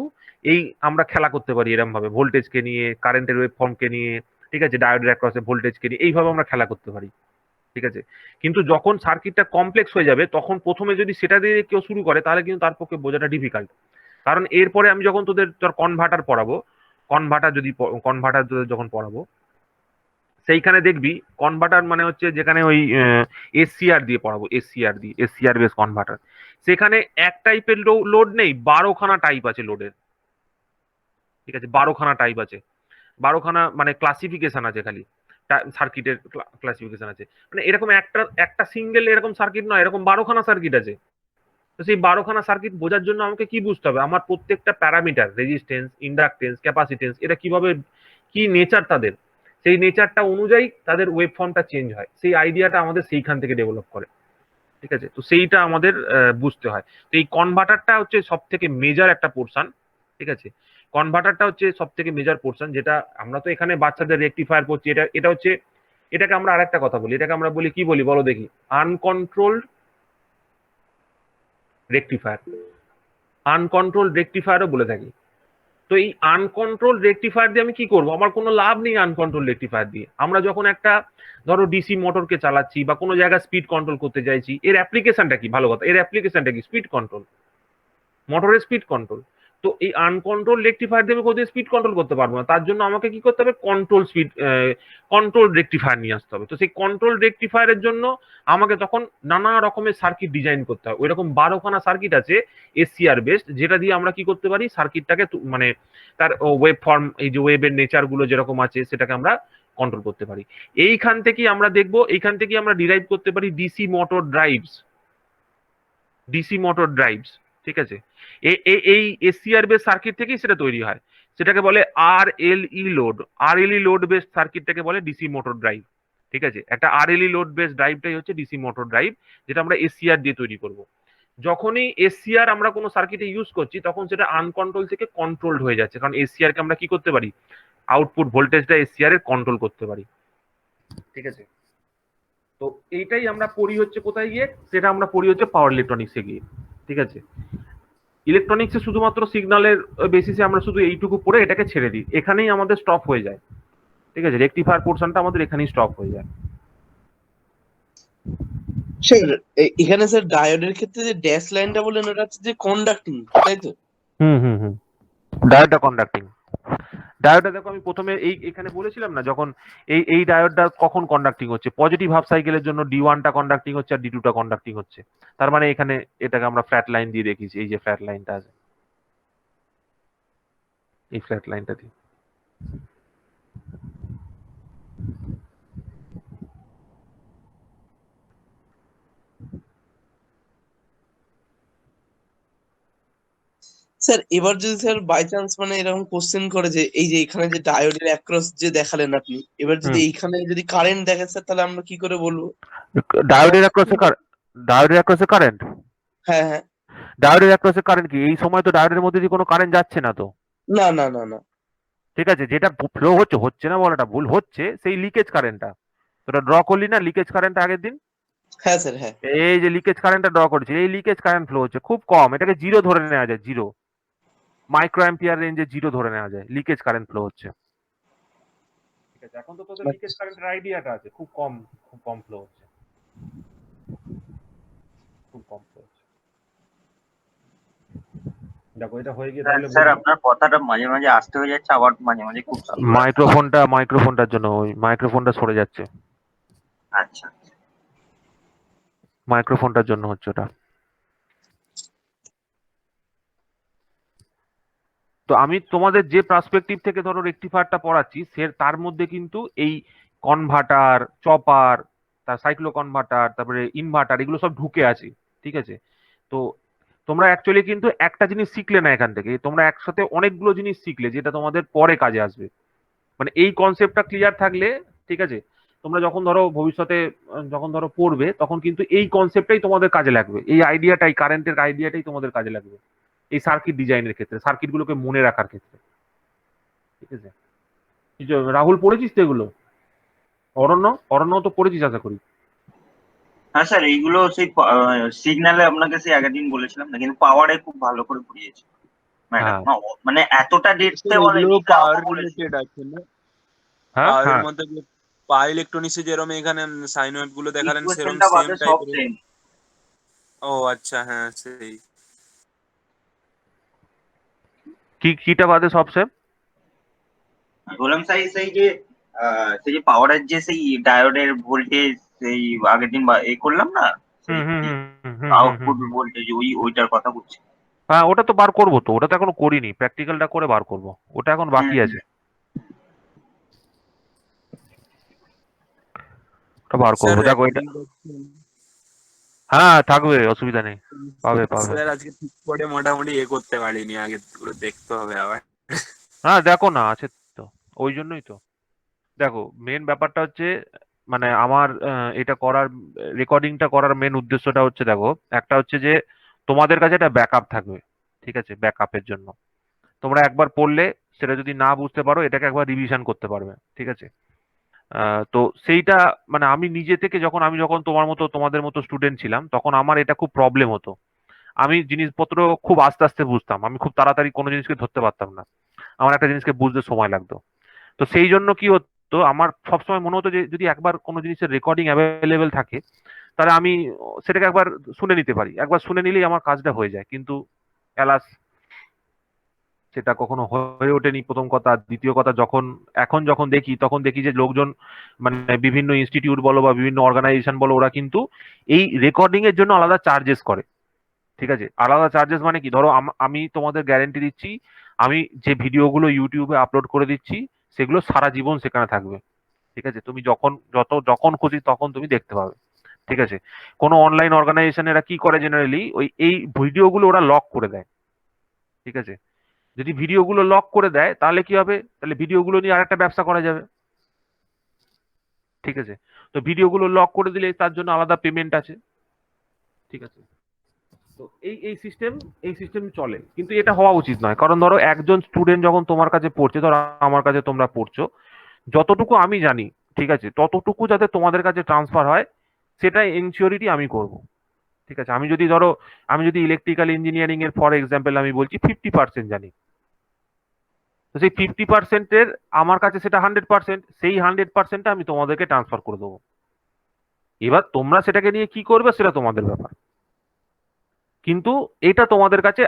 এই আমরা খেলা করতে পারি এরকম ভাবে, ভোল্টেজকে নিয়ে, কারেন্টের ওয়েব ফর্মকে নিয়ে, ঠিক আছে, ডায়োডের অ্যাক্রসে ভোল্টেজকে নিয়ে, এইভাবে আমরা খেলা করতে পারি, ঠিক আছে? কিন্তু যখন সার্কিটটা কমপ্লেক্স হয়ে যাবে তখন প্রথমে যদি সেটা দিয়ে কেউ শুরু করে তাহলে কিন্তু তার পক্ষে বোঝাটা ডিফিকাল্ট। কারণ এরপরে আমি যখন তোদের কনভার্টার পড়াবো, কনভার্টার যখন পড়াবো, সেইখানে দেখবি কনভার্টার মানে হচ্ছে যেখানে ওই এসসিআর দিয়ে পড়াবো, এসসিআর বেস কনভার্টার, সেখানে এক টাইপের লোড নেই, 12খানা টাইপ আছে লোডের, ঠিক আছে? 12খানা টাইপ আছে, 12খানা মানে ক্লাসিফিকেশন আছে খালি। সার্কিটের ক্লাসিফিকেশন আছে। মানে এরকম একটা সিঙ্গেল এরকম সার্কিট নয়, এরকম 12খানা সার্কিট আছে। তো সেই 12খানা সার্কিট বোঝার জন্য আমাকে কি বুঝতে হবে, আমার প্রত্যেকটা প্যারামিটার, রেজিস্ট্যান্স, ইন্ডাকটেন্স, ক্যাপাসিটেন্স, এটা কিভাবে, কি নেচার তাদের, সেই নেচারটা অনুযায়ী তাদের ওয়েব ফর্মটা চেঞ্জ হয়। সেই আইডিয়াটা আমাদের সেইখান থেকে ডেভেলপ করে, ঠিক আছে। তো সেইটা আমাদের বুঝতে হয়। তো এই কনভার্টারটা হচ্ছে সব থেকে মেজর একটা পোর্শন, ঠিক আছে। কনভার্টারটা হচ্ছে সব থেকে মেজর পোর্শন, যেটা আমরা তো এখানে বাচ্চাদের রেকটিফায়ার করছি। এটা হচ্ছে, এটাকে আমরা আরেকটা কথা বলি, এটাকে আমরা বলি, কি বলি বলো দেখি, আনকন্ট্রোলড রেকটিফায়ার। আনকন্ট্রোলড রেকটিফায়ারও বলে থাকি। তো এই আনকন্ট্রোল রেকটিফায়ার দিয়ে আমি কি করবো, আমার কোনো লাভ নেই আনকন্ট্রোল রেকটিফায়ার দিয়ে। আমরা যখন একটা ধরো ডিসি মোটরকে চালাচ্ছি বা কোনো জায়গায় স্পিড কন্ট্রোল করতে চাইছি, এর অ্যাপ্লিকেশনটা কি, ভালো কথা, এর অ্যাপ্লিকেশনটা কি, স্পিড কন্ট্রোল, মোটরের স্পিড কন্ট্রোল। তো এই আনকন্ট্রোল রেকটিফায়ার দিয়ে আমি কোথাও স্পিড কন্ট্রোল করতে পারবো না। তার জন্য আমাকে কি করতে হবে, কন্ট্রোল রেকটিফায়ার নিয়ে আসতে হবে। তো সেই কন্ট্রোল রেকটিফায়ারের জন্য আমাকে তখন নানা রকমের সার্কিট ডিজাইন করতে হবে। ওইরকম 12খানা সার্কিট আছে এসসিআর বেসড, যেটা দিয়ে আমরা কি করতে পারি, সার্কিটটাকে মানে তার ওয়েব ফর্ম, এই যে ওয়েবের নেচার গুলো যেরকম আছে সেটাকে আমরা কন্ট্রোল করতে পারি। এইখান থেকেই আমরা দেখবো, এইখান থেকেই আমরা ডিরাইভ করতে পারি DC motor drives, DC motor drives, ঠিক আছে। এই এসসিআর বেস সার্কিট থেকেই সেটা তৈরি হয়। সেটাকে বলে আরএলই লোড, আরএলই লোড বেস সার্কিটটাকে বলে ডিসি মোটর ড্রাইভ, ঠিক আছে। একটা আরএলই লোড বেস ড্রাইভটাই হচ্ছে ডিসি মোটর ড্রাইভ, যেটা আমরা এসসিআর দিয়ে তৈরি করব। যখনই এসসিআর আমরা কোনো সার্কিটে ইউজ করছি, তখন সেটা আনকন্ট্রোল থেকে কন্ট্রোলড হয়ে যাচ্ছে, কারণ এসসিআর কে আমরা কি করতে পারি, আউটপুট ভোল্টেজটা এসসিআর এর কন্ট্রোল করতে পারি, ঠিক আছে। তো এইটাই আমরা পড়ি হচ্ছে কোথায় গিয়ে, সেটা আমরা পড়ি হচ্ছে পাওয়ার ইলেকট্রনিক্সে গিয়ে, ঠিক আছে। ইলেকট্রনিক্সে শুধুমাত্র সিগন্যালের বেসিসে আমরা শুধু এইটুকু পড়ে এটাকে ছেড়ে দিই, এখানেই আমাদের স্টপ হয়ে যায়, ঠিক আছে। রেকটিফায়ার পোর্শনটা আমাদের এখানেই স্টপ হয়ে যায়।
স্যার এখানে স্যার ডায়োডের ক্ষেত্রে যে ড্যাশ লাইনটা বললেন ওটা হচ্ছে যে কন্ডাক্টিং, তাই তো?
হুম। ডায়োডটা কন্ডাক্টিং। ডায়োডটা দেখো, আমি প্রথমে এখানে বলেছিলাম না, যখন এই ডায়োডটা কখন কন্ডাক্টিং হচ্ছে, পজিটিভ হাফ সাইকেলের জন্য D1টা কন্ডাক্টিং হচ্ছে আর D2টা কন্ডাক্টিং হচ্ছে। তার মানে এখানে এটাকে আমরা ফ্ল্যাট লাইন দিয়ে দেখিয়েছি, এই যে ফ্ল্যাট লাইনটা আছে, এই ফ্ল্যাট লাইনটা দিয়ে।
স্যার এবার যদি স্যার বাই চান্স মানে এরকম কোশ্চেন করে যে এই যে এখানে যে ডায়োডের অ্যাক্রস যে দেখালেন আপনি, এবার যদি এইখানে যদি কারেন্ট দেখে স্যার, তাহলে আমরা কি করে বলবো?
ডায়োডের অ্যাক্রসে কারেন্ট,
হ্যাঁ হ্যাঁ।
ডায়োডের অ্যাক্রসে কারেন্ট কি, এই সময় তো ডায়োডের মধ্যে দিয়ে কোনো কারেন্ট যাচ্ছে না তো,
না না না না।
ঠিক আছে। যেটা ফ্লো হচ্ছে না বলাটা ভুল, হচ্ছে সেই লিকেজ কারেন্টটা। তোরা ড্র করলি না লিকেজ কারেন্ট আগের দিন,
হ্যাঁ স্যার হ্যাঁ।
এই যে লিকেজ কারেন্টটা ড্র করছে, এই লিকেজ কারেন্ট ফ্লো হচ্ছে খুব কম, এটাকে জিরো ধরে নেওয়া যায়, জিরো মাইক্রো অ্যাম্পিয়ার রেঞ্জে জিরো ধরে নেওয়া যায়, লিকেজ কারেন্ট ফ্লো হচ্ছে, ঠিক আছে। এখন তো তোদের লিকেজ কারেন্টের আইডিয়াটা আছে, খুব কম ফ্লো হচ্ছে, খুব কম ফ্লো হচ্ছে। দেখো এটা হয়ে গিয়ে তাহলে
স্যার আপনার কথাটা মাঝে মাঝে আসতে হয়ে যাচ্ছে, আবার মাঝে মাঝে খুব
মাইক্রোফোনটার জন্য, ওই মাইক্রোফোনটা সরে যাচ্ছে,
আচ্ছা।
মাইক্রোফোনটার জন্য হচ্ছে ওটা। তো আমি তোমাদের যে পার্সপেক্টিভ থেকে ধরো রেকটিফায়ারটা পড়াচ্ছি, তার মধ্যে কিন্তু এই কনভার্টার, চপার, তার সাইক্লো কনভার্টার, তারপরে ইনভার্টার, এগুলো সব ঢুকে আছে, ঠিক আছে। তো তোমরা অ্যাকচুয়ালি কিন্তু একটা জিনিস শিখলে না এখান থেকে, তোমরা একসাথে অনেকগুলো জিনিস শিখলে, যেটা তোমাদের পরে কাজে আসবে। মানে এই কনসেপ্টটা ক্লিয়ার থাকলে, ঠিক আছে, তোমরা যখন ধরো ভবিষ্যতে যখন ধরো পড়বে, তখন কিন্তু এই কনসেপ্টটাই তোমাদের কাজে লাগবে, এই আইডিয়াটাই, কারেন্টের আইডিয়াটাই তোমাদের কাজে লাগবে এই সার্কিট ডিজাইনের ক্ষেত্রে, সার্কিট গুলোকে মনে রাখার ক্ষেত্রে, ঠিক আছে। রাহুল পড়েছিস তো এগুলো? অরণ্য তো পড়েছিস আশা করি।
হ্যাঁ স্যার, এইগুলো সেই সিগন্যালে আপনাকে সেই আগের দিন বলেছিলাম না, কিন্তু পাওয়ারে খুব ভালো করে বুঝিয়েছি ম্যাডাম। মানে এতটা ডেটসে
এগুলো পাওয়ার
বলেছি।
রিলেটেড আছে না?
হ্যাঁ
পাওয়ারের মধ্যে যে পাওয়ার ইলেকট্রনিক্সে যেরকম এখানে সাইন ওয়েভ গুলো দেখালেন সেরকম
ইকুয়েশনটা
সেম
বাদে সব
টাইপের।
সেম।
ও আচ্ছা, হ্যাঁ সেই
কিটা বাদে সব সেম?
বললাম সেই যে পাওয়ারের যে সেই ডায়োডের ভোল্টেজ, সেই আগের দিন এ করলাম না, আউটপুট ভোল্টেজ, ওইটার কথা বলছি।
হ্যাঁ, ওটা তো বার করবো, তো ওটা তো এখনো করিনি, প্র্যাকটিক্যালটা করে বার করবো, ওটা এখন বাকি আছে। ওটা বার করবো, দেখো এটা। হ্যাঁ থাকবে, অসুবিধা নেই, পাবে পাবে।
স্যার আজকে ঠিক করে মোটামুটি করতে পারিনি, আগে পুরো দেখতে হবে আবার।
হ্যাঁ দেখো না, আছে তো, ওই জন্যই তো। দেখো মেন ব্যাপারটা হচ্ছে, মানে আমার এটা করার, রেকর্ডিংটা করার মেন উদ্দেশ্যটা হচ্ছে, দেখো একটা হচ্ছে যে তোমাদের কাছে একটা ব্যাকআপ থাকবে, ঠিক আছে, ব্যাকআপের জন্য তোমরা একবার পড়লে সেটা যদি না বুঝতে পারো এটাকে একবার রিভিশন করতে পারবে, ঠিক আছে। তো সেইটা, মানে আমি নিজে থেকে যখন তোমার মতো তোমাদের মতো স্টুডেন্ট ছিলাম, তখন আমার এটা খুব প্রবলেম হতো। আমি জিনিসপত্র খুব আস্তে আস্তে বুঝতাম, আমি খুব তাড়াতাড়ি কোনো জিনিসকে ধরতে পারতাম না, আমার একটা জিনিসকে বুঝতে সময় লাগতো। তো সেই জন্য কি হতো, আমার সবসময় মনে হতো যে যদি একবার কোনো জিনিসের রেকর্ডিং অ্যাভেলেবেল থাকে, তাহলে আমি সেটাকে একবার শুনে নিতে পারি, একবার শুনে নিলেই আমার কাজটা হয়ে যায়। কিন্তু অ্যালাস সেটা কখনো হয়ে ওঠেনি, প্রথম কথা। দ্বিতীয় কথা, যখন দেখি, তখন দেখি যে লোকজন, মানে বিভিন্ন ইনস্টিটিউট বলো বা বিভিন্ন অর্গানাইজেশন বলো, ওরা কিন্তু এই রেকর্ডিং এর জন্য আলাদা চার্জেস করে, ঠিক আছে। আলাদা চার্জেস মানে কি, ধরো আমি তোমাদের গ্যারেন্টি দিচ্ছি, আমি যে ভিডিওগুলো ইউটিউবে আপলোড করে দিচ্ছি সেগুলো সারা জীবন সেখানে থাকবে, ঠিক আছে। তুমি যখন খুশি তখন তুমি দেখতে পাবে, ঠিক আছে। কোনো অনলাইন অর্গানাইজেশন এরা কি করে, জেনারেলি এই ভিডিওগুলো ওরা লক করে দেয়, ঠিক আছে। যদি ভিডিওগুলো লক করে দেয় তাহলে কি হবে, তাহলে ভিডিওগুলো নিয়ে আরেকটা ব্যবসা করা যাবে, ঠিক আছে। তো ভিডিওগুলো লক করে দিলে তার জন্য আলাদা পেমেন্ট আছে, ঠিক আছে। তো এই সিস্টেম চলে, কিন্তু এটা হওয়া উচিত নয়। কারণ ধরো একজন স্টুডেন্ট যখন তোমার কাছে পড়ছে, ধরো আমার কাছে তোমরা পড়ছো, যতটুকু আমি জানি, ঠিক আছে, ততটুকু যাতে তোমাদের কাছে ট্রান্সফার হয় সেটা এনশিওরিটি আমি করব, ঠিক আছে। আমি যদি ইলেকট্রিক্যাল ইঞ্জিনিয়ারিং এর ফর এক্সাম্পল আমি বলছি 50% জানি, তো সেই 50%-এর আমার কাছে সেটা 100%, সেই 100%টা আমি তোমাদেরকে ট্রান্সফার করে দেবো। এবার তোমরা সেটাকে নিয়ে কি করবে সেটা তোমাদের ব্যাপার, কিন্তু এটা তোমাদের কাছে,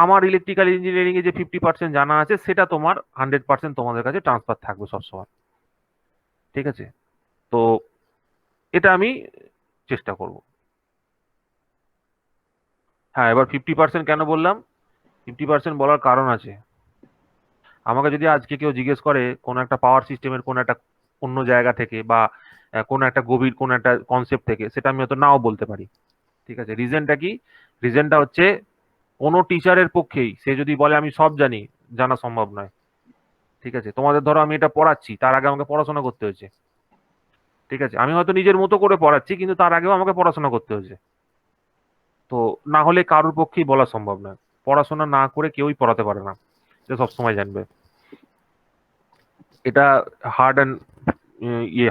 আমার ইলেকট্রিক্যাল ইঞ্জিনিয়ারিং এ যে 50% জানা আছে সেটা তোমার 100% তোমাদের কাছে ট্রান্সফার থাকবে সবসময়, ঠিক আছে। তো এটা আমি চেষ্টা করব। হ্যাঁ, এবার 50% কেন বললাম, 50% বলার কারণ আছে। আমাকে যদি আজকে কেউ জিজ্ঞেস করে কোন একটা পাওয়ার সিস্টেমের কোন একটা অন্য জায়গা থেকে, বা কোন একটা গভীর কোন একটা কনসেপ্ট থেকে, সেটা আমি হয়তো নাও বলতে পারি, ঠিক আছে। রিজনটা কি, রিজনটা হচ্ছে কোনো টিচারের পক্ষেই সে যদি বলে আমি সব জানি, জানা সম্ভব নয়, ঠিক আছে। তোমাদের ধরো আমি এটা পড়াচ্ছি, তার আগে আমাকে পড়াশোনা করতে হয়েছে, ঠিক আছে। আমি হয়তো নিজের মতো করে পড়াচ্ছি, কিন্তু তার আগেও আমাকে পড়াশোনা করতে হয়েছে। তো না হলে কারোর পক্ষেই বলা সম্ভব নয়, পড়াশোনা না করে কেউই পড়াতে পারে না, এটা সবসময় জানবে। এটা hard and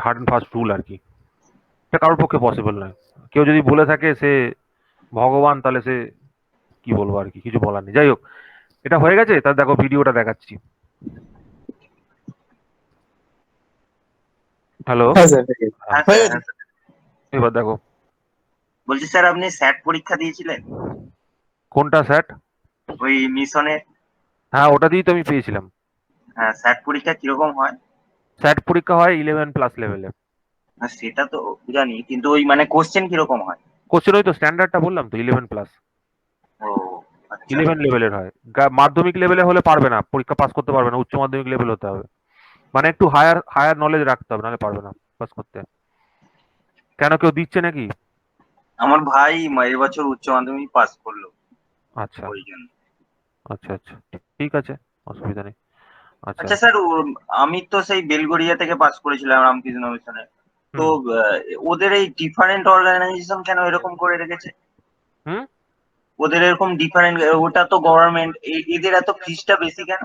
hard and fast rule আর কি, এটা কারোর পক্ষে পসিবল নয়। কেউ যদি বলে থাকে সে ভগবান, তাহলে সে কি বলবো আর কি, কিছু বলার নেই। যাই হোক, এটা হয়ে গেছে, তা দেখো ভিডিওটা দেখাচ্ছি। হ্যালো,
হ্যাঁ স্যার
হ্যাঁ
হয়ে
স্যার,
গেছে।
হ্যাঁ স্যার।
এবার দেখো।
বলছি স্যার, আপনি স্যাট পরীক্ষা দিয়েছিলেন
কোনটা স্যাট?
ওই মিশনের?
হ্যাঁ, ওটা দিয়েই তো আমি পেয়েছিলাম।
হ্যাঁ, স্যাট পরীক্ষা কিরকম হয়?
স্যাট পরীক্ষা হয় 11+ লেভেলে।
হ্যাঁ, সেটা তো জানি, কিন্তু ওই মানে কোশ্চেন কিরকম হয়?
কোশ্চেন ওই তো স্ট্যান্ডার্ডটা বললাম তো, 11+।
ও আচ্ছা।
11 লেভেলের হয়। মাধ্যমিক লেভেলে হলে পারবে না, পরীক্ষা পাস করতে পারবে না, উচ্চ মাধ্যমিক লেভেল হতে হবে, মানে একটু হায়ার হায়ার নলেজ রাখতে হবে, নাহলে পারবে না পাস করতে। কেন, কেউ দিচ্ছে নাকি?
আমার ভাই এবছর উচ্চ মাধ্যমিক পাস করলো,
আচ্ছা
ওই জন্য।
আচ্ছা আচ্ছা, ঠিক আছে, অসুবিধা নেই। আচ্ছা।
আচ্ছা স্যার, আমি তো সেই বেলগড়িয়া থেকে পাস করেছিলাম রামকৃষ্ণ মিশনে। তো
হুম
ওদের এই ডিফারেন্ট অর্গানাইজেশন কেন এরকম করে রেখেছে?
হুম।
ওদের এরকম ডিফারেন্ট, ওটা তো গভর্নমেন্ট, এদের এত ফিসটা বেশি কেন?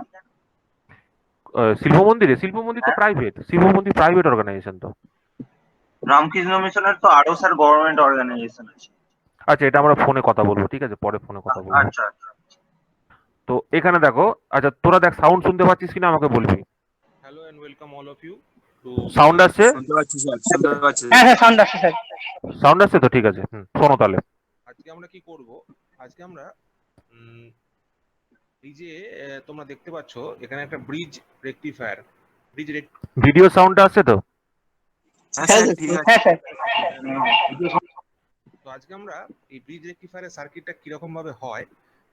শিল্প মন্দির তো
হ্যাঁ,
প্রাইভেট, শিল্প মন্দির প্রাইভেট অর্গানাইজেশন তো।
রামকৃষ্ণ মিশনের তো আরো স্যার গভর্নমেন্ট অর্গানাইজেশন আছে।
আচ্ছা, এটা আমরা ফোনে কথা বলবো, ঠিক আছে, পরে ফোনে কথা বলবো।
আচ্ছা আচ্ছা।
তো এখানে দেখো, আচ্ছা তোরা দেখ সাউন্ড শুনতে পাচ্ছিস কিনা আমাকে বলবি।
Hello and welcome all of you to
sound আসছে?
শুনতে পাচ্ছি স্যার, শুনতে পাচ্ছি।
হ্যাঁ হ্যাঁ সাউন্ড আসছে স্যার।
সাউন্ড আসছে তো, ঠিক আছে, শোনো তাহলে।
আজকে আমরা কি করব? আজকে আমরা এই যে তোমরা দেখতে পাচ্ছ এখানে একটা ব্রিজ রেকটিফায়ার,
ভিডিও সাউন্ডটা আসছে তো?
হ্যাঁ
হ্যাঁ
স্যার
স্যার
ঠিক আছে।
হ্যাঁ স্যার।
তো আজকে আমরা এই ব্রিজ রেকটিফায়ারের সার্কিটটা কিরকম ভাবে হয়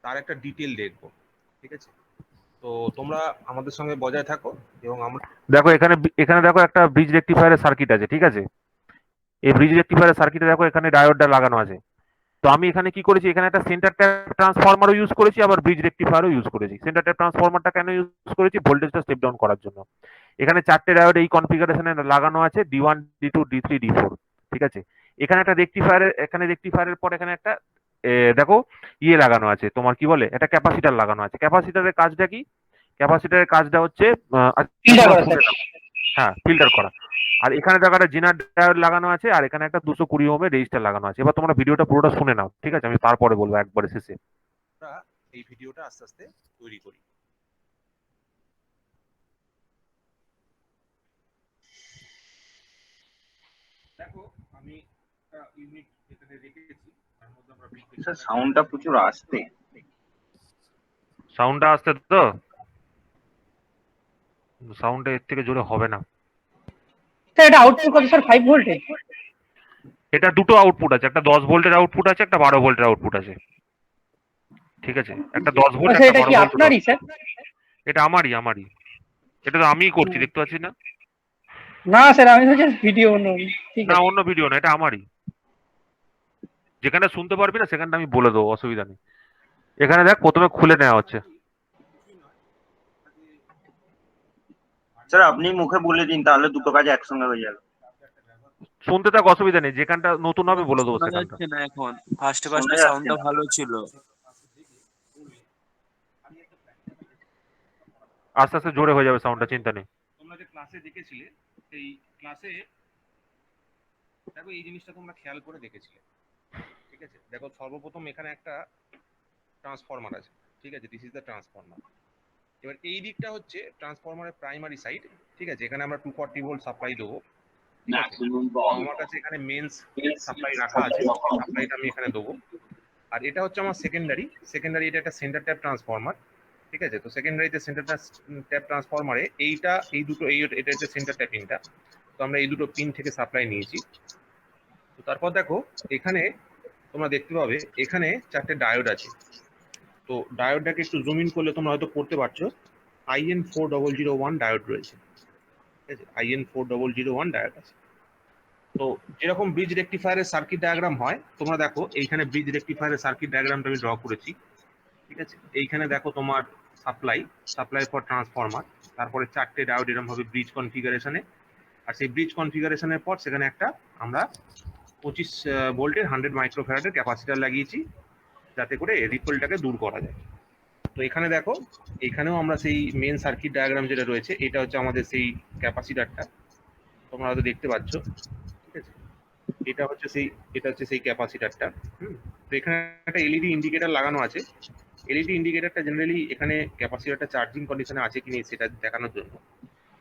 তার একটা ডিটেল দেখবো, ঠিক আছে। তো তোমরা আমাদের সঙ্গে বজায় থাকো এবং আমরা
দেখো এখানে, এখানে দেখো একটা ব্রিজ রেকটিফায়ারের সার্কিট আছে, ঠিক আছে। এই ব্রিজ রেক্টিফায়ার সার্কিটে দেখো এখানে ডায়োডটা লাগানো আছে। তো আমি এখানে কি করেছি, এখানে একটা সেন্টার ট্যাপ ট্রান্সফরমারও ইউজ করেছি, আবার ব্রিজ রেক্টিফায়ারও ইউজ করেছি। সেন্টার ট্যাপ ট্রান্সফরমারটা কেন ইউজ করেছি, ভোল্টেজটা স্টেপ ডাউন করার জন্য। এখানে 4টে ডায়োড এই কনফিগারেশনে লাগানো আছে, D1 D2 D3 D4, ঠিক আছে। এখানে একটা রেক্টিফায়ারের পর এখানে একটা দেখো ইয়ে লাগানো আছে, তোমার কি বলে, একটা ক্যাপাসিটার লাগানো আছে। ক্যাপাসিটারের কাজটা কি, ক্যাপাসিটারের কাজটা হচ্ছে
Filter করা, স্যার।
হ্যাঁ, ফিল্টার করা। আর এখানে দেখো একটা জেনার ডায়োড লাগানো আছে, আর এখানে একটা 220 ওহমের রেজিস্টার লাগানো আছে। এবার তোমরা ভিডিওটা পুরোটা শুনে নাও, ঠিক আছে, আমি তারপরে বলবো একবারে শেষে।
আমরা এই ভিডিওটা আস্তে আস্তে তৈরি করি। দেখো আমি একটা ইউনিট এখানে রেখেছি, তার মধ্যে আমরা
স্যার সাউন্ডটা প্রচুর আসতে।
সাউন্ডটা আসতে তো, সাউন্ডটা এর থেকে জোরে হবে না।
স্যার এটা আউটপুট কত স্যার? 5 ভোল্টের?
এটা দুটো আউটপুট আছে, একটা 10 ভোল্টের আউটপুট আছে, একটা 12 ভোল্টের আউটপুট আছে, ঠিক আছে। একটা 10 ভোল্ট,
স্যার
একটা
এটা কি
12 ভোল্ট।
আপনারই স্যার?
এটা আমারই। এটা তো আমিই করছি, দেখতে পাচ্ছি না?
না স্যার, আমি তো জাস্ট ভিডিও নই। ঠিক
না,
আছে।
অন্য ভিডিও না, এটা আমারই। যেখানে শুনতে পারবি না সেখানটা আমি বলে দেবো, অসুবিধা নেই। এখানে দেখ, প্রথমে খুলে নেওয়া হচ্ছে।
স্যার আপনি মুখে বলে দিন, তাহলে দুটো কাজ একসঙ্গে হয়ে যাবে।
শুনতে থাক, অসুবিধা নেই। যেখানটা নতুন হবে বলে দেবো
শোনা
সেখানটা।
যাচ্ছে না এখন, ফার্স্টে
শোনা
ফার্স্টে
যাচ্ছে
সাউন্ডটা
না।
ভালো ছিল।
আস্তে আস্তে জোরে হয়ে যাবে সাউন্ডটা, চিন্তা নেই।
তোমরা যে ক্লাসে দেখেছিলে, সেই ক্লাসে দেখো এই জিনিসটা তোমরা খেয়াল করে দেখেছিলে, ঠিক আছে। দেখো সর্বপ্রথম এখানে একটা ট্রান্সফরমার আছে, ঠিক আছে, দিস ইজ দ্য ট্রান্সফরমার। এবার এই দিকটা হচ্ছে ট্রান্সফরমারের প্রাইমারি সাইড, ঠিক আছে। এখানে আমরা 240 ভোল্ট সাপ্লাই দেবো, ঠিক আছে। আমার কাছে এখানে মেন্স সাপ্লাই রাখা আছে, সাপ্লাইটা আমি এখানে দেবো। আর এটা হচ্ছে আমার সেকেন্ডারি এটা একটা সেন্টার ট্যাপ ট্রান্সফরমার, ঠিক আছে। তো সেকেন্ডারিতে সেন্টার ট্যাপ ট্রান্সফরমারে এটা হচ্ছে সেন্টার ট্যাপিংটা। তো আমরা এই দুটো পিন থেকে সাপ্লাই নিয়েছি। তো তারপর দেখো এখানে তোমরা দেখতে পাবে এখানে 4টে ডায়োড আছে। তো ডায়োডটাকে একটু জুম ইন করলে তোমরা হয়তো পড়তে পারছো, IN4001 ডায়োড রয়েছে, ঠিক আছে। IN4001 ডায়োড আছে। তো যেরকম ব্রিজ রেক্টিফায়ারের সার্কিট ডায়াগ্রাম হয়, তোমরা দেখো এইখানে ব্রিজ রেক্টিফায়ারের সার্কিট ডায়াগ্রামটা আমি ড্র করেছি, ঠিক আছে। এইখানে দেখো তোমার সাপ্লাই ফর ট্রান্সফরমার, তারপরে 4টে ডায়োড এরকম হবে ব্রিজ কনফিগারেশনে। আর সেই ব্রিজ কনফিগারেশনের পর সেখানে একটা আমরা 25 ভোল্টের 100 মাইক্রোফ্যারাডের ক্যাপাসিটার লাগিয়েছি, যাতে করে রিপলটাকে দূর করা যায়। তো এখানে দেখো, এখানেও আমরা সেই মেন সার্কিট ডায়াগ্রাম যেটা রয়েছে, এটা হচ্ছে আমাদের সেই ক্যাপাসিটারটা, তোমরা হয়তো দেখতে পাচ্ছ, ঠিক আছে। এটা হচ্ছে সেই ক্যাপাসিটারটা। তো এখানে একটা এলইডি ইন্ডিকেটর লাগানো আছে। এলইডি ইন্ডিকেটরটা জেনারেলি এখানে ক্যাপাসিটারটা চার্জিং কন্ডিশনে আছে কি নেই সেটা দেখানোর জন্য।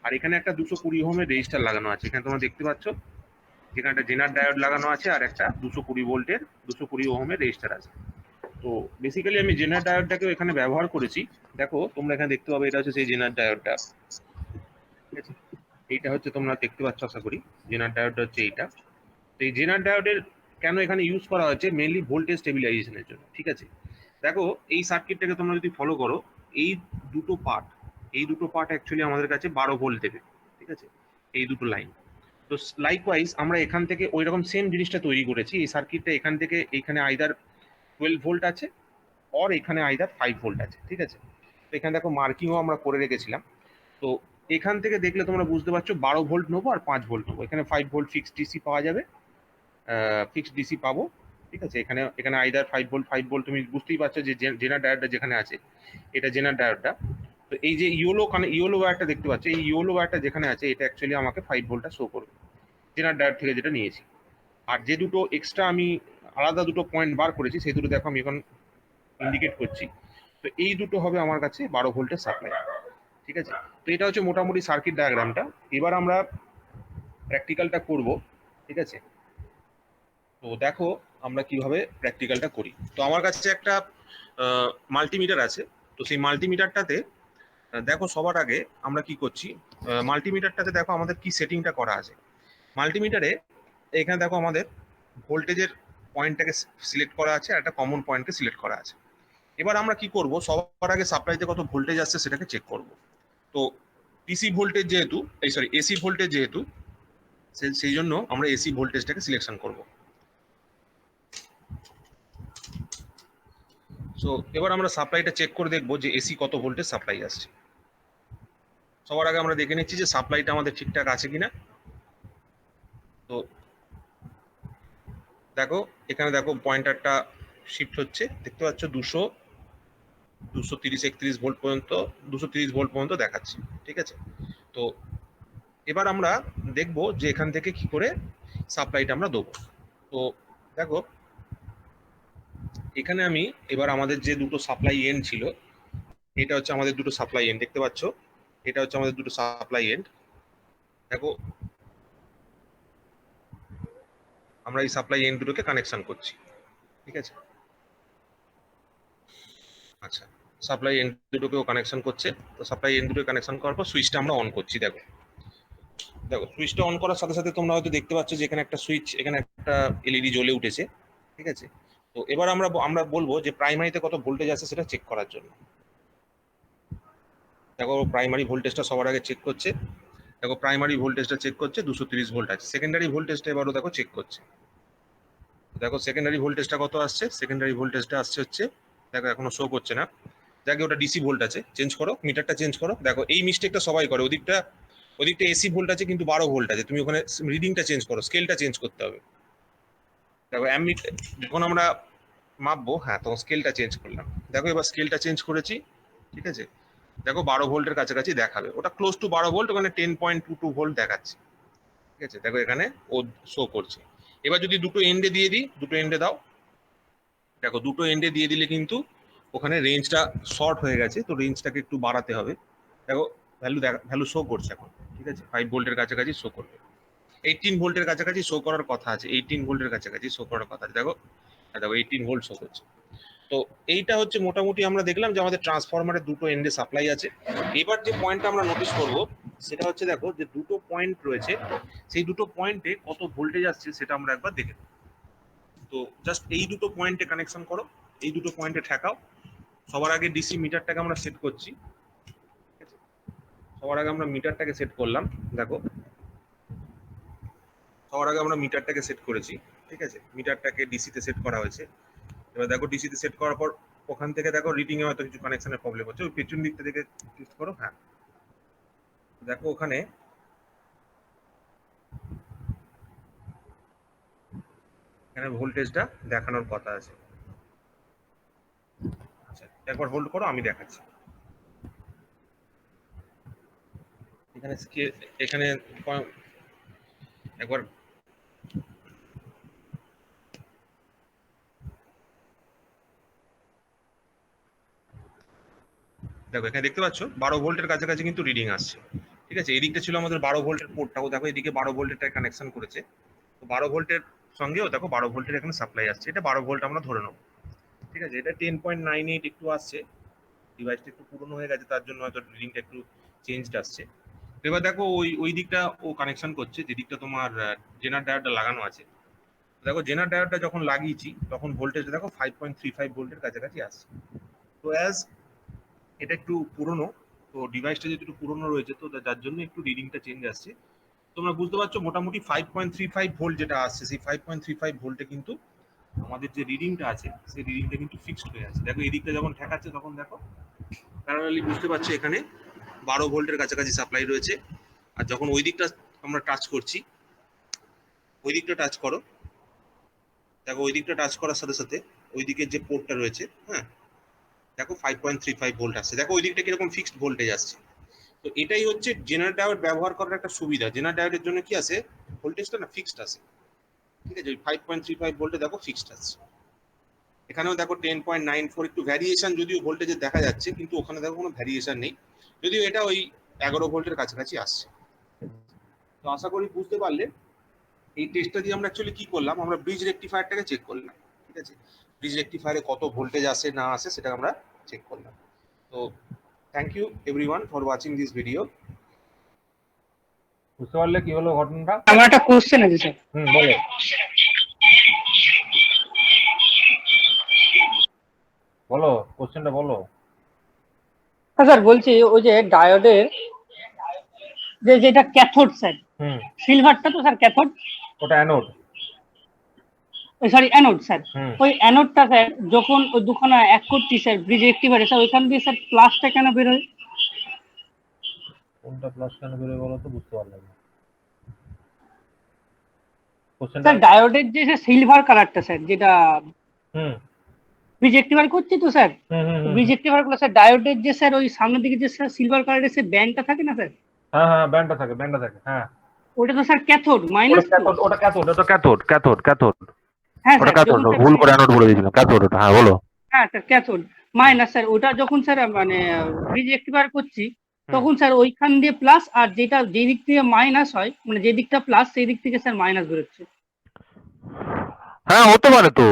আর এখানে একটা 220 ওহমের রেজিস্টার লাগানো আছে, এখানে তোমরা দেখতে পাচ্ছ। যেখানে একটা জেনার ডায়োড লাগানো আছে, আর একটা 220 ভোল্টের 220 ওহমের রেজিস্টার আছে। তো বেসিক্যালি আমি জেনার ডায়োডটাকেও এখানে ব্যবহার করেছি। দেখো তোমরা এখানে দেখতে পাবে, এটা হচ্ছে সেই জেনার ডায়োডটা, ঠিক আছে। এইটা হচ্ছে তোমরা দেখতে পাচ্ছ, আশা করি জেনার ডায়োডটা হচ্ছে এইটা। তো এই জেনার ডায়োডের কেন এখানে ইউজ করা হচ্ছে, মেইনলি ভোল্টেজ স্টেবিলাইজেশনের জন্য, ঠিক আছে। দেখো এই সার্কিটটাকে তোমরা যদি ফলো করো, এই দুটো পার্ট অ্যাকচুয়ালি আমাদের কাছে 12 ভোল্ট দেবে, ঠিক আছে, এই দুটো লাইন। তো লাইকওয়াইজ আমরা এখান থেকে ওই রকম সেম জিনিসটা তৈরি করেছি। এই সার্কিটটা এখান থেকে এইখানে আইদার 12 ভোল্ট আছে, আর এখানে আইদার 5 ভোল্ট আছে, ঠিক আছে। তো এখানে দেখো মার্কিংও আমরা করে রেখেছিলাম। তো এখান থেকে দেখলে তোমরা বুঝতে পারছো 12 ভোল্ট নেবো আর 5 ভোল্ট নেবো। এখানে 5 ভোল্ট ফিক্সড ডিসি পাওয়া যাবে, ফিক্সড ডিসি পাবো, ঠিক আছে। এখানে আইদার 5 ভোল্ট তুমি বুঝতেই পারছো যে জেনার ডায়োডটা যেখানে আছে, এটা জেনার ডায়োডটা। তো এই যে ইয়েলো ওয়্যারটা দেখতে পাচ্ছ, এই ইয়েলো ওয়্যারটা যেখানে আছে, এটা অ্যাকচুয়ালি আমাকে 5 ভোল্টটা শো করবে, জেনার ডায়োড থেকে যেটা নিয়েছি। আর যে দুটো এক্সট্রা আমি আলাদা দুটো পয়েন্ট বার করেছি, সেই দুটো দেখো আমি এখন ইন্ডিকেট করছি। তো এই দুটো হবে আমার কাছে 12 ভোল্টের সাপ্লাই, ঠিক আছে। তো এটা হচ্ছে মোটামুটি সার্কিট ডায়াগ্রামটা। এবার আমরা প্র্যাকটিক্যালটা করব, ঠিক আছে। তো দেখো আমরা কিভাবে প্র্যাকটিক্যালটা করি। তো আমার কাছে একটা মাল্টিমিটার আছে। তো সেই মাল্টিমিটারটাতে দেখো সবার আগে আমরা কি করছি, মাল্টিমিটারটাতে দেখো আমাদের কি সেটিংটা করা আছে। মাল্টিমিটারে এখানে দেখো আমাদের ভোল্টেজের পয়েন্টটাকে সিলেক্ট করা আছে, আর একটা কমন পয়েন্টকে সিলেক্ট করা আছে। এবার আমরা কি করব, সবার আগে সাপ্লাইতে কত ভোল্টেজ আসছে সেটাকে চেক করব। তো এসি ভোল্টেজ যেহেতু সেই জন্য আমরা এসি ভোল্টেজটাকে সিলেকশন করব। সো এবার আমরা সাপ্লাইটা চেক করে দেখবো যে এসি কত ভোল্টেজ সাপ্লাই আসছে। সবার আগে আমরা দেখে নিচ্ছি যে সাপ্লাইটা আমাদের ঠিকঠাক আছে কিনা। তো দেখো এখানে দেখো পয়েন্টারটা শিফট হচ্ছে, দেখতে পাচ্ছ 230-31 ভোল্ট পর্যন্ত, 230 ভোল্ট পর্যন্ত দেখাচ্ছে, ঠিক আছে। তো এবার আমরা দেখবো যে এখান থেকে কি করে সাপ্লাইটা আমরা দেবো। তো দেখো এখানে আমি এবার আমাদের যে দুটো সাপ্লাই এন্ড ছিল, এটা হচ্ছে আমাদের দুটো সাপ্লাই এন্ড, দেখতে পাচ্ছ এটা হচ্ছে আমাদের দুটো সাপ্লাই এন্ড। দেখো আমরা এই সাপ্লাই এন্ড দুটোকে কানেকশন করছি, ঠিক আছে। আচ্ছা, সাপ্লাই এন্ড দুটোকেও কানেকশন করছে। তো সাপ্লাই এন্ড দুটো কানেকশন করার পর সুইচটা আমরা অন করছি। দেখো দেখো সুইচটা অন করার সাথে সাথে তোমরা হয়তো দেখতে পাচ্ছ যে এখানে একটা সুইচ, এখানে একটা এলইডি জ্বলে উঠেছে, ঠিক আছে। তো এবার আমরা বলবো যে প্রাইমারিতে কত ভোল্টেজ আছে সেটা চেক করার জন্য। দেখো প্রাইমারি ভোল্টেজটা সবার আগে চেক করছে। দেখো প্রাইমারি ভোল্টেজটা চেক করছে 230 ভোল্ট আছে। সেকেন্ডারি ভোল্টেজটা এবারও দেখো চেক করছে। দেখো সেকেন্ডারি ভোল্টেজটা কত আসছে, সেকেন্ডারি ভোল্টেজটা আসছে হচ্ছে, দেখো এখনো শো করছে না, যাকে ওটা ডিসি ভোল্ট আছে, চেঞ্জ করো মিটারটা চেঞ্জ করো। দেখো এই মিস্টেকটা সবাই করে, ওদিকটা এসি ভোল্ট আছে কিন্তু 12 ভোল্ট আছে, তুমি ওখানে রিডিংটা চেঞ্জ করো, স্কেলটা চেঞ্জ করতে হবে। দেখো অ্যামিটার যখন আমরা মাপবো, হ্যাঁ তখন স্কেলটা চেঞ্জ করলাম। দেখো এবার স্কেলটা চেঞ্জ করেছি, ঠিক আছে। দেখো 12 ভোল্টের কাছাকাছি দেখাবে, ওটা ক্লোজ টু 12 ভোল্ট, ওখানে 10.22 ভোল্ট দেখাচ্ছে, ঠিক আছে। দেখো এখানে ও শো করছে। এবার যদি দুটো এন্ডে দিয়ে দিই, দুটো এন্ডে দাও, দেখো দুটো এন্ডে দিয়ে দিলে কিন্তু ওখানে রেঞ্জটা শর্ট হয়ে গেছে, তো রেঞ্জটাকে একটু বাড়াতে হবে। দেখো ভ্যালু শো করছে এখন, ঠিক আছে, 5 ভোল্টের কাছাকাছি শো করবে, 18 ভোল্টের কাছাকাছি শো করার কথা আছে, 18 ভোল্টের কাছাকাছি শো করার কথা আছে। দেখো দেখো 18 ভোল্ট শো করছে। তো এইটা হচ্ছে মোটামুটি আমরা দেখলাম যে আমাদের ট্রান্সফরমারের দুটো এন্ডে সাপ্লাই আছে। এবার যে পয়েন্টটা আমরা নোটিস করব সেটা হচ্ছে, দেখো যে দুটো পয়েন্ট রয়েছে, সেই দুটো পয়েন্টে কত ভোল্টেজ আসছে সেটা আমরা একবার দেখে নেব। তো জাস্ট এই দুটো পয়েন্টে কানেকশন করো, এই দুটো পয়েন্টে ঠেকাও। সবার আগে ডিসি মিটারটাকে আমরা সেট করছি, ঠিক আছে। সবার আগে আমরা মিটারটাকে সেট করলাম। দেখো সবার আগে আমরা মিটারটাকে সেট করেছি, ঠিক আছে, মিটারটাকে ডিসিতে সেট করা হয়েছে। এবার দেখো ডিসিতে সেট করার পর ওখান থেকে দেখো রিডিং এ হয়তো কিছু কানেকশনের প্রবলেম হচ্ছে, ওই পেছন দিকটা থেকে টেস্ট করো। হ্যাঁ দেখো ওখানে ভোল্টেজটা দেখানোর কথা আছে। আচ্ছা একবার হোল্ড করো, আমি দেখাচ্ছি। এখানে একবার দেখো এখানে দেখতে পাচ্ছ 12 ভোল্টের কাছাকাছি কিন্তু রিডিং আসছে, ঠিক আছে। এই দিকটা ছিল আমাদের 12 ভোল্টের পোর্টটাও, দেখো এদিকে 12 ভোল্টের কানেকশন করেছে। তো 12 ভোল্টের সঙ্গেও দেখো 12 ভোল্টের এখানে সাপ্লাই আসছে, এটা 12 ভোল্ট আমরা ধরে নেবো, ঠিক আছে। এটা 10.98 একটু আসছে, ডিভাইসটা একটু পুরনো হয়ে গেছে তার জন্য হয়তো রিডিংটা একটু চেঞ্জড আসছে। তো এবার দেখো ওই দিকটা ও কানেকশন করছে, যে দিকটা তোমার জেনার ডায়োডটা লাগানো আছে। দেখো জেনার ডায়োডটা যখন লাগিয়েছি তখন ভোল্টেজটা দেখো 5.35 ভোল্টের কাছাকাছি আসছে। তো অ্যাজ এটা একটু পুরনো, তো ডিভাইসটা যেহেতু একটু পুরনো রয়েছে, তো যার জন্য একটু রিডিংটা চেঞ্জ আসছে। তোমরা বুঝতে পারছো মোটামুটি 5.35 ভোল্ট যেটা আসছে, সেই 5.35 ভোল্টে কিন্তু আমাদের যে রিডিংটা আছে সেই রিডিংটা কিন্তু ফিক্সড হয়ে আছে। দেখো এই দিকটা যখন ঠেকাচ্ছে তখন দেখো প্যারালালি বুঝতে পারছো এখানে 12 ভোল্টের কাছাকাছি সাপ্লাই রয়েছে। আর যখন ওই দিকটা আমরা টাচ করছি, ওই দিকটা টাচ করো, দেখো ওই দিকটা টাচ করার সাথে সাথে ওই দিকের যে পোর্টটা রয়েছে, হ্যাঁ দেখো 5.35 ভোল্ট আসছে। দেখো ওই দিকটা কিরকম ফিক্সড ভোল্টেজ আসছে। তো এটাই হচ্ছে জেনার ডায়োড ব্যবহার করার একটা সুবিধা। জেনার ডায়োডের জন্য কি আছে, ভোল্টেজটা না ফিক্সড আসে, ঠিক আছে। 5.35 ভোল্টে দেখো ফিক্সড আসছে। এখানেও দেখো 10.94 একটু ভ্যারিয়েশন যদিও ভোল্টেজে দেখা যাচ্ছে, কিন্তু ওখানে দেখো কোনো ভ্যারিয়েশন নেই, যদিও এটা ওই 11 ভোল্টের কাছাকাছি আসছে। তো আশা করি বুঝতে পারলে। এই টেস্টটা দিয়ে আমরা অ্যাকচুয়ালি কি করলাম, আমরা ব্রিজ রেকটিফায়ারটাকে চেক করলাম, ঠিক আছে। ব্রিজ রেকটিফায়ারে কত ভোল্টেজ আসে না আসে সেটা আমরা চেক করলাম। তো thank you everyone for watching this video.
বুঝতে পারলে কি হলো ঘটনাটা?
আমার একটা কোশ্চেন আছে স্যার।
বলো বলো কোশ্চেনটা বলো।
স্যার বলছি ওই যে ডায়োডের যেটা ক্যাথোড স্যার,
হুম
সিলভারটা তো স্যার ক্যাথোড,
ওটা অ্যানোড।
Sorry anode sir.
হুম
ওই অ্যানোডটা স্যার যখন ওই দুখানা এক করছি স্যার ব্রিজ রেক্টিফায়ারে স্যার, ওইখান দিয়ে স্যার প্লাসটা কেন বেরোয়?
কোনটা প্লাস কেন বেরোয় বলো তো, বুঝতে পারলাম না কোশ্চেনটা।
স্যার ডায়োডের যে সিলভার কালারটা স্যার, যেটা
হুম
ব্রিজ রেক্টিফায়ার করছি তো স্যার,
হুম হুম হুম
ব্রিজ রেক্টিফায়ার গুলো স্যার ডায়োডের যে স্যার ওই সামনের দিকে যে স্যার সিলভার কালারের সে ব্যান্ডটা থাকে না স্যার,
হ্যাঁ হ্যাঁ ব্যান্ডটা থাকে হ্যাঁ।
ওটা তো স্যার ক্যাথোড
ওটা
মাইনাস তো।
ক্যাথোড, ওটা ক্যাথোড, ওটা ক্যাথোড, ক্যাথোড ক্যাথোড
হ্যাঁ
ওটা
স্যার,
ক্যাথোড,
যখন স্যার
ভুল করে অ্যানোড বলে দিয়েছিলাম, ক্যাথোড ওটা, হ্যাঁ বলো।
হ্যাঁ স্যার ক্যাথোড মাইনাস স্যার, ওটা যখন স্যার মানে ব্রিজ রেক্টিফায়ার করছি তখন স্যার ওইখান দিয়ে প্লাস, আর যেটা যে দিক থেকে মাইনাস হয় মানে যে দিকটা প্লাস সেই দিক থেকে স্যার মাইনাস বেরোচ্ছে।
হ্যাঁ হতে পারে তো,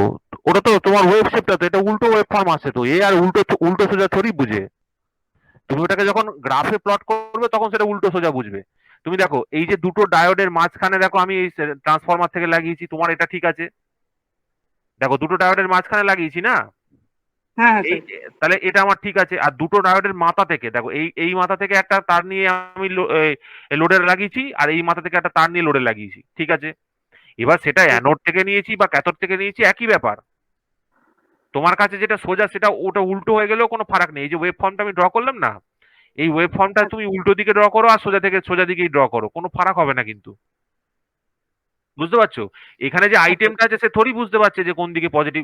ওটা তো তোমার ওয়েভ শেপটা তো, এটা উল্টো ওয়েভ ফর্ম আছে তো, এ আর উল্টো উল্টো সোজা থোড়ি বুঝে। তুমি ওটাকে যখন গ্রাফে প্লট করবে তখন সেটা উল্টো সোজা বুঝবে। তুমি দেখো এই যে দুটো ডায়োডের মাঝখানে দেখো আমি এই ট্রান্সফরমার থেকে লাগিয়েছি, তোমার এটা ঠিক আছে, দেখো দুটো ডায়োডের মাঝখানে লাগিয়েছি না,
হ্যাঁ হ্যাঁ
এই
স্যার।
তাহলে এটা আমার ঠিক আছে। আর দুটো ডায়োডের মাথা থেকে দেখো, এই এই মাথা থেকে একটা তার নিয়ে আমি লোডে লাগিয়েছি, আর এই মাথা থেকে একটা তার নিয়ে লোডে লাগিয়েছি, ঠিক আছে। এবার সেটা অ্যানোড থেকে নিয়েছি বা ক্যাথোড থেকে নিয়েছি, একই ব্যাপার। তোমার কাছে যেটা সোজা সেটা ওটা উল্টো হয়ে গেলেও কোনো ফারাক নেই। এই যে ওয়েভ ফর্মটা আমি ড্র করলাম না, এই ওয়েভ ফর্মটা তুমি উল্টো দিকে ড্র করো আর সোজা থেকে সোজা দিকেই ড্র করো, কোনো ফারাক হবে না কিন্তু, বুঝতে পারছো? এখানে যে আইটেমটা আছে সে থোড়ি বুঝতে পারছে যে কোন দিকে পজিটিভ।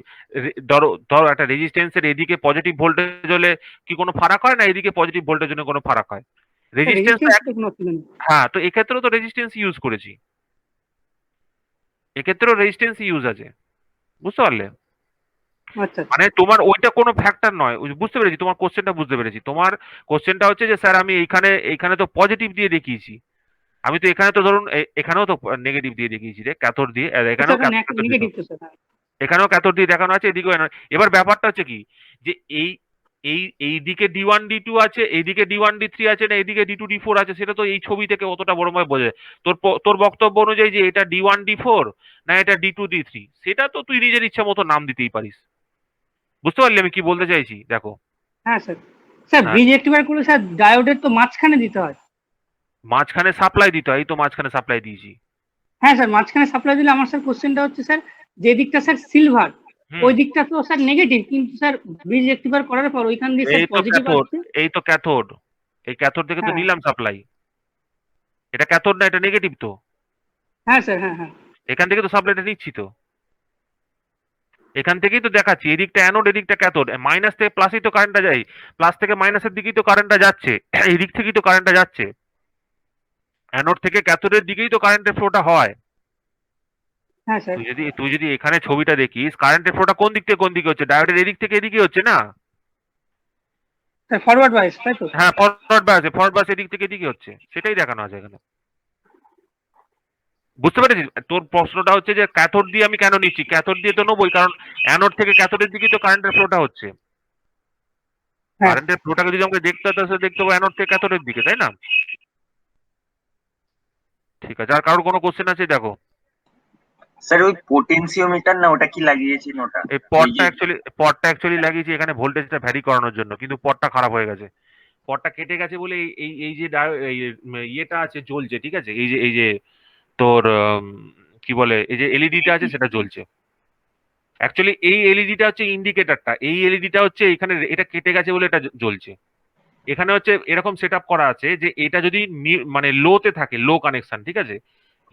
ধরো ধরো একটা রেজিস্ট্যান্সের এদিকে পজিটিভ ভোল্টেজ হলে কি কোনো ফারাক হয় না, এদিকে পজিটিভ ভোল্টেজ জন্য কোনো ফারাক হয়? রেজিস্ট্যান্স
রেজিস্ট্যান্স তো কোনো অসুবিধা নেই।
হ্যাঁ, তো এক্ষেত্রেও তো রেজিস্ট্যান্স ইউজ করেছি, এক্ষেত্রেও রেজিস্ট্যান্স ইউজ আছে, বুঝতে পারলে?
আচ্ছা আচ্ছা।
মানে তোমার ওইটা কোনো ফ্যাক্টর নয়, বুঝতে পেরেছি তোমার কোশ্চেনটা, বুঝতে পেরেছি তোমার কোশ্চেনটা হচ্ছে যে স্যার আমি এইখানে এইখানে তো পজিটিভ দিয়ে দেখিয়েছি, আমি তো এখানে তো ধরুন এখানেও তো নেগেটিভ দিয়ে দেখিয়েছি রে, ক্যাথোড দিয়ে, আর
আচ্ছা
এখানেও
ওখানে
ক্যাথোড দিয়ে,
নেগেটিভ তো স্যার।
এখানেও ক্যাথোড দিয়ে দেখানো আছে, এদিকেও এবার ব্যাপারটা হচ্ছে কি, যে এই এই এইদিকে D1 D2 আছে, এইদিকে D1 D3 আছে না, এইদিকে D2 D4 আছে, সেটা তো এই ছবি থেকে অতটা বড়ভাবে বোঝা যায়। তোর বক্তব্য অনুযায়ী যে এটা D1 D4 না এটা D2 D3, সেটা তো তুই নিজের ইচ্ছা মতো নাম দিতেই পারিস, বুঝতে পারলি আমি কি বলতে চাইছি? দেখো
হ্যাঁ স্যার। স্যার
হ্যাঁ,
ব্রিজ রেক্টিফায়ার করলে স্যার ডায়োডের তো মাঝখানে দিতে হয়।
মাঝখানে সাপ্লাই দিতে হয়, এই তো মাঝখানে সাপ্লাই দিয়েছি।
হ্যাঁ স্যার, মাঝখানে সাপ্লাই দিলে আমার স্যার কোশ্চেনটা হচ্ছে স্যার, যে দিকটা স্যার সিলভার
হুম,
ওই দিকটা তো স্যার নেগেটিভ, কিন্তু স্যার ব্রিজ রেক্টিফায়ার করার পর ওইখান দিয়ে
এই
স্যার
তো
পজিটিভ
ক্যাথোড,
আসছে।
এই তো ক্যাথোড, এই ক্যাথোড থেকে তো
হ্যাঁ
নিলাম সাপ্লাই, এটা ক্যাথোড না, এটা নেগেটিভ তো,
হ্যাঁ স্যার। হ্যাঁ হ্যাঁ
এখান থেকে তো সাপ্লাইটা নিচ্ছি তো, এখান থেকেই তো দেখাচ্ছি, এদিকটা অ্যানোড এদিকটা ক্যাথোড, মাইনাস থেকে প্লাসেই তো কারেন্টটা যায়, প্লাস থেকে মাইনাসের দিকেই তো কারেন্টটা যাচ্ছে, এই দিক থেকেই তো কারেন্টটা যাচ্ছে, অ্যানোড থেকে ক্যাথোডের দিকেই তো কারেন্টের ফ্লোটা হয়।
হ্যাঁ স্যার।
তুই যদি এখানে ছবিটা দেখিস, কারেন্টের ফ্লোটা কোন দিক থেকে কোন দিকে হচ্ছে, ডায়োডের এদিক থেকে এদিকে হচ্ছে না?
স্যার ফরওয়ার্ড বাইস তাই তো?
হ্যাঁ, ফরওয়ার্ড বাস এদিক থেকে এদিকে হচ্ছে, সেটাই দেখানো আছে এখানে, বুঝতে পেরেছিস? তোর প্রশ্নটা হচ্ছে যে ক্যাথোড দিয়ে আমি কেন নিচ্ছি, ক্যাথোড দিয়ে তো নেবোই, কারণ অ্যানোড থেকে ক্যাথোডের দিকেই তো কারেন্টের ফ্লোটা হচ্ছে,
হ্যাঁ
কারেন্টের ফ্লোটাকে যদি আমাকে দেখতে হতো তাহলে দেখতে হবে অ্যানোড থেকে ক্যাথোডের দিকে, তাই না? ঠিক আছে, আর কারোর কোনো কোশ্চেন আছে? দেখো
স্যার ওই পোটেনসিওমিটার না ওটা কি লাগিয়েছেন ওটা?
এই পটটা অ্যাকচুয়ালি লাগিয়েছি এখানে ভোল্টেজটা ভ্যারি করানোর জন্য, কিন্তু পটটা খারাপ হয়ে গেছে, পটটা কেটে গেছে বলে এই যে ইয়েটা আছে জ্বলছে, ঠিক আছে, এই যে তোর কি বলে, এই যে এলইডিটা আছে সেটা জ্বলছে। অ্যাকচুয়ালি এই এলইডিটা হচ্ছে ইন্ডিকেটরটা, এই এলইডিটা হচ্ছে এখানে, এটা কেটে গেছে বলে এটা জ্বলছে। এখানে হচ্ছে এরকম সেট আপ করা আছে যে এটা যদি মানে লোতে থাকে, লো কানেকশন, ঠিক আছে,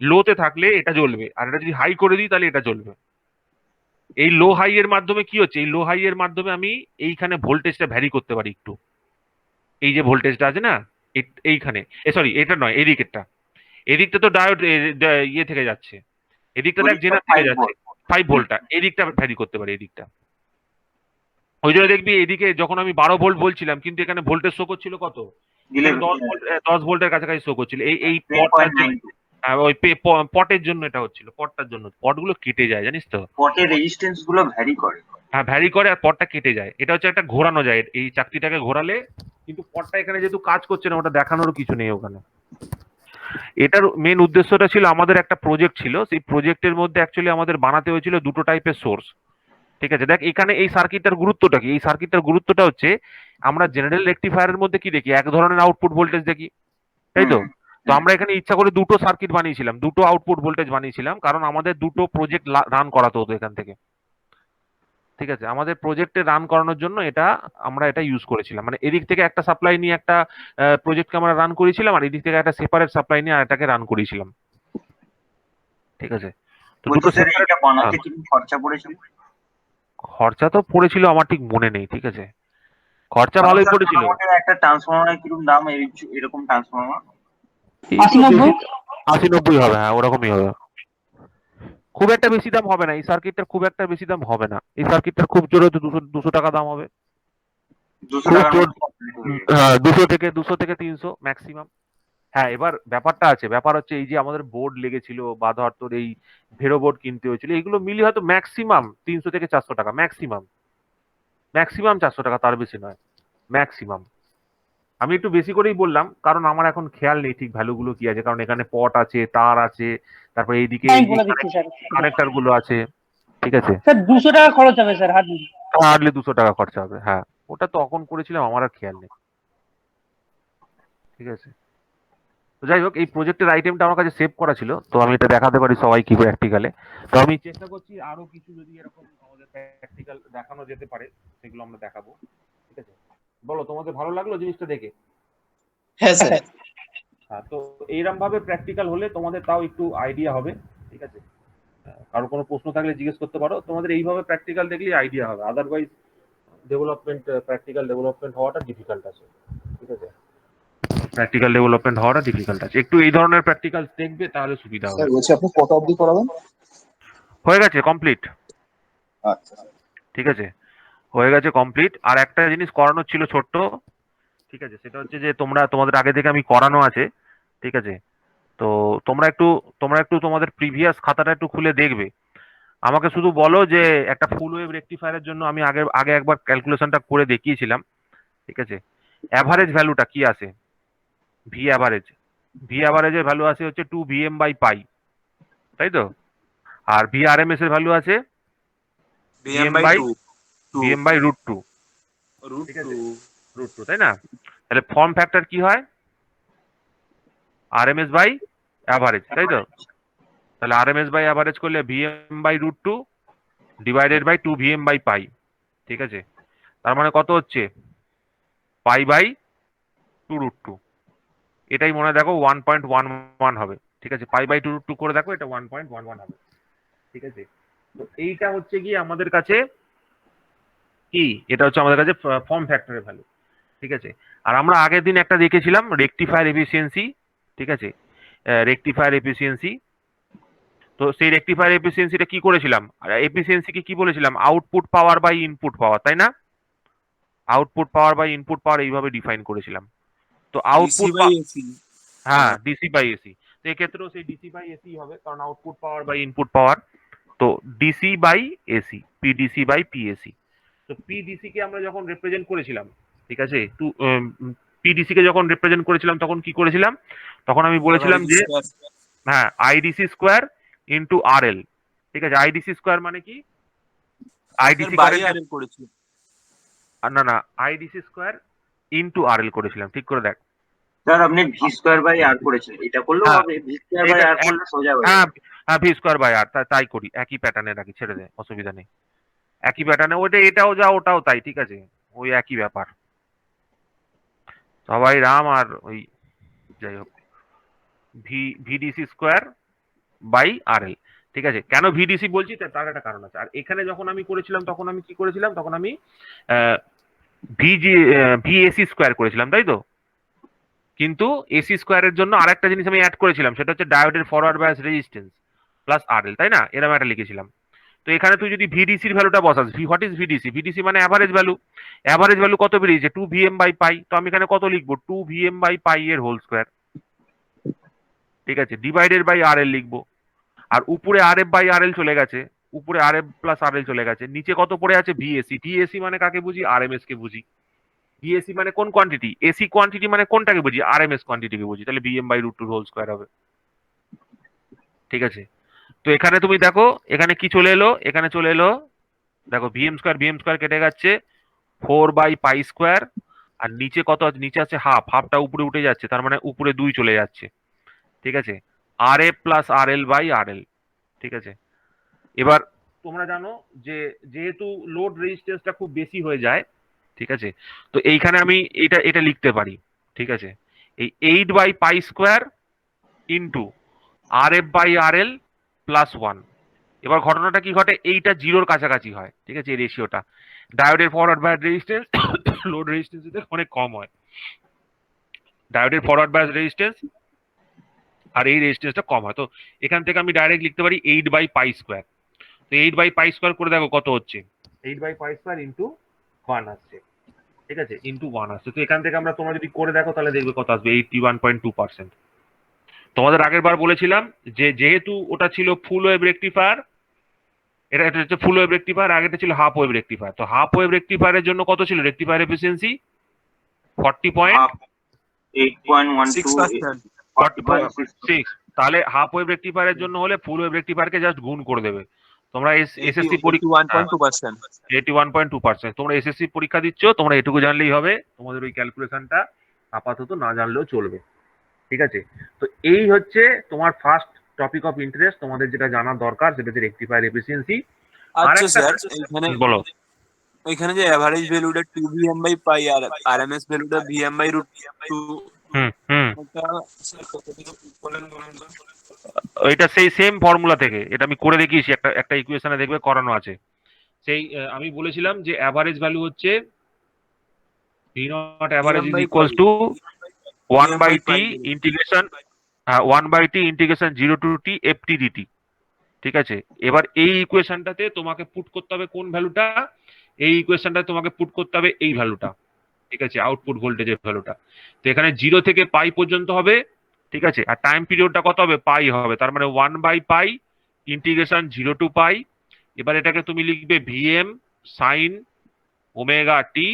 লোতে থাকলে এটা জ্বলবে, আর এটা যদি হাই করে দিই তাহলে এটা জ্বলবে। এই লো হাই এর মাধ্যমে কি হচ্ছে, এই লো হাই এর মাধ্যমে আমি এইখানে ভোল্টেজটা ভ্যারি করতে পারি একটু, এই যে ভোল্টেজটা আছে না এইখানে, সরি এটা নয়, এদিকেরটা, এদিকটা তো ডায়োড ইয়ে থেকে যাচ্ছে, এদিকটা দেখ জেনার থেকে যাচ্ছে 5 ভোল্টটা, এদিকটা ভ্যারি করতে পারি, এদিকটা। ওই জন্য দেখবি এদিকে যখন আমি 12 ভোল্ট বলছিলাম, কিন্তু এখানে ভোল্টেজ শো করছিল কত, এখানে 10 ভোল্টের কাছাকাছি শো করছিল, এই পটটার জন্য, ওই পটের জন্য এটা হচ্ছিল, পটটার জন্য, পটগুলো কেটে যায় জানিস তো,
পটের রেজিস্ট্যান্স গুলো ভ্যারি করে।
হ্যাঁ ভ্যারি করে, আর পটটা কেটে যায়, এটা হচ্ছে একটা ঘোরানো যায়, এই চাকতিটাকে ঘোরালে, কিন্তু পটটা এখানে যেহেতু কাজ করছে না, ওটা দেখানোরও কিছু নেই ওখানে। এটার মেন উদ্দেশ্যটা ছিল, আমাদের একটা প্রজেক্ট ছিল, সেই প্রজেক্টের মধ্যে অ্যাকচুয়ালি আমাদের বানাতে হয়েছিল দুটো টাইপের সোর্স, ঠিক আছে। দেখ এখানে এই সার্কিটটার গুরুত্বটা কি, এই সার্কিটটার গুরুত্বটা হচ্ছে আমরা জেনারেল রেকটিফায়ারের মধ্যে কি দেখি, এক ধরনের আউটপুট ভোল্টেজ দেখি, তাই তো, তো আমরা এখানে ইচ্ছা করে দুটো সার্কিট বানিয়েছিলাম, দুটো আউটপুট ভোল্টেজ বানিয়েছিলাম, কারণ আমাদের দুটো প্রজেক্ট রান করাতে হতো এখান থেকে। ঠিক আছে, আমাদের প্রজেক্টে রান করানোর জন্য আমরা এটা ইউজ করেছিলাম, মানে এদিক থেকে একটা সাপ্লাই নিয়ে একটা প্রজেক্টকে আমরা রান করেছিলাম, আর এদিক থেকে একটা সেপারেট সাপ্লাই নিয়ে এটাকে রান করেছিলাম। ঠিক আছে, তো
বলছি
দুটো
স্যার
সেপারেট।
এটা বানাতে কি খরচা পড়েছিল?
খরচা তো পড়েছিল, আমার ঠিক মনে নেই। ঠিক আছে, খরচা
তাও
ভালোই
স্যার
পড়েছিল।
মোটামুটি একটা ট্রান্সফরমারের কিরকম দাম এরকম ট্রান্সফরমার?
এই
80-90?
80-90 হবে, হ্যাঁ ওরকমই হবে। খুব একটা বেশি দাম হবে না, এই সার্কিটটার খুব একটা বেশি দাম হবে না, এই সার্কিটটার খুব জোরে তো 200 টাকা দাম হবে।
200
খুব
টাকার
জোর,
মধ্যে complete হয়ে যাবে।
হ্যাঁ 200 থেকে 300 ম্যাক্সিমাম। হ্যাঁ, এবার ব্যাপার হচ্ছে এই যে আমাদের বোর্ড লেগেছিল বা ধর তোর এই ভেরো বোর্ড কিনতে হয়েছিল, এগুলো মিলিয়ে হয়তো ম্যাক্সিমাম 300 থেকে 400 টাকা, ম্যাক্সিমাম 400 টাকা, তার বেশি নয় ম্যাক্সিমাম। আমি একটু বেশি করেই বললাম, কারণ আমার এখন খেয়াল নেই ঠিক ভ্যালুগুলো কি আছে, কারণ এখানে পট আছে, তার আছে, তারপরে এইদিকে
আমি
এই যে
বলে দিচ্ছি স্যার।
কানেক্টর গুলো আছে। ঠিক আছে,
স্যার 200 টাকা খরচ হবে স্যার হার্ডলি।
হার্ডলি 200 টাকা খরচা হবে, হ্যাঁ ওটা তখন করেছিলাম, আমার আর খেয়াল নেই। ঠিক আছে, তো যাই হোক, এই প্রজেক্টের আইটেমটা আমার কাছে সেভ করা ছিল, তো আমি এটা দেখাতে পারি সবাইকে প্র্যাকটিক্যালে। তো আমি চেষ্টা করছি আরো কিছু যদি এরকম আমাদের প্র্যাকটিক্যাল দেখানো যেতে পারে, সেগুলো আমরা দেখাবো। ঠিক আছে, বলো তোমাদের ভালো লাগলো জিনিসটা দেখে?
হ্যাঁ স্যার।
হ্যাঁ, তো এইরকম ভাবে প্র্যাকটিক্যাল হলে তোমাদের তাও একটু আইডিয়া হবে। ঠিক আছে, কারো কোনো প্রশ্ন থাকলে জিজ্ঞেস করতে পারো, তোমাদের এইভাবে প্র্যাকটিক্যাল দেখলেই আইডিয়া হবে, আদারওয়াইজ প্র্যাকটিক্যাল ডেভেলপমেন্ট হওয়াটা ডিফিকাল্ট আছে। ঠিক আছে, প্র্যাকটিক্যাল ডেভেলপমেন্ট হওয়াটা ডিফিকাল্ট আছে, একটু এই ধরনের প্র্যাকটিক্যাল দেখবে তাহলে সুবিধা হবে।
স্যার বলছি আপনি কত অবধি করাবেন?
হয়ে গেছে কমপ্লিট।
আচ্ছা
ঠিক আছে, হয়ে গেছে কমপ্লিট। আর একটা জিনিস করানোর ছিল ছোট্ট। ঠিক আছে, সেটা হচ্ছে যে তোমাদের আগে থেকে আমি করানো আছে। ঠিক আছে, তো তোমরা একটু তোমাদের প্রিভিয়াস খাতাটা একটু খুলে দেখবে। আমাকে শুধু বলো যে একটা ফুল ওয়েভ রেকটিফায়ারের জন্য আমি আগে আগে একবার ক্যালকুলেশনটা করে দেখিয়েছিলাম। ঠিক আছে, অ্যাভারেজ ভ্যালুটা কি আসে? ভি অ্যাভারেজের ভ্যালু আছে হচ্ছে 2 ভিএম বাই পাই, তাই তো? আর ভি আরএমএস এর ভ্যালু আছে
VM by two
VM by root two.
Root
ঠিক আছে,
টু
রুট টু, তাই না? তাহলে ফর্ম ফ্যাক্টর কি হয়? আরএমএস বাই অ্যাভারেজ, তাই তো? তাহলে আরএমএস বাই অ্যাভারেজ করলে VM by root two divided by 2 VM by pi. ঠিক আছে, তার মানে কত হচ্ছে? Pi by 2 root two. এটাই মনে দেখো 1.11 হবে। ঠিক আছে, পাই বাই 2 রুট টু করে দেখো, এটা 1.11 হবে। ঠিক আছে, তো এইটা হচ্ছে কি আমাদের কাছে কি, এটা হচ্ছে আমাদের কাছে ফর্ম ফ্যাক্টরের ভ্যালু। ঠিক আছে, আর আমরা আগের দিন একটা দেখেছিলাম রেকটিফায়ার এফিসিয়েন্সি। ঠিক আছে, রেকটিফায়ার এফিসিয়েন্সি। তো সেই রেকটিফায়ার এফিসিয়েন্সিটা কি করেছিলাম? এফিসিয়েন্সিকে কি বলেছিলাম? Output power by input power, তাই না? Output power by input power এইভাবে ডিফাইন করেছিলাম। তো
ডিসি
আউটপুট,
বাই এসি।
হ্যাঁ ডিসি বাই এসি, তো এক্ষেত্রেও সেই ডিসি বাই এসি হবে, কারণ output power by input power. তো DC by AC, PDC by PAC. তো পিডিসি কে আমরা যখন রিপ্রেজেন্ট করেছিলাম, ঠিক আছে, পিডিসি কে যখন রিপ্রেজেন্ট করেছিলাম তখন কি করেছিলাম? তখন আমি বলেছিলাম যে হ্যাঁ আইডিসি স্কোয়ার ইন্টু আরএল। ঠিক আছে, আইডিসি স্কোয়ার মানে কি? আইডিসি কারেন্ট,
করেছিল।
না আইডিসি স্কোয়ার ইন্টু আরএল করেছিলাম, ঠিক করে দেখ।
স্যার আপনি ভি স্কোয়ার বাই আর করেছেন, এটা করলেও
হ্যাঁ,
হবে? ভি স্কোয়ার বাই আর করলে সোজা হয়ে
হ্যাঁ
যাবে।
হ্যাঁ ভি স্কোয়ার বাই আর, তাই করি, একই প্যাটার্নে রাখি, ছেড়ে দে, অসুবিধা নেই। একই প্যাটার্নে, ওইটা এটাও যা ওটাও তাই, ঠিক আছে, ওই একই ব্যাপার, সবাই রাম। আর ওই যাই হোক, ভিডিসি স্কোয়ার বাই আরএল। ঠিক আছে, কেন ভিডিসি বলছি তার একটা কারণ আছে। আর এখানে যখন আমি করেছিলাম তখন আমি কি করেছিলাম? তখন আমি ভিএসি স্কোয়ার করেছিলাম, তাই তো? কিন্তু এসি স্কোয়ারের জন্য আরেকটা জিনিস আমি অ্যাড করেছিলাম, সেটা হচ্ছে ডায়োডের forward bias resistance plus RL, তাই না? এরকম একটা লিখেছিলাম। তো এখানে তুই যদি ভিডিসির ভ্যালুটা বসাস, হোয়াট ইজ ভিডিসি? ভিডিসি মানে অ্যাভারেজ ভ্যালু। অ্যাভারেজ ভ্যালু কত বেরিয়েছে? 2 ভিএম বাই পাই। তো আমি এখানে কত লিখবো? 2 ভিএম বাই পাই এর হোল স্কোয়ার। ঠিক আছে, ডিভাইডেড বাই আরএল লিখবো। আর উপরে আরএফ বাই আরএল চলে গেছে, উপরে আরএফ প্লাস আরএল চলে গেছে, নিচে কত পড়ে আছে? ভিএসি। ভিএসি মানে কাকে বুঝি? আরএমএস কে বুঝি। ভিএসি মানে কোন কোয়ান্টিটি? এসি কোয়ান্টিটি মানে কোনটাকে বুঝি? আরএমএস কোয়ান্টিটিকে বুঝি। তাহলে VM by root two whole square হবে। ঠিক আছে, তো এখানে তুমি দেখো এখানে কি চলে এলো? এখানে চলে এলো দেখো ভিএম স্কোয়ার কেটে যাচ্ছে 4 বাই পাই স্কোয়ার। আর নিচে কত আছে? নিচে আছে হাফ, হাফটা উপরে উঠে যাচ্ছে, তার মানে উপরে 2 চলে যাচ্ছে। ঠিক আছে, R F plus R L by R L. ঠিক আছে, এবার তোমরা জানো যে যেহেতু লোড রেজিস্ট্যান্সটা খুব বেশি হয়ে যায়, ঠিক আছে, তো এইখানে আমি এটা এটা লিখতে পারি। ঠিক আছে, এই 8/π² into R F by R L plus 1। এবার ঘটনাটা কি ঘটে, এইটা জিরোর কাছাকাছি হয়। ঠিক আছে, এই রেশিওটা ডায়োডের forward bias resistance load resistance থেকে অনেক কম হয়। ডায়োডের ফরওয়ার্ড বায়াস রেজিস্ট্যান্স আর এই রেজিস্ট্যান্সটা কম হয়। তো এখান থেকে আমি ডাইরেক্ট লিখতে পারি 8/π²। তো 8/π² করে দেখো কত হচ্ছে, 8/π² ইন্টু 1 আসছে। ঠিক আছে, ইন্টু 1 আসছে। তো এখান থেকে আমরা তোমরা যদি করে দেখো তাহলে দেখবে কত আসবে, 81.2%। তোমাদের আগের বার বলেছিলাম যে যেহেতু ওটা ছিল ফুল ওয়েভ রেকটিফায়ার, এটা এটা হচ্ছে ফুল ওয়েভ রেকটিফায়ার, আগেটা ছিল হাফ ওয়েভ রেকটিফায়ার। তো হাফ ওয়েভ রেকটিফায়ারের জন্য কত ছিল রেকটিফায়ার এফিসিয়েন্সি? 40.6। তাহলে হাফ ওয়েভ রেকটিফায়ারের জন্য হলে ফুল ওয়েভ রেকটিফায়ারকে জাস্ট গুণ করে দেবে। তোমরা এসএসসি পরীক্ষা 81.2%। তোমরা এসএসসি পরীক্ষা দিচ্ছ, তোমরা এটুকু জানলেই হবে, তোমাদের ওই ক্যালকুলেশনটা আপাতত না জানলেও চলবে। ঠিক আছে, তো এই হচ্ছে তোমার ফার্স্ট টপিক অফ ইন্টারেস্ট, তোমাদের যেটা জানার দরকার সেটা হচ্ছে রেকটিফায়ার এফিসিয়েন্সি।
আচ্ছা স্যার, এখানে
বলো,
এখানে যে এভারেজ ভ্যালুটা 2 Vm/π আর আরএমএস ভ্যালুটা Vm/√2, এটা স্যার কত থেকে বলেন বলুন তো?
এটা সেই সেম ফর্মুলা থেকে, এটা আমি করে দেখিয়েছি, একটা একটা ইকুয়েশনে দেখবে করানো আছে। সেই আমি বলেছিলাম যে অ্যাভারেজ ভ্যালু হচ্ছে V not average is equals to 1/t integration 1/t integration 0 to t ft dt। ঠিক আছে, এবার এই ইকুয়েশনটাতে তোমাকে পুট করতে হবে কোন ভ্যালুটা, এই ইকুয়েশনটাতে তোমাকে পুট করতে হবে এই ভ্যালুটা। ঠিক আছে, আউটপুট ভোল্টেজের ভ্যালুটা। তো এখানে 0 থেকে পাই পর্যন্ত হবে। ঠিক আছে, আর টাইম পিরিয়ডটা কত হবে, পাই হবে, তার মানে 1/π ইন্টিগ্রেশন 0 to পাই। এবার এটাকে তুমি লিখবে VM sine omega T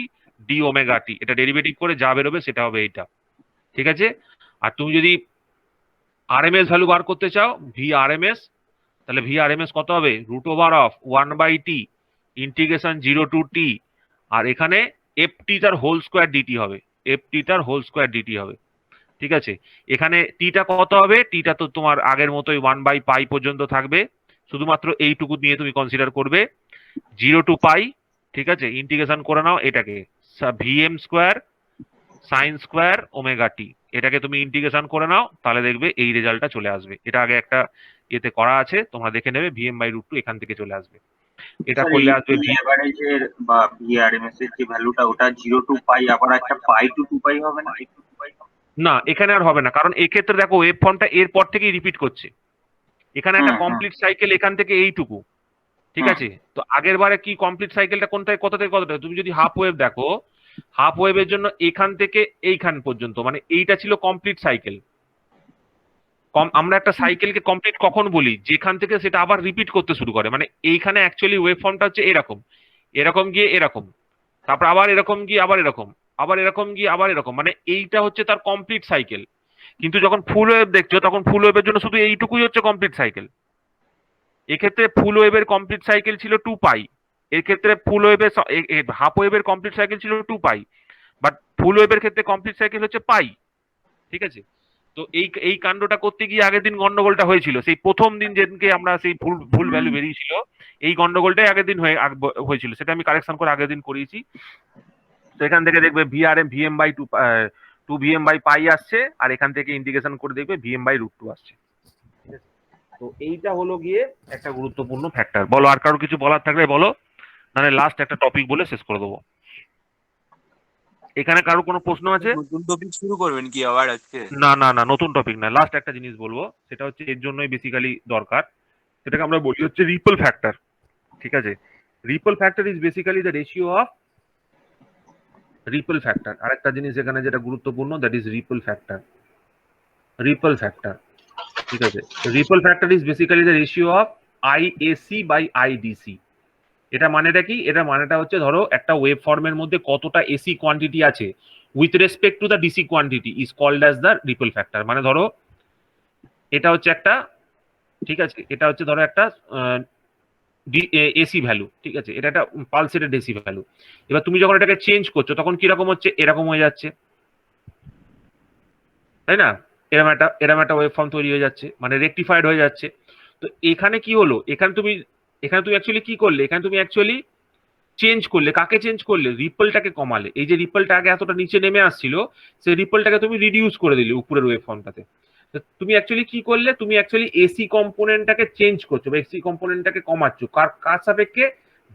D omega T, এটা ডেরিভেটিভ করে যা বেরোবে সেটা হবে এইটা। ঠিক আছে, আর তুমি যদি আরএমএস ভ্যালু বার করতে চাও ভি আরএমএস, তাহলে ভি আরএমএস কত হবে, √1/t ইন্টিগ্রেশন 0 to t, আর এখানে এফটি তার হোল স্কোয়ার ডিটি হবে, এফটি তার হোল স্কোয়ার ডিটি হবে। ঠিক আছে, এখানে টিটা কত হবে, টিটা তো তোমার আগের মতোই 1/π পর্যন্ত থাকবে, শুধুমাত্র এইটুকু নিয়ে তুমি কনসিডার করবে 0 to পাই। ঠিক আছে, ইন্টিগ্রেশন করে নাও এটাকে VM square sine square omega T, এটাকে তুমি ইন্টিগ্রেশন করে নাও, তাহলে দেখবে এই রেজাল্টটা চলে আসবে। এটা আগে একটা এতে করা আছে, তোমরা দেখে নেবে, Vm/√2 এখান থেকে চলে আসবে। এটা করলে আসবে
ভি এভারেজের বা ভিআরএমএস এর যে ভ্যালুটা ওটা 0 to পাই, আবার একটা পাই টু 2 পাই হবে না?
না, এখানে আর হবে না, কারণ এক্ষেত্রে দেখো ওয়েভ ফর্মটা এরপর থেকেই রিপিট করছে। এখানে একটা কমপ্লিট সাইকেল এখান থেকে এইটুকু। ঠিক আছে, তো আগের বারে কি কমপ্লিট সাইকেলটা কোনটায় কত থেকে কতটা, তুমি যদি হাফ ওয়েভ দেখো, হাফ ওয়েভের জন্য এখান থেকে এইখান পর্যন্ত, মানে এইটা ছিল কমপ্লিট সাইকেল। আমরা একটা সাইকেলকে কমপ্লিট কখন বলি, যেখান থেকে সেটা আবার রিপিট করতে শুরু করে, মানে এইখানে অ্যাকচুয়ালি ওয়েভ ফর্মটা হচ্ছে এরকম, এরকম গিয়ে এরকম, তারপর আবার এরকম গিয়ে আবার এরকম, আবার এরকম গিয়ে আবার এরকম, মানে এইটা হচ্ছে তার কমপ্লিট সাইকেল। কিন্তু যখন ফুল ওয়েভ দেখছো তখন ফুল ওয়েভের জন্য শুধু এইটুকুই হচ্ছে কমপ্লিট সাইকেল। এক্ষেত্রে ফুল ওয়েভের কমপ্লিট সাইকেল ছিল 2 পাই, এর ক্ষেত্রে ফুল ওয়েভের হাফ ওয়েভের কমপ্লিট সাইকেল ছিল 2 পাই, বাট ফুল ওয়েভের ক্ষেত্রে কমপ্লিট সাইকেল হচ্ছে পাই। ঠিক আছে, তো এই কাণ্ডটা করতে গিয়ে আগের দিন গন্ডগোলটা হয়েছিল, সেই প্রথম দিন যেদিনকে আমরা সেই ভুল ভ্যালু বেরিয়েছিল, এই গন্ডগোলটাই আগের দিন হয়েছিল, সেটা আমি কারেকশন করে আগের দিন করিয়েছি। তো এখান থেকে দেখবে ভিআরএম টু Vm/π আসছে, আর এখান থেকে ইন্টিগ্রেশন করে দেখবে Vm/√2 আসছে। তো এইটা হলো গিয়ে একটা গুরুত্বপূর্ণ ফ্যাক্টর। বলো, আর কারো কিছু বলার থাকলে বলো, নাহলে লাস্ট একটা টপিক বলে শেষ করে দেবো। এখানে কারো কোনো প্রশ্ন আছে?
নতুন টপিক শুরু করবেন কি আবার আজকে?
না না না, নতুন টপিক না, লাস্ট একটা জিনিস বলবো, সেটা হচ্ছে এর জন্যই বেসিক্যালি দরকার, সেটাকে আমরা বলি হচ্ছে রিপল ফ্যাক্টর। ঠিক আছে, ripple factor is basically the ratio of ripple factor. আরেকটা জিনিস এখানে যেটা গুরুত্বপূর্ণ, that is ripple factor. Ripple factor, ঠিক আছে, ripple factor is basically the ratio of IAC by IDC. এটা মানেটা কি, এটা মানেটা হচ্ছে ধরো একটা ওয়েভ ফর্মের মধ্যে কতটা এসি কোয়ান্টিটি আছে with respect to the DC quantity is called as the ripple factor. মানে ধরো এটা হচ্ছে একটা, ঠিক আছে, এটা হচ্ছে ধরো একটা এসি ভ্যালু, ঠিক আছে, এটা একটা পালসেটেড এসি ভ্যালু। এবার তুমি যখন এটাকে চেঞ্জ করছো তখন কিরকম হচ্ছে, এরকম হয়ে যাচ্ছে, তাই না? এরম একটা ওয়েব ফর্ম তৈরি হয়ে যাচ্ছে, মানে রেকটিফাইড হয়ে যাচ্ছে। তো এখানে কি হলো, এখানে তুমি অ্যাকচুয়ালি কি করলে, এখানে তুমি অ্যাকচুয়ালি চেঞ্জ করলে, কাকে চেঞ্জ করলে, রিপলটাকে কমালে। এই যে রিপলটা আগে এতটা নিচে নেমে আসছিল, সেই রিপলটাকে তুমি রিডিউস করে দিলে উপরের ওয়েব ফর্মটাতে। তুমি অ্যাকচুয়ালি কি করলে, তুমি অ্যাকচুয়ালি এসি কম্পোনেন্টটাকে চেঞ্জ করছো বা এসি কম্পোনেন্টটাকে কমাচ্ছ, কার সাপেক্ষে,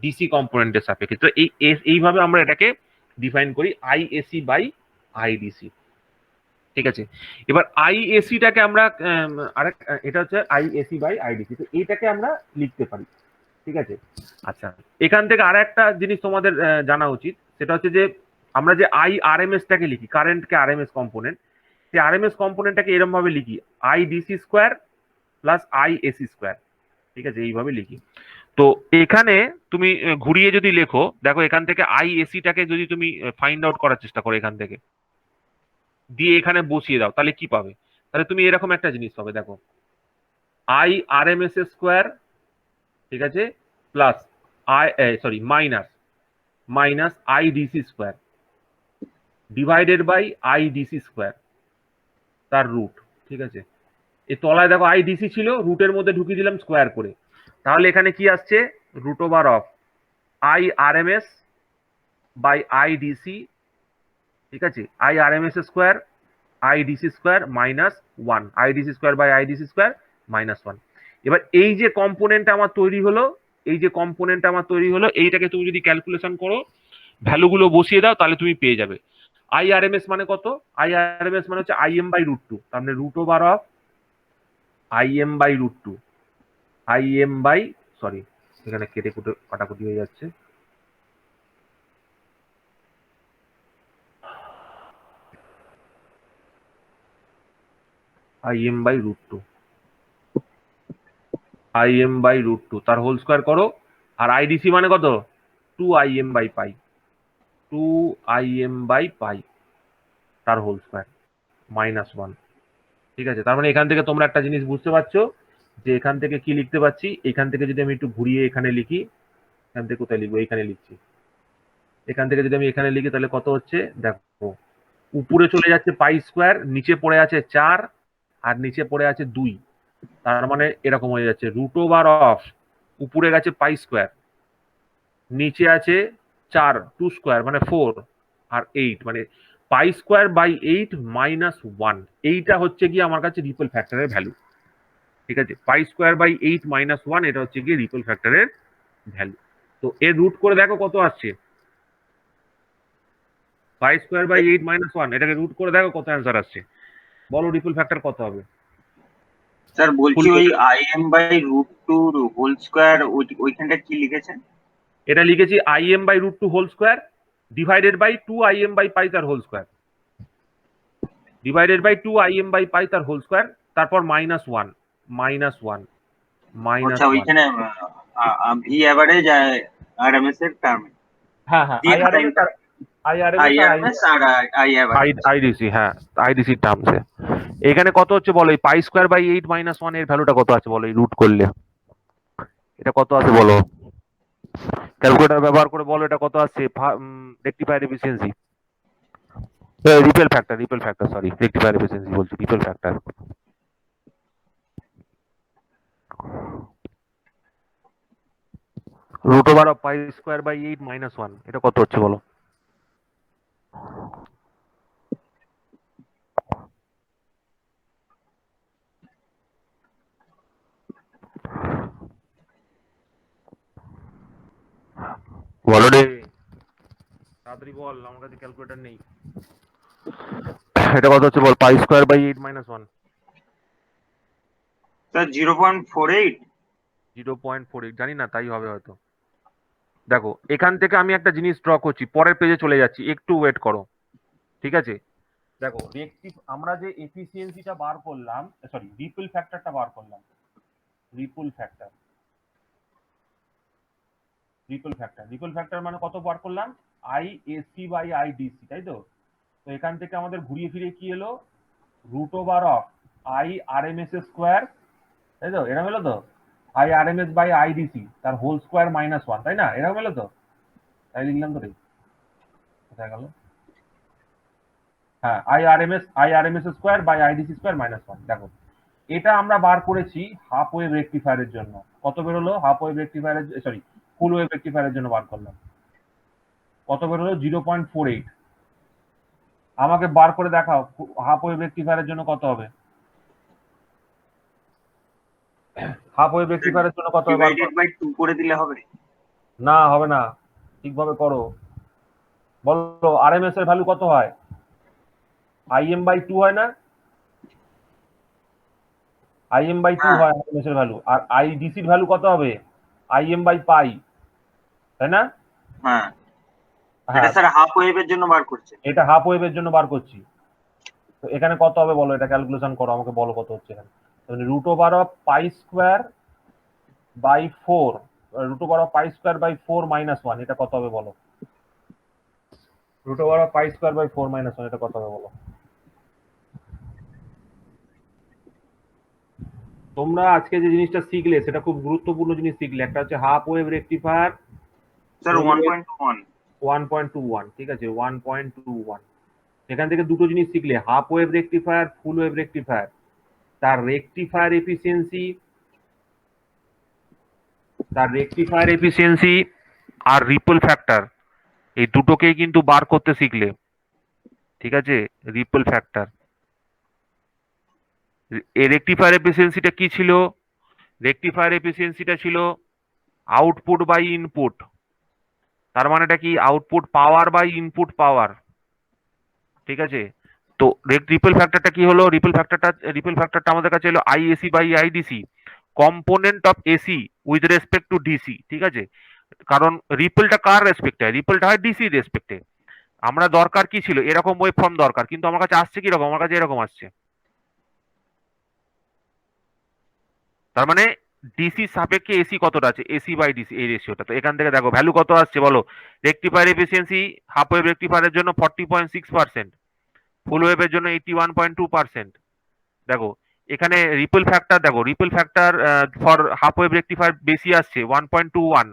ডিসি কম্পোনেন্টের সাপেক্ষে। তো এইভাবে আমরা এটাকে ডিফাইন করি আইএসি বাই আইডিসি। ঠিক আছে, এবার আইএসিটাকে আমরা আরেক, এটা হচ্ছে আইএসি বাই আইডিসি, তো এইটাকে আমরা লিখতে পারি। ঠিক আছে, আচ্ছা এখান থেকে আর একটা জিনিস তোমাদের জানা উচিত, সেটা হচ্ছে যে আমরা যে আইআরএমএসটাকে লিখি, কারেন্টকে আরএমএস কম্পোনেন্ট, সেই আরএমএস কম্পোনেন্টটাকে এরকম ভাবে লিখি IDC square plus IAC square. ঠিক আছে, এইভাবে লিখি। তো এখানে তুমি ঘুরিয়ে যদি লেখো, দেখো এখান থেকে আইএসিটাকে যদি তুমি ফাইন্ড আউট করার চেষ্টা করো, এখান থেকে দিয়ে এখানে বসিয়ে দাও, তাহলে কি পাবে? তাহলে তুমি এরকম একটা জিনিস পাবে, দেখো আইআরএমএস স্কোয়ার, ঠিক আছে, plus minus IDC square divided by IDC square তার রুট। ঠিক আছে, এই তলায় দেখো আইডিসি ছিল, রুটের মধ্যে ঢুকিয়ে দিলাম স্কোয়ার করে, তাহলে এখানে কি আসছে, root over of IRMS by IDC. ঠিক আছে, IRMS square IDC square minus 1, IDC square by IDC square minus 1। এবার এই যে কম্পোনেন্ট আমার তৈরি হলো, এইটাকে তুমি যদি ক্যালকুলেশন করো, ভ্যালুগুলো বসিয়ে দাও, তাহলে তুমি পেয়ে যাবে আইআরএমএস মানে কত, আইআরএমএস মানে হচ্ছে আইএম বাই রুট 2, তার মানে root over of IM by root 2, এখানে কেটে কুটে কাটাকুটি হয়ে যাচ্ছে, আইএম বাই রুট 2 তার হোল স্কোয়ার করো, আর আইডিসি মানে কত, 2IM বাই পাই তার হোল স্কোয়ার মাইনাস 1। ঠিক আছে, তার মানে এখান থেকে তোমরা একটা জিনিস বুঝতে পারছো যে এখান থেকে কি লিখতে পারছি, এখান থেকে যদি আমি একটু ঘুরিয়ে এখানে লিখি, এখান থেকে কোথায় লিখবো, এখানে লিখছি, এখান থেকে যদি আমি এখানে লিখি তাহলে কত হচ্ছে, দেখো উপরে চলে যাচ্ছে পাই স্কোয়ার, নিচে পড়ে আছে 4 আর নিচে পড়ে আছে 2, তার মানে এরকম হয়ে যাচ্ছে রুট ওভার অফ, উপরে গেছে পাই স্কোয়ার, নিচে আছে 4, 2 স্কোয়ার মানে 4 আর 8, মানে পাই স্কোয়ার বাই 8 মাইনাস 1, এইটা হচ্ছে গিয়ে আমার কাছে রিপল ফ্যাক্টরের ভ্যালু। ঠিক আছে, পাই স্কোয়ার বাই 8 মাইনাস 1, এটা হচ্ছে গিয়ে রিপল ফ্যাক্টরের ভ্যালু। তো এর রুট করে দেখো কত আসছে, পাই স্কোয়ার বাই 8 মাইনাস 1, এটাকে রুট করে দেখো কত অ্যান্সার আসছে, বলো রিপল ফ্যাক্টর কত হবে?
স্যার বলছি ওই IM by root 2 whole square ওইখানটা কি লিখেছেন?
এটা লিখেছি IM by root 2 whole square divided by 2IM by pi তার whole square, divided by 2IM by pi তার হোল স্কোয়ার, তারপর মাইনাস 1
আচ্ছা ওইখানে ভি এভারেজ আরএমএস এর টার্ম,
হ্যাঁ
আইআরএমএস আর আই এভারেজ
আইডিসি, হ্যাঁ আইডিসি টার্মসে। এখানে কত হচ্ছে বলো, এই পাই স্কোয়ার বাই 8 মাইনাস 1 এর ভ্যালুটা কত আছে বলো, এই রুট করলে এটা কত আছে বলো, ক্যালকুলেটর ব্যবহার করে বলো এটা কত আছে, rectifier efficiency, ripple factor sorry, rectifier efficiency বলছি, ripple factor. Root over of pi square by 8 minus 1, এটা কত হচ্ছে বলো? বলো রে, তাড়াতাড়ি বল, আমার কাছে ক্যালকুলেটর নেই। এটা কত হচ্ছে বল, pi square by 8 minus 1,
sir 0.48।
0.48 জানি না, তাই হবে হয়তো। দেখো এখান থেকে আমি একটা জিনিস ড্র করছি, পরের পেজে চলে যাচ্ছি, একটু ওয়েট করো। ঠিক আছে, দেখো আমরা যে এফিসিয়েন্সিটা বার করলাম, সরি রিপল ফ্যাক্টরটা বার করলাম, রিপল ফ্যাক্টর মানে কত বার করলাম, আইএসি বাই আইডিসি, তাই তো? তো এখান থেকে আমাদের ঘুরিয়ে ফিরে কি এলো, root over of IRMS square, তাই তো? এরকম এলো তো, আইআরএমএস বাই আইডিসি তার হোল স্কোয়ার মাইনাস 1, তাই না? এরকম এলো তো, তাই লিখলাম তো রে, কোথায় গেল, হ্যাঁ I R M S square by IDC square minus 1। দেখো এটা আমরা বার করেছি হাফ ওয়েভ রেকটিফায়ারের জন্য। কত বেরোলো? হাফ ওয়েভ রেকটিফায়ারের, সরি ফুল ওয়েভ রেকটিফায়ারের জন্য বার করলাম। কত বেরোলো? 0.48। আমাকে বার করে দেখাও হাফ ওয়েভ রেকটিফায়ারের জন্য কত হবে। হাফ ওয়েভ রেকটিফায়ারের জন্য কত হবে?
ডিভাইডেড বাই 2 করে দিলে হবে?
না, হবে না, ঠিকভাবে করো। বলো আরএমএস এর ভ্যালু কত হয়? আইএম বাই 2 হয় না? আইএম বাই 2 হয় আরএমএস এর ভ্যালু। আর আইডিসি এর ভ্যালু কত হবে? আইএম বাই পাই, তাই না?
হ্যাঁ, এটা
হ্যাঁ,
স্যার হাফ ওয়েভের জন্য বার করছে।
এটা হাফ ওয়েভের জন্য বার করছি। তো এখানে কত হবে বলো, এটা ক্যালকুলেশন করো, আমাকে বলো কত হচ্ছে এখানে। মানে root over of pi square by 4, root over of pi square by 4 minus 1, এটা কত হবে বলো। Root over of pi square by 4 minus 1, এটা কত হবে বলো। তোমরা আজকে যে জিনিসটা শিখলে সেটা খুব গুরুত্বপূর্ণ জিনিস শিখলে। একটা হচ্ছে হাফ ওয়েভ রেকটিফায়ার
স্যার 1.1।
1.21, ঠিক আছে 1.21। এখান থেকে দুটো জিনিস শিখলে, হাফ ওয়েভ রেকটিফায়ার, ফুল ওয়েভ রেকটিফায়ার, তার রেকটিফায়ার এফিসিয়েন্সি আর রিপল ফ্যাক্টর, এই দুটোকেই কিন্তু বার করতে শিখলে, ঠিক আছে। রিপল ফ্যাক্টর, এই রেকটিফায়ার এফিসিয়েন্সিটা কি ছিল? রেকটিফায়ার এফিসিয়েন্সিটা ছিল আউটপুট বাই ইনপুট। তার মানেটা কি? Output power by input power, ঠিক আছে। তো রিপল ফ্যাক্টরটা কি হলো? রিপল ফ্যাক্টরটা আমাদের কাছে হলো IAC by IDC, component of AC with respect to DC, ঠিক আছে। কারণ রিপলটা কার রেসপেক্টে? রিপলটা হয় ডিসি রেসপেক্টে। আমরা দরকার কি ছিল? এরকম ওয়েভ ফর্ম দরকার, কিন্তু আমার কাছে আসছে কি রকম? আমার কাছে এরকম আসছে। তার মানে ডিসি সাপেক্ষে এসি কতটা আছে? এসি বাই ডিসি, এই রেশিওটা। তো এখান থেকে দেখো ভ্যালু কত আসছে বলো। রেকটিফায়ার এফিসিয়েন্সি হাফ ওয়েভ রেকটিফায়ারের জন্য 40.6%, ফুল ওয়েভের জন্য 81.2%। দেখো এখানে রিপল ফ্যাক্টর, দেখো ripple factor for half wave rectifier বেশি আসছে 1.21,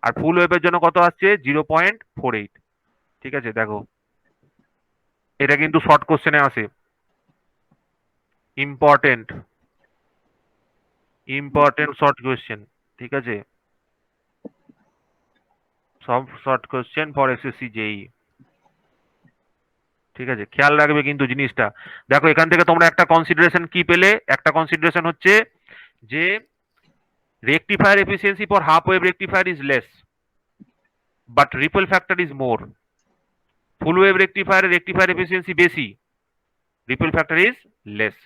আর ফুল ওয়েভের জন্য কত আসছে? 0.48, ঠিক আছে। দেখো এটা কিন্তু শর্ট কোশ্চেনে আসে, ইম্পর্টেন্ট শর্ট কোশ্চেন, ঠিক আছে। সব শর্ট কোশ্চেন ফর এসএসসি জেই, ঠিক আছে। খেয়াল রাখবে কিন্তু জিনিসটা। দেখো এখান থেকে তোমরা একটা কনসিডারেশন কি পেলে? একটা কনসিডারেশন হচ্ছে যে rectifier efficiency for half wave rectifier is less but ripple factor is more. Full wave rectifier efficiency বেশি, ripple factor is less.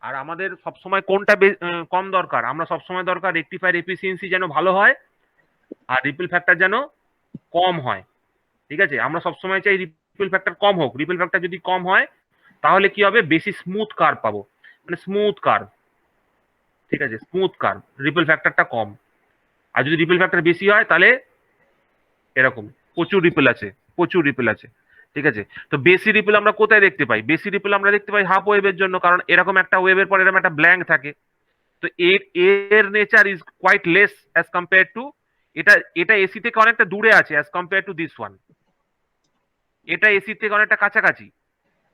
আর আমাদের সবসময় কোনটা কম দরকার? আমরা সবসময় দরকার রেকটিফায়ার এফিসিয়েন্সি যেন ভালো হয় আর রিপল ফ্যাক্টর যেন কম হয়, ঠিক আছে। আমরা সবসময় চাই রিপল ফ্যাক্টর কম হোক। রিপল ফ্যাক্টর যদি কম হয় তাহলে কি হবে? বেশি স্মুথ কার্ভ পাবো, মানে স্মুথ কার্ভ, ঠিক আছে, স্মুথ কার্ভ। রিপল ফ্যাক্টরটা কম। আর যদি রিপল ফ্যাক্টর বেশি হয় তাহলে এরকম প্রচুর রিপল আছে, ঠিক আছে। তো বেশি রিপল আমরা কোথায় দেখতে পাই? বেশি রিপল আমরা দেখতে পাই হাফ ওয়েভের জন্য, কারণ এরকম একটা ওয়েভের পর এরকম একটা ব্ল্যাঙ্ক থাকে। তো এর nature is quite less as compare to, এটা এসি থেকে অনেকটা দূরে আছে as compare to this one. এটা এসি থেকে অনেকটা কাছাকাছি,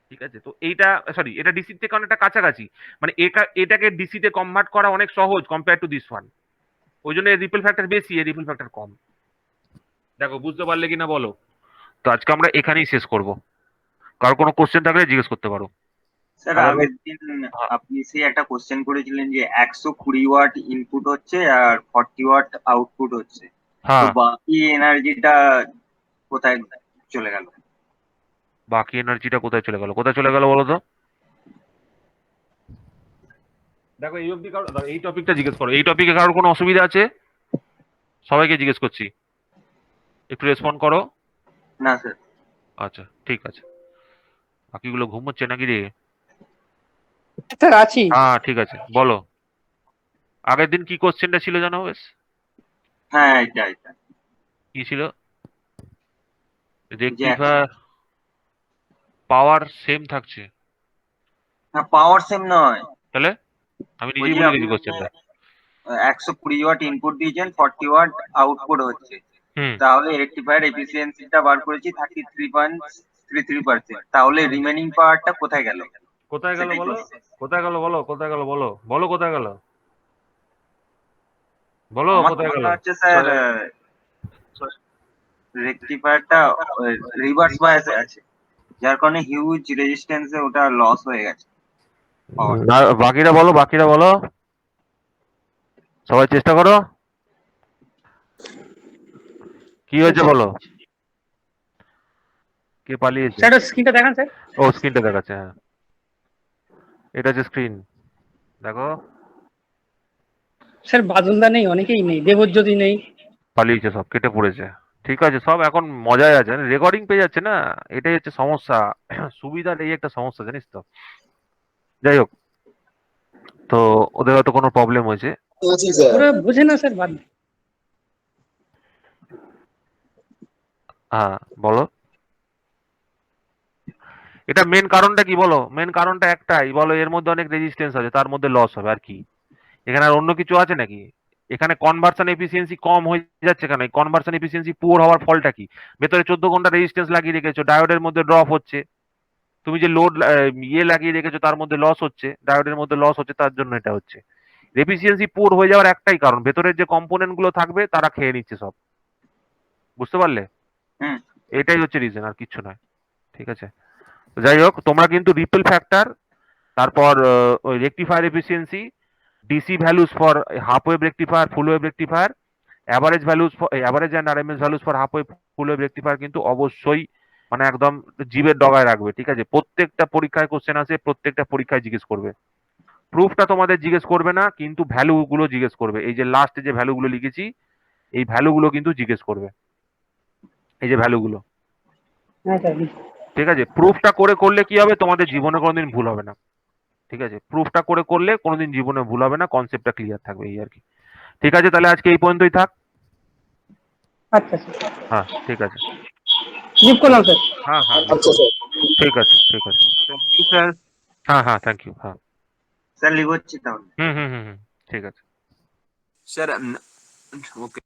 ঠিক আছে। তো এটা ডিসি থেকে অনেকটা কাছাকাছি, মানে এটাকে ডিসি তে কনভার্ট করা অনেক সহজ কম্পেয়ার টু দিস ওয়ান। ওই জন্য রিপল ফ্যাক্টর বেশি, এর রিপল ফ্যাক্টর কম। দেখো বুঝতে পারলে কিনা বলো। তো আজকে আমরা এখানেই শেষ করব। কার কোনো কোশ্চেন থাকলে জিজ্ঞেস করতে পারো।
স্যার আগের দিন আপনি সেই একটা কোশ্চেন করেছিলেন যে 120 ওয়াট ইনপুট হচ্ছে আর 40 ওয়াট আউটপুট হচ্ছে, তো বাকি এনার্জিটা কোথায় চলে গেল?
কোথায় চলে গেল বলো তো। দেখো এই অবধি এই টপিকটা জিজ্ঞেস করো। এই টপিকে কারোর কোনো অসুবিধা আছে? সবাইকে জিজ্ঞেস করছি, একটু রেসপন্ড করো।
না স্যার।
আচ্ছা ঠিক আছে। বাকিগুলো ঘুমোচ্ছে নাকি রে?
স্যার আছি।
হ্যাঁ ঠিক আছে, বলো আগের দিন কি কোশ্চেনটা ছিল জানো? বেশ,
হ্যাঁ এটা
কি ছিল? রেকটিফায়ার পাওয়ার সেম থাকছে।
না, পাওয়ার সেম নয়।
তাহলে আমি নিজেই বলে দিয়েছি কোশ্চেনটা।
120 ওয়াট ইনপুট দিয়েছেন, 40 ওয়াট আউটপুট হচ্ছে, তাহলে রেকটিফায়ার এফিসিয়েন্সিটা বার করেছি 33%, তাহলে রিমেনিং পাওয়ারটা কোথায় গেল?
কোথায় গেল
সেটাই
বলো,
question.
কোথায় গেল বলো, কোথায় গেল বলো, বলো কোথায় গেল, বলো
আমার তো
কোথায় গেল?
মনে হচ্ছে স্যার রেকটিফায়ারটা রিভার্স বায়াসে আছে, যার কারণে হিউজ রেজিস্ট্যান্সে ওটা লস হয়ে গেছে পাওয়ার।
বাকিরা বলো, বাকিরা বলো, সবাই চেষ্টা করো, কি হয়েছে বলো, কে পালিয়েছে?
স্যার স্ক্রিনটা দেখান স্যার।
ও স্ক্রিনটা দেখাচ্ছে, হ্যাঁ এটা হচ্ছে স্ক্রিন, দেখো
স্যার বাদলদা নেই, অনেকেই নেই, দেবজ্যোতি নেই।
পালিয়েছে, সব কেটে পড়েছে। ঠিক আছে, সব এখন মজায় আছে, রেকর্ডিং পেয়ে যাচ্ছে না, এটাই হচ্ছে সমস্যা। সুবিধার এই একটা সমস্যা, জানিস তো। যাই হোক, তো ওদের হয়তো কোনো প্রবলেম হয়েছে।
আছি স্যার।
ওরা বোঝে না স্যার, বাদ।
হ্যাঁ বলো, এটা মেন কারণটা কি বলো, মেন কারণটা একটাই বলো, এর মধ্যে অনেক রেজিস্ট্যান্স আছে, তার মধ্যে লস হবে, আর কি? এখানে আর অন্য কিছু আছে নাকি? এখানে কনভার্সন এফিসিয়েন্সি কম হয়ে যাচ্ছে কেন? কনভার্সন এফিসিয়েন্সি পুয়ার হওয়ার ফলটা কি? ভেতরে 14 ঘন্টা রেজিস্ট্যান্স লাগিয়ে রেখেছো, ডায়োডের মধ্যে ড্রপ হচ্ছে। তুমি যে লোড লাগিয়ে রেখেছো, তার মধ্যে লস হচ্ছে, ডায়োডের মধ্যে লস হচ্ছে, তার জন্য এটা হচ্ছে। এফিসিয়েন্সি পুয়ার হয়ে যাওয়ার একটাই কারণ, ভেতরের যে কম্পোনেন্ট গুলো থাকবে তারা খেয়ে নিচ্ছে সব। বুঝতে পারলে?
হুম।
এটাই হচ্ছে রিজন, আর কিছু নয়। ঠিক আছে, যাই হোক, তোমরা কিন্তু রিপেল ফ্যাক্টর, তারপর ওই rectifier efficiency, DC values for half wave rectifier, full wave rectifier, average values for average and RMS values for half wave, full wave rectifier কিন্তু অবশ্যই মানে একদম জিভের ডগায় রাখবে। ঠিক আছে, প্রত্যেকটা পরীক্ষায় কোশ্চেন আসে, প্রত্যেকটা পরীক্ষায় জিজ্ঞেস করবে। প্রুফটা তোমাদের জিজ্ঞেস করবে না, কিন্তু ভ্যালু গুলো জিজ্ঞেস করবে। এই যে লাস্টে যে ভ্যালু গুলো লিখেছি, এই ভ্যালু গুলো কিন্তু জিজ্ঞেস করবে, এই যে ভ্যালু গুলো।
হ্যাঁ স্যার।
ঠিক আছে, প্রুফটা করে করলে কি হবে, তোমাদের জীবনে কোনোদিন ভুল হবে না। ঠিক আছে, প্রুফটা করে করলে কোনোদিন জীবনে ভুল হবে না, কনসেপ্টটা ক্লিয়ার থাকবে, এই আর কি। ঠিক আছে, তাহলে আজকে এই পর্যন্তই থাক।
আচ্ছা স্যার,
হ্যাঁ ঠিক আছে,
লিভ করলাম স্যার।
হ্যাঁ হ্যাঁ
আচ্ছা স্যার।
ঠিক আছে, ঠিক আছে,
থ্যাংক ইউ স্যার।
হ্যাঁ হ্যাঁ থ্যাংক ইউ, হ্যাঁ
স্যার লিভ হচ্ছে তাহলে।
হুম হুম হুম হুম, ঠিক আছে।
স্যার ওকে।